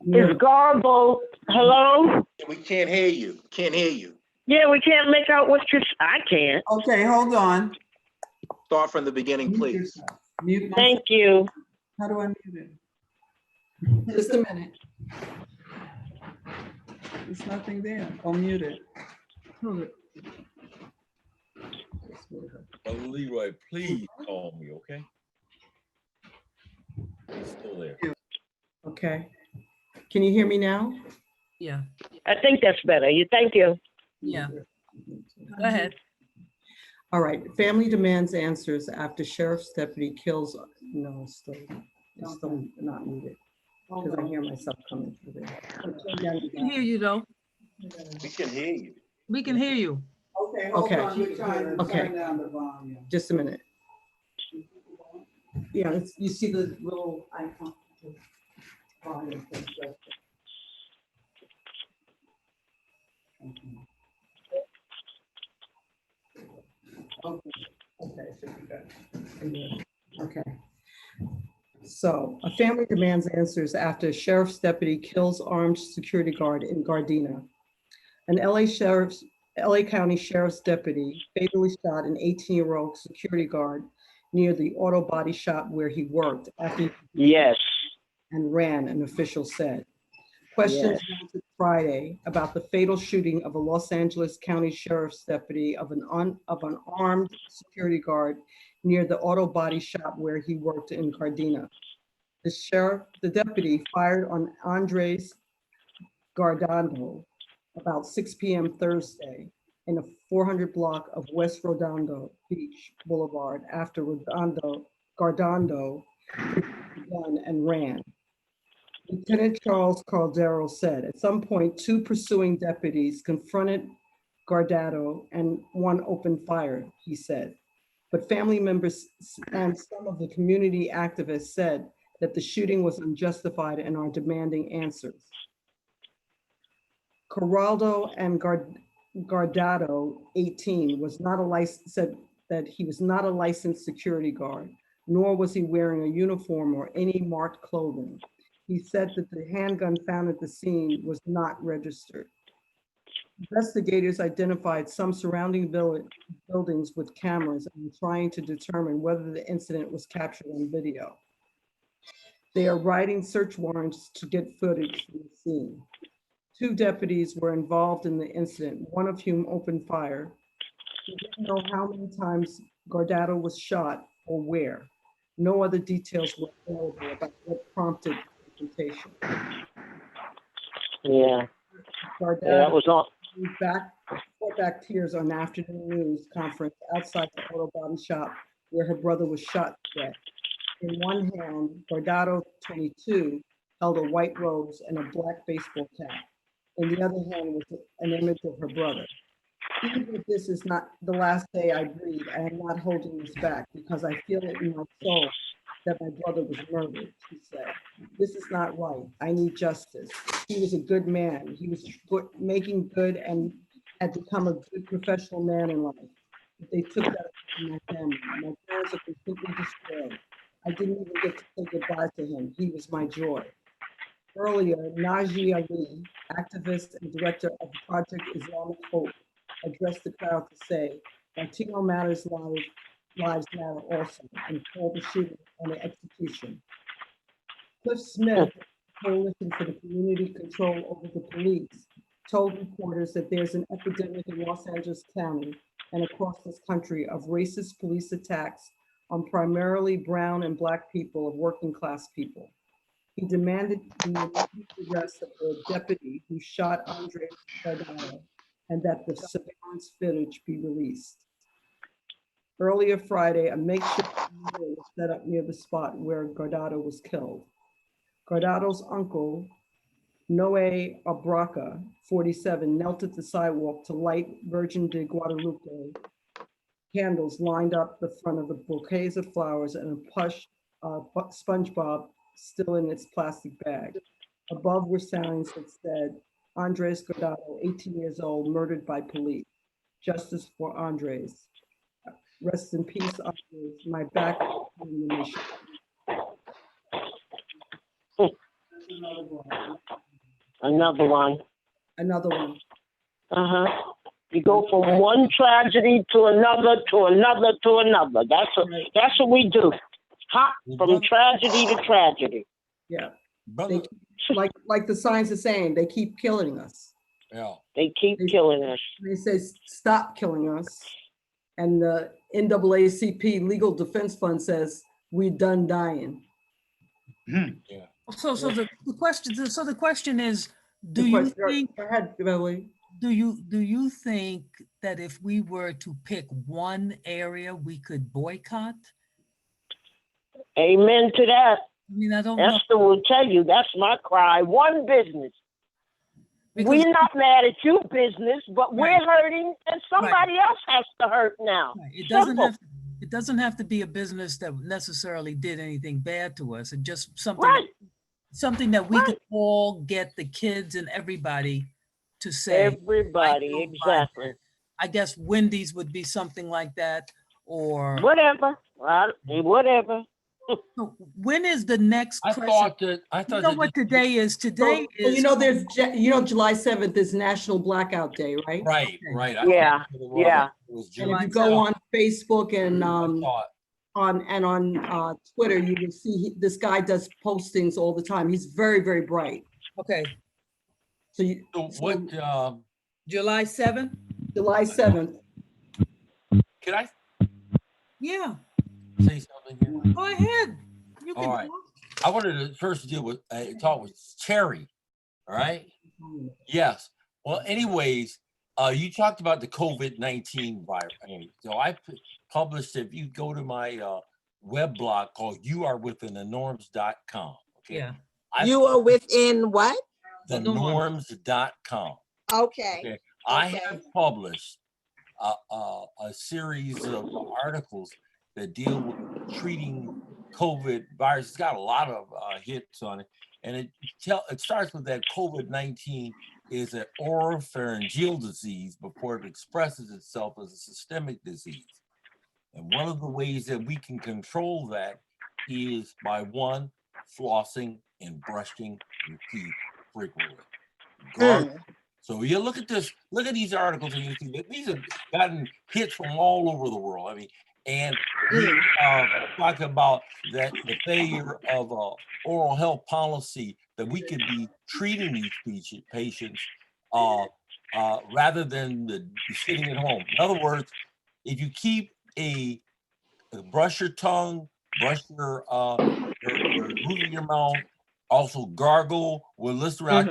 It's garbled. Hello? We can't hear you. Can't hear you. Yeah, we can't make out what you're. I can't. Okay, hold on. Start from the beginning, please. Mute myself. Thank you. How do I mute it? Just a minute. There's nothing there. I'll mute it. Brother Leroy, please call me, okay? He's still there. Okay. Can you hear me now? Yeah. I think that's better. Thank you. Yeah. Go ahead. All right. Family demands answers after sheriff's deputy kills. No, it's still not muted because I hear myself coming through there. We can hear you though. We can hear you. We can hear you. Okay, hold Okay. on. We're trying to Okay. turn down the volume. Just a minute. Yeah, you see the little icon. Volume thing, so- Okay, it should be good. Okay. So a family demands answers after a sheriff's deputy kills armed security guard in Gardena. An LA County Sheriff's deputy fatally shot an 18-year-old security guard near the auto body shop where he worked after Yes. and ran, an official said. Questions mounted Friday about the fatal shooting of a Los Angeles County Sheriff's deputy of an armed security guard near the auto body shop where he worked in Gardena. The deputy fired on Andres Guardado about 6 p.m. Thursday in a 400 block of West Redondo Beach Boulevard after Guardado took the gun and ran. Lieutenant Charles Caldero said, at some point, 2 pursuing deputies confronted Guardado and one opened fire, he said. But family members and some of the community activists said that the shooting was unjustified and are demanding answers. Corraldo and Guardado, 18, said that he was not a licensed security guard, nor was he wearing a uniform or any marked clothing. He said that the handgun found at the scene was not registered. Investigators identified some surrounding buildings with cameras and were trying to determine whether the incident was captured on video. They are writing search warrants to get footage from the scene. 2 deputies were involved in the incident, one of whom opened fire. We didn't know how many times Guardado was shot or where. No other details were available about what prompted the confrontation. Yeah. Guardado That was all. brought back tears on afternoon news conference outside the auto body shop where her brother was shot to death. In one hand, Guardado, 22, held a white rose and a black baseball cap. In the other hand was an image of her brother. Even if this is not the last day I breathe, I am not holding this back because I feel it in my soul that my brother was murdered, she said. This is not right. I need justice. He was a good man. He was making good and had become a good professional man in life. But they took that from my family. My parents are completely destroyed. I didn't even get to say goodbye to him. He was my joy. Earlier, Naji Ali, activist and director of Project Islamic Hope, addressed the crowd to say, Latino Matters lives matter also, and called the shooting and the execution. Cliff Smith, Coalition for the Community Control Over the Police, told reporters that there's an epidemic in Los Angeles County and across this country of racist police attacks on primarily brown and Black people of working class people. He demanded the immediate arrest of the deputy who shot Andres Guardado and that the surveillance footage be released. Earlier Friday, a makeshift memorial was set up near the spot where Guardado was killed. Guardado's uncle, Noe Abraca, 47, knelt at the sidewalk to light Virgin de Guadalupe candles lined up the front of the bouquets of flowers and a plush SpongeBob still in its plastic bag. Above were signs that said, Andres Guardado, 18 years old, murdered by police. Justice for Andres. Rest in peace, Arthur. My back. Another one. Another one. Uh-huh. You go from one tragedy to another, to another, to another. That's what we do. Hop from tragedy to tragedy. Yeah. Like the signs are saying, they keep killing us. Yeah. They keep killing us. They say stop killing us. And the NAACP Legal Defense Fund says we're done dying. Yeah. So the question is, do you think? Go ahead, Beverly. Do you think that if we were to pick one area, we could boycott? Amen to that. I mean, I don't know. Esther will tell you that's my cry. One business. We're not mad at you, business, but we're hurting, and somebody else has to hurt now. It doesn't have to be a business that necessarily did anything bad to us. It just something that we could all get the kids and everybody to say. Everybody, exactly. I guess Wendy's would be something like that, or whatever. Whatever. When is the next? I thought. You know what today is? Today is. You know, July 7th is National Blackout Day, right? Right. Yeah. And if you go on Facebook and on Twitter, you will see this guy does postings all the time. He's very, very bright. Okay. So what? July 7th. July 7th. Can I? Yeah. Say something here? Go ahead. You can. All right. I wanted to first deal with talk with Cherry. All right. Yes. Well, anyways, you talked about the COVID-19 virus. So I published, if you go to my web blog called youarewithinthenorms.com. Okay. Yeah. You are within what? Thenorms.com. Okay. I have published a series of articles that deal with treating COVID virus. It's got a lot of hits on it. And it starts with that COVID-19 is an oropharyngeal disease before it expresses itself as a systemic disease. And one of the ways that we can control that is by one, flossing and brushing your teeth frequently. So you look at this, look at these articles, and you see that these have gotten hits from all over the world. I mean, and we talk about that the failure of oral health policy, that we could be treating these patients rather than sitting at home. In other words, if you keep brush your tongue, brush your roof of your mouth, also gargle. Well, listen, I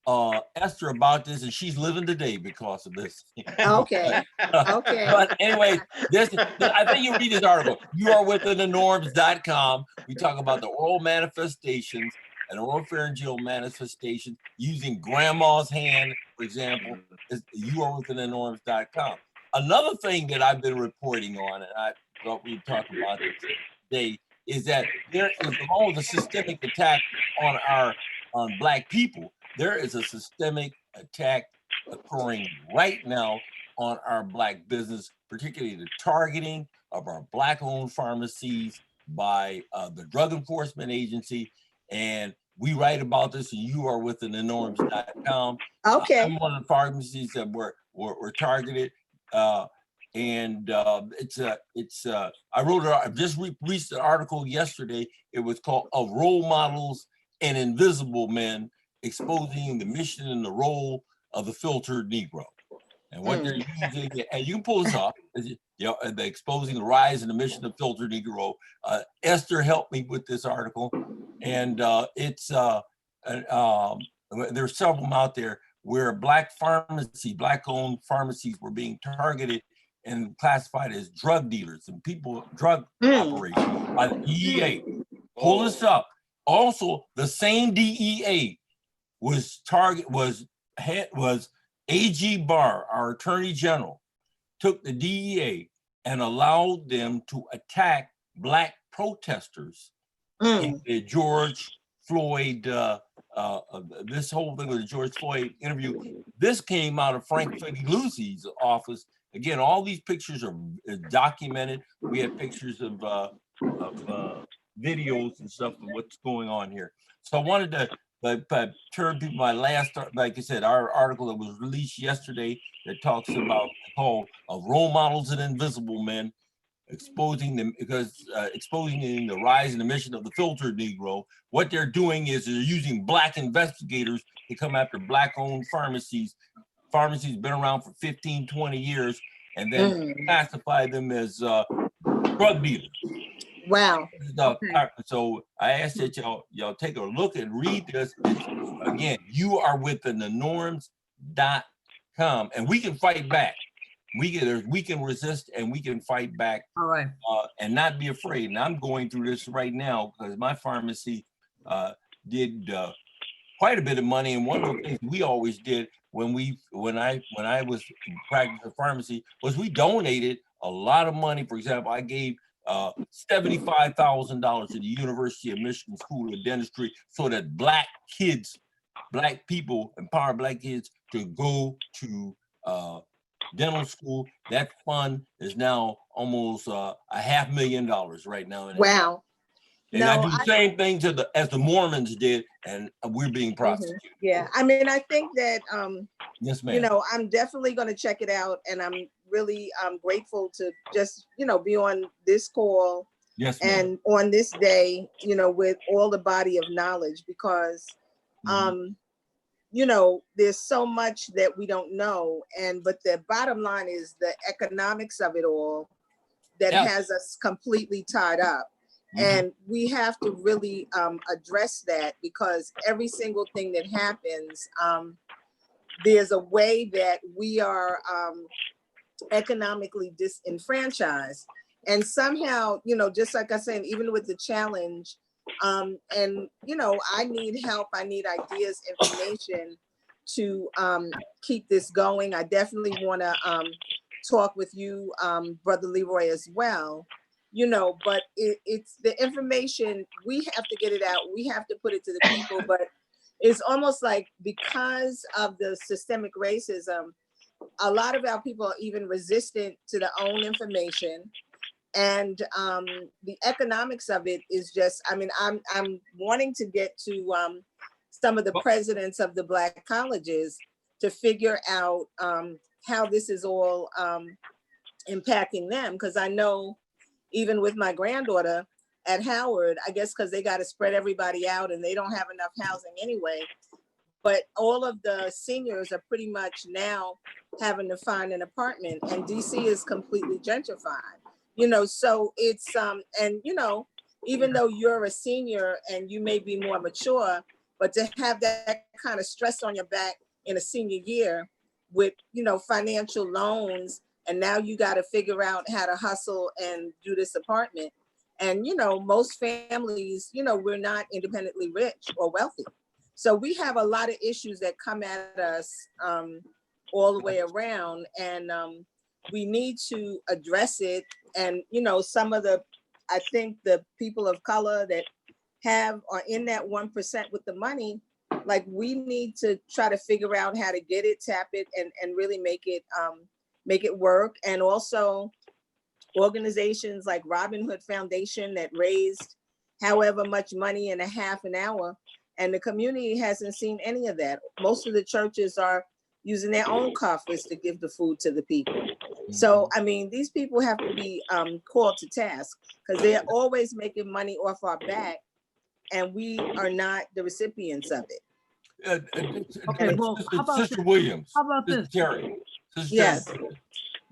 told Esther about this, and she's living today because of this. Okay. Okay. But anyway, I think you read this article. youarewithinthenorms.com. We talk about the oral manifestations and oropharyngeal manifestations using grandma's hand, for example. Is youarewithinthenorms.com. Another thing that I've been reporting on, and I thought we'd talk about this today, is that there is, along with a systemic attack on Black people, there is a systemic attack occurring right now on our Black business, particularly the targeting of our Black-owned pharmacies by the Drug Enforcement Agency. And we write about this, and youarewithinthenorms.com. Okay. I'm one of the pharmacies that were targeted. I just released an article yesterday. It was called "Of Role Models and Invisible Men: Exposing the Mission and the Role of the Filtered Negro." And what they're using, and you can pull this up, they're exposing the rise and the mission of filtered Negro. Esther helped me with this article, and there's several out there where Black-owned pharmacies were being targeted and classified as drug dealers and drug operations by the DEA. Pull this up. Also, the same DEA was AG Barr, our Attorney General, took the DEA and allowed them to attack Black protesters in the George Floyd, this whole thing with the George Floyd interview. This came out of Frank Figliuzzi's office again, all these pictures are documented. We have pictures of videos and stuff of what's going on here. So I wanted to turn to my last, like I said, our article that was released yesterday that talks about called Role Models and Invisible Men, exposing them exposing the rise in the mission of the filtered Negro. What they're doing is they're using Black investigators to come after Black-owned pharmacies. Pharmacies been around for 15, 20 years, and then classify them as drug dealers. Wow. So I ask that y'all take a look and read this. Again, you are with the norms.com, and we can fight back. We can resist and we can fight back. All right. And not be afraid. And I'm going through this right now because my pharmacy did quite a bit of money. And one of the things we always did when I was practicing pharmacy was we donated a lot of money. For example, I gave $75,000 to the University of Michigan School of Dentistry so that Black people, empower Black kids to go to dental school. That fund is now almost $500,000 right now. Wow. And I do the same thing as the Mormons did, and we're being prosecuted. Yeah, I mean, I think that, yes, ma'am. You know, I'm definitely going to check it out, and I'm really grateful to just, you know, be on this call. Yes, ma'am. And on this day, you know, with all the body of knowledge, because, you know, there's so much that we don't know, but the bottom line is the economics of it all that has us completely tied up. And we have to really address that, because every single thing that happens, there's a way that we are economically disenfranchised. And somehow, you know, just like I said, even with the challenge, and, you know, I need help, I need ideas, information to keep this going. I definitely want to talk with you, Brother Leroy, as well. You know, but it's the information, we have to get it out. We have to put it to the people, but it's almost like because of the systemic racism, a lot of our people are even resistant to their own information. And the economics of it is just, I mean, I'm wanting to get to some of the presidents of the Black colleges to figure out how this is all impacting them. Because I know, even with my granddaughter at Howard, I guess because they got to spread everybody out and they don't have enough housing anyway. But all of the seniors are pretty much now having to find an apartment, and DC is completely gentrified. You know, so it's, and you know, even though you're a senior and you may be more mature, but to have that kind of stress on your back in a senior year with, you know, financial loans, and now you got to figure out how to hustle and do this apartment. And, you know, most families, you know, we're not independently rich or wealthy. So we have a lot of issues that come at us all the way around. And we need to address it. And, you know, some of I think the people of color that are in that 1% with the money, like we need to try to figure out how to get it, tap it, and really make it work. And also organizations like Robin Hood Foundation that raised however much money in a half an hour, and the community hasn't seen any of that. Most of the churches are using their own coffers to give the food to the people. So, I mean, these people have to be called to task, because they're always making money off our back, and we are not the recipients of it. Okay, well, how about Sister Williams. How about this? Terry. Yes.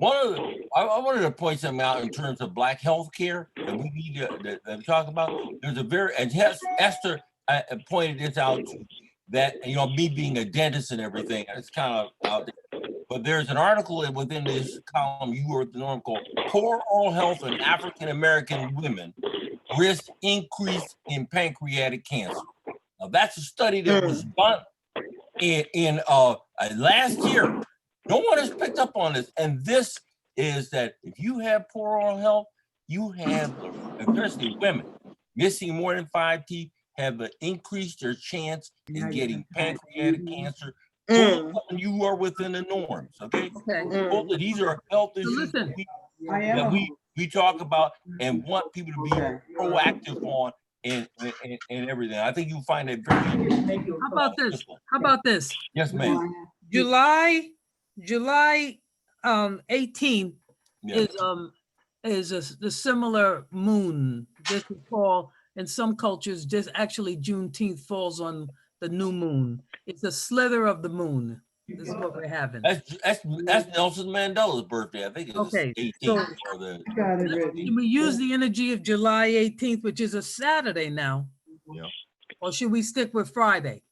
I wanted to point something out in terms of Black health care that we need to talk about. There's a and yes, Esther pointed this out, that, you know, me being a dentist and everything, it's kind of out there. But there's an article within this column, you were at the norm, called Poor Oral Health in African American Women Risk Increase in Pancreatic Cancer. Now, that's a study that was done in last year. No one has picked up on this. And this is that if you have poor oral health, you have, especially women, missing more than 5 teeth, have increased their chance in getting pancreatic cancer You are within the norms, okay? Okay. Both of these are health issues listen, that we talk about and want people to be proactive on and everything. I think you find it very interesting. How about this? How about this? Yes, ma'am. July 18th Yes. is the similar moon. This is called, in some cultures, this actually Juneteenth falls on the new moon. It's a slither of the moon. This is what we're having. That's Nelson Mandela's birthday. I think it's Okay, 18th or the. Can we use the energy of July 18th, which is a Saturday now? Yeah. Or should we stick with Friday?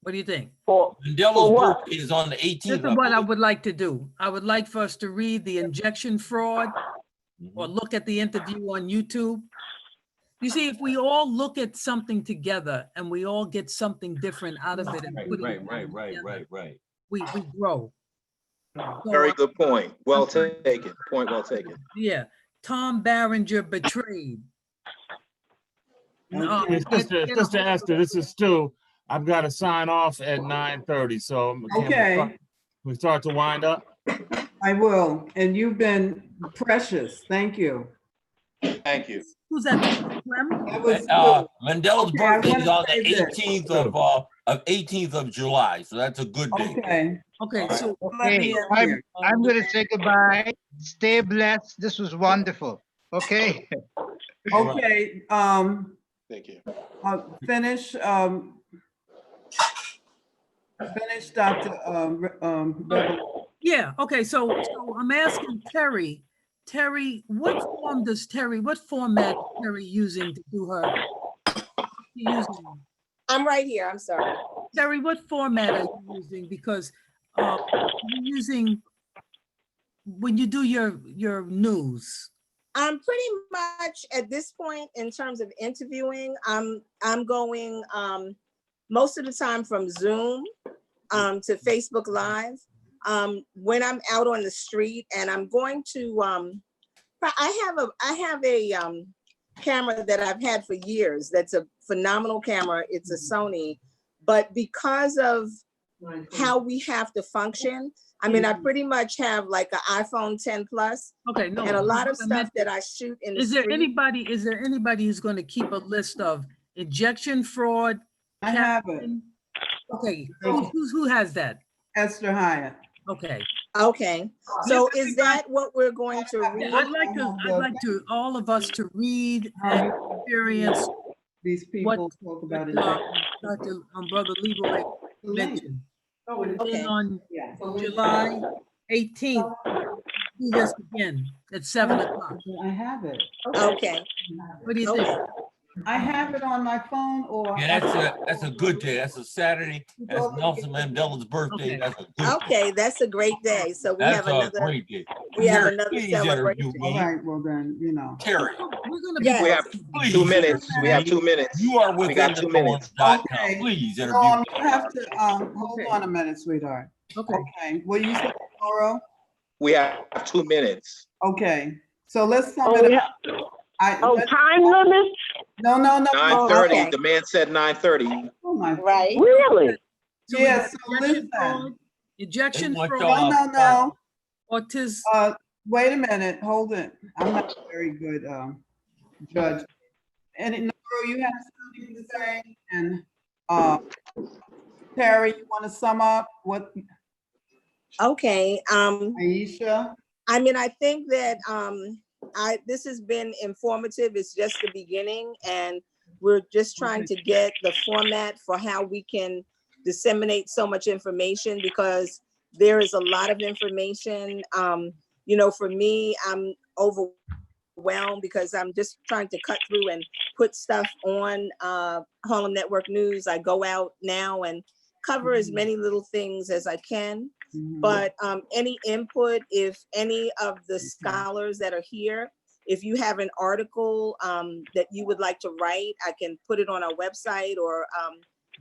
What do you think? Mandela's birthday is on the 18th. This is what I would like to do. I would like for us to read the injection fraud or look at the interview on YouTube. You see, if we all look at something together and we all get something different out of it, and right. We grow. Very good point. Well taken. Point well taken. Yeah. Tom Barringer betrayed. Sister Esther, this is Stu. I've got to sign off at 9:30, so Okay. we start to wind up. I will, and you've been precious. Thank you. Thank you. Who's that? Mandela's birthday is on the 18th of July, so that's a good day. Okay. Okay. So Okay, I'm going to say goodbye. Stay blessed. This was wonderful. Okay. Okay. Thank you. Finish. Finish, Dr. yeah. Okay. So I'm asking Terry. Terry, what format is Terry using to do her? I'm right here. I'm sorry. Terry, what format are you using? Because you're using when you do your news. Pretty much at this point in terms of interviewing, I'm going most of the time from Zoom to Facebook Live. When I'm out on the street, and I'm going to I have a camera that I've had for years. That's a phenomenal camera. It's a Sony, but because of how we have to function, I mean, I pretty much have like an iPhone 10 Plus. Okay, no. And a lot of stuff that I shoot in the Is there street. anybody who's going to keep a list of injection fraud? I have it. Okay, who has that? Esther Hyatt. Okay. Okay. So is that what we're going to read? I'd like to all of us to read and experience these people talk about it. Dr. Brother Leroy mentioned. Okay. And on July 18th, do this again at 7 o'clock. I have it. Okay. What do you think? I have it on my phone, or Yeah, that's a good day. That's a Saturday. That's Nelson Mandela's birthday. That's a good Okay, that's a great day. So we have another. great day. We have Terry, another please celebration. interview all me. right, well then, you know. Terry, We have 2 minutes. We have 2 minutes. you are We within got the 2 minutes. norms.com. Okay. Please interview Dawn, me. you have to, hold on a minute, sweetheart. Okay, what you said, Laura? We have 2 minutes. Okay, so let's sum it up. Time limit? No. 9:30. Okay. The man said 9:30. Oh my. Right. Really? Yeah, so listen. Ejection They want fraud. y'all- No. Autism. Wait a minute, hold it. I'm not a very good judge. And Nora, you have something to say? And Terry, you want to sum up what? Okay. Aisha? I mean, I think that this has been informative. It's just the beginning, and we're just trying to get the format for how we can disseminate so much information, because there is a lot of information. You know, for me, I'm overwhelmed because I'm just trying to cut through and put stuff on Harlem Network News. I go out now and cover as many little things as I can. But any input, if any of the scholars that are here, if you have an article that you would like to write, I can put it on our website, or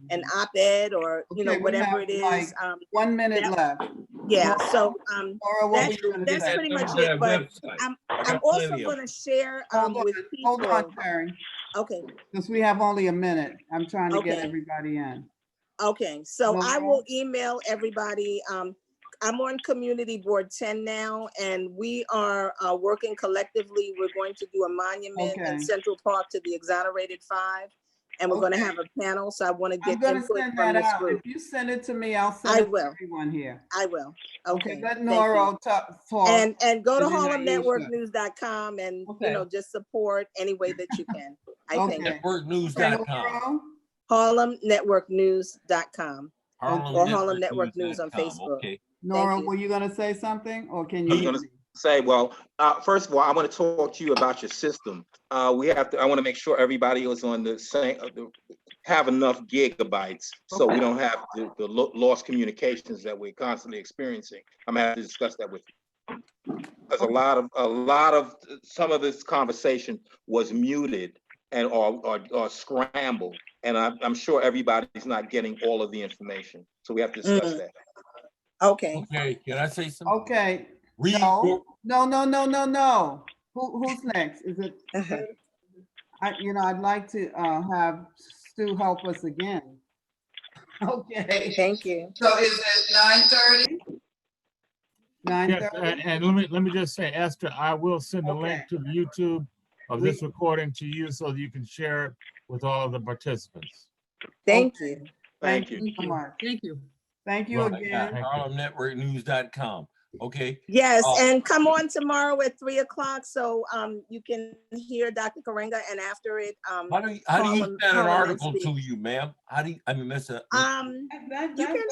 an op-ed, or whatever it is. Like 1 minute left. Yeah, so Laura, that's pretty much it. But I'm also going to share with people. Hold on, Terry. Okay. Because we have only a minute. I'm trying to get Okay. everybody in. Okay, so I Okay. will email everybody. I'm on Community Board 10 now, and we are working collectively. We're going to do a monument Okay. in Central Park to the exonerated 5, and we're going to have a panel. So I want to I'm get gonna input send from that this out. group. If you send it to me, I'll send I it to will. everyone here. I will. Okay, Okay. let thank Nora you. talk. And go to and then harlemnetworknews.com and Okay. Just support any way that you can. I think. Networknews.com. harlemnetworknews.com or Harlem Network News on harlemnetworknews.com. Facebook. Okay. Nora, you. were you gonna say something, or can I you was hear gonna me? say, well, first of all, I want to talk to you about your system. I want to make sure everybody is on the same, have enough gigabytes so we don't have the lost communications that we're constantly experiencing. I'm gonna have to discuss that with you. Because a lot of some of this conversation was muted and or scrambled, and I'm sure everybody's not getting all of the information. So we have to discuss that. Okay. Okay, can I say something? Okay. Read No. Who's next? Is it? I'd like to have Stu help us again. Okay. Thank you. So is it 9:30? 9:30? Yes, and let me just say, Esther, I will send a link to the YouTube of this recording to you so that you can share it with all of the participants. Thank you. Thank you. so much. Thank you. Thank you Well, again. harlemnetworknews.com. Okay. Yes, and come on tomorrow at 3 o'clock so you can hear Dr. Karenga, and after it, How do you send an article to you, ma'am? How do you, I mean, Miss? You can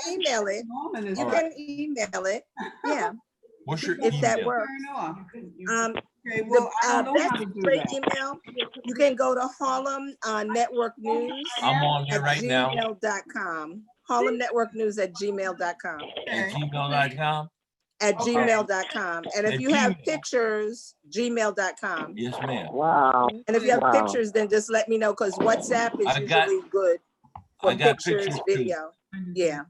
email it. You can email it. Yeah. What's your if that email? works. Okay, well, I don't know how to do great that. email. You can go to Harlem Network News I'm on there right now. gmail.com. Harlem Network News at gmail.com. At gmail.com? At Okay. gmail.com. And if At you have Gmail. pictures, gmail.com. Yes, ma'am. Wow. And if you have Wow. pictures, then just let me know, because WhatsApp is I got- usually good for I got pictures, pictures too. video. Yeah.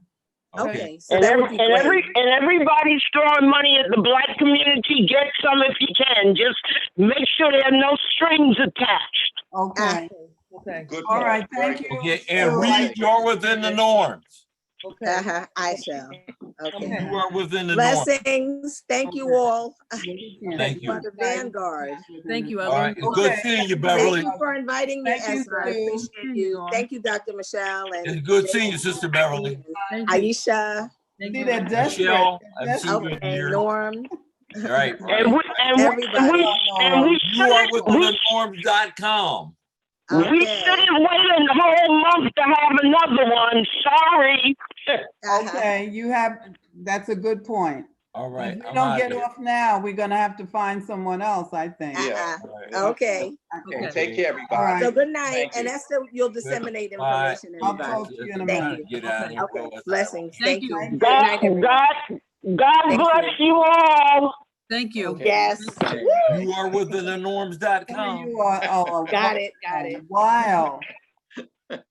Okay. So And, that would be great. everybody's throwing money at the Black community. Get some if you can. Just make sure there are no strings attached. Okay. Okay. Good All point. right, thank you. Okay, and read You're Within the Norms. Okay. I shall. Okay. You are within the norm. Blessings. Thank you all. Thank You are you. the vanguard. Thank you, All right, it's good seeing you, Beverly. Thank you for inviting me, Thank you, Esther. I Sue. appreciate you. Thank you, Dr. Michelle. And It's good seeing you, Sister Beverly. Thank you. Aisha. Thank See, you. they're desperate. Michelle, They're I've seen you in Okay, years. Norm. All right. Everybody. You are within the norms.com. We didn't wait a whole month to have another one. Sorry. Okay, that's a good point. All right. If we I'm don't out get here. off now, we're gonna have to find someone else, I think. Yeah. Okay. Okay. Take care, everybody. All right. So good night. Thank And you. Esther, you'll disseminate Bye. information. I'll Everybody. talk to you in a Thank minute. Get out of here. Okay. Blessings. Thank Thank you. you. Good night, everyone. God Thank bless you all. Thank you. Okay. Yes. You are within the norms.com. You are, Got it. Got it. Wow.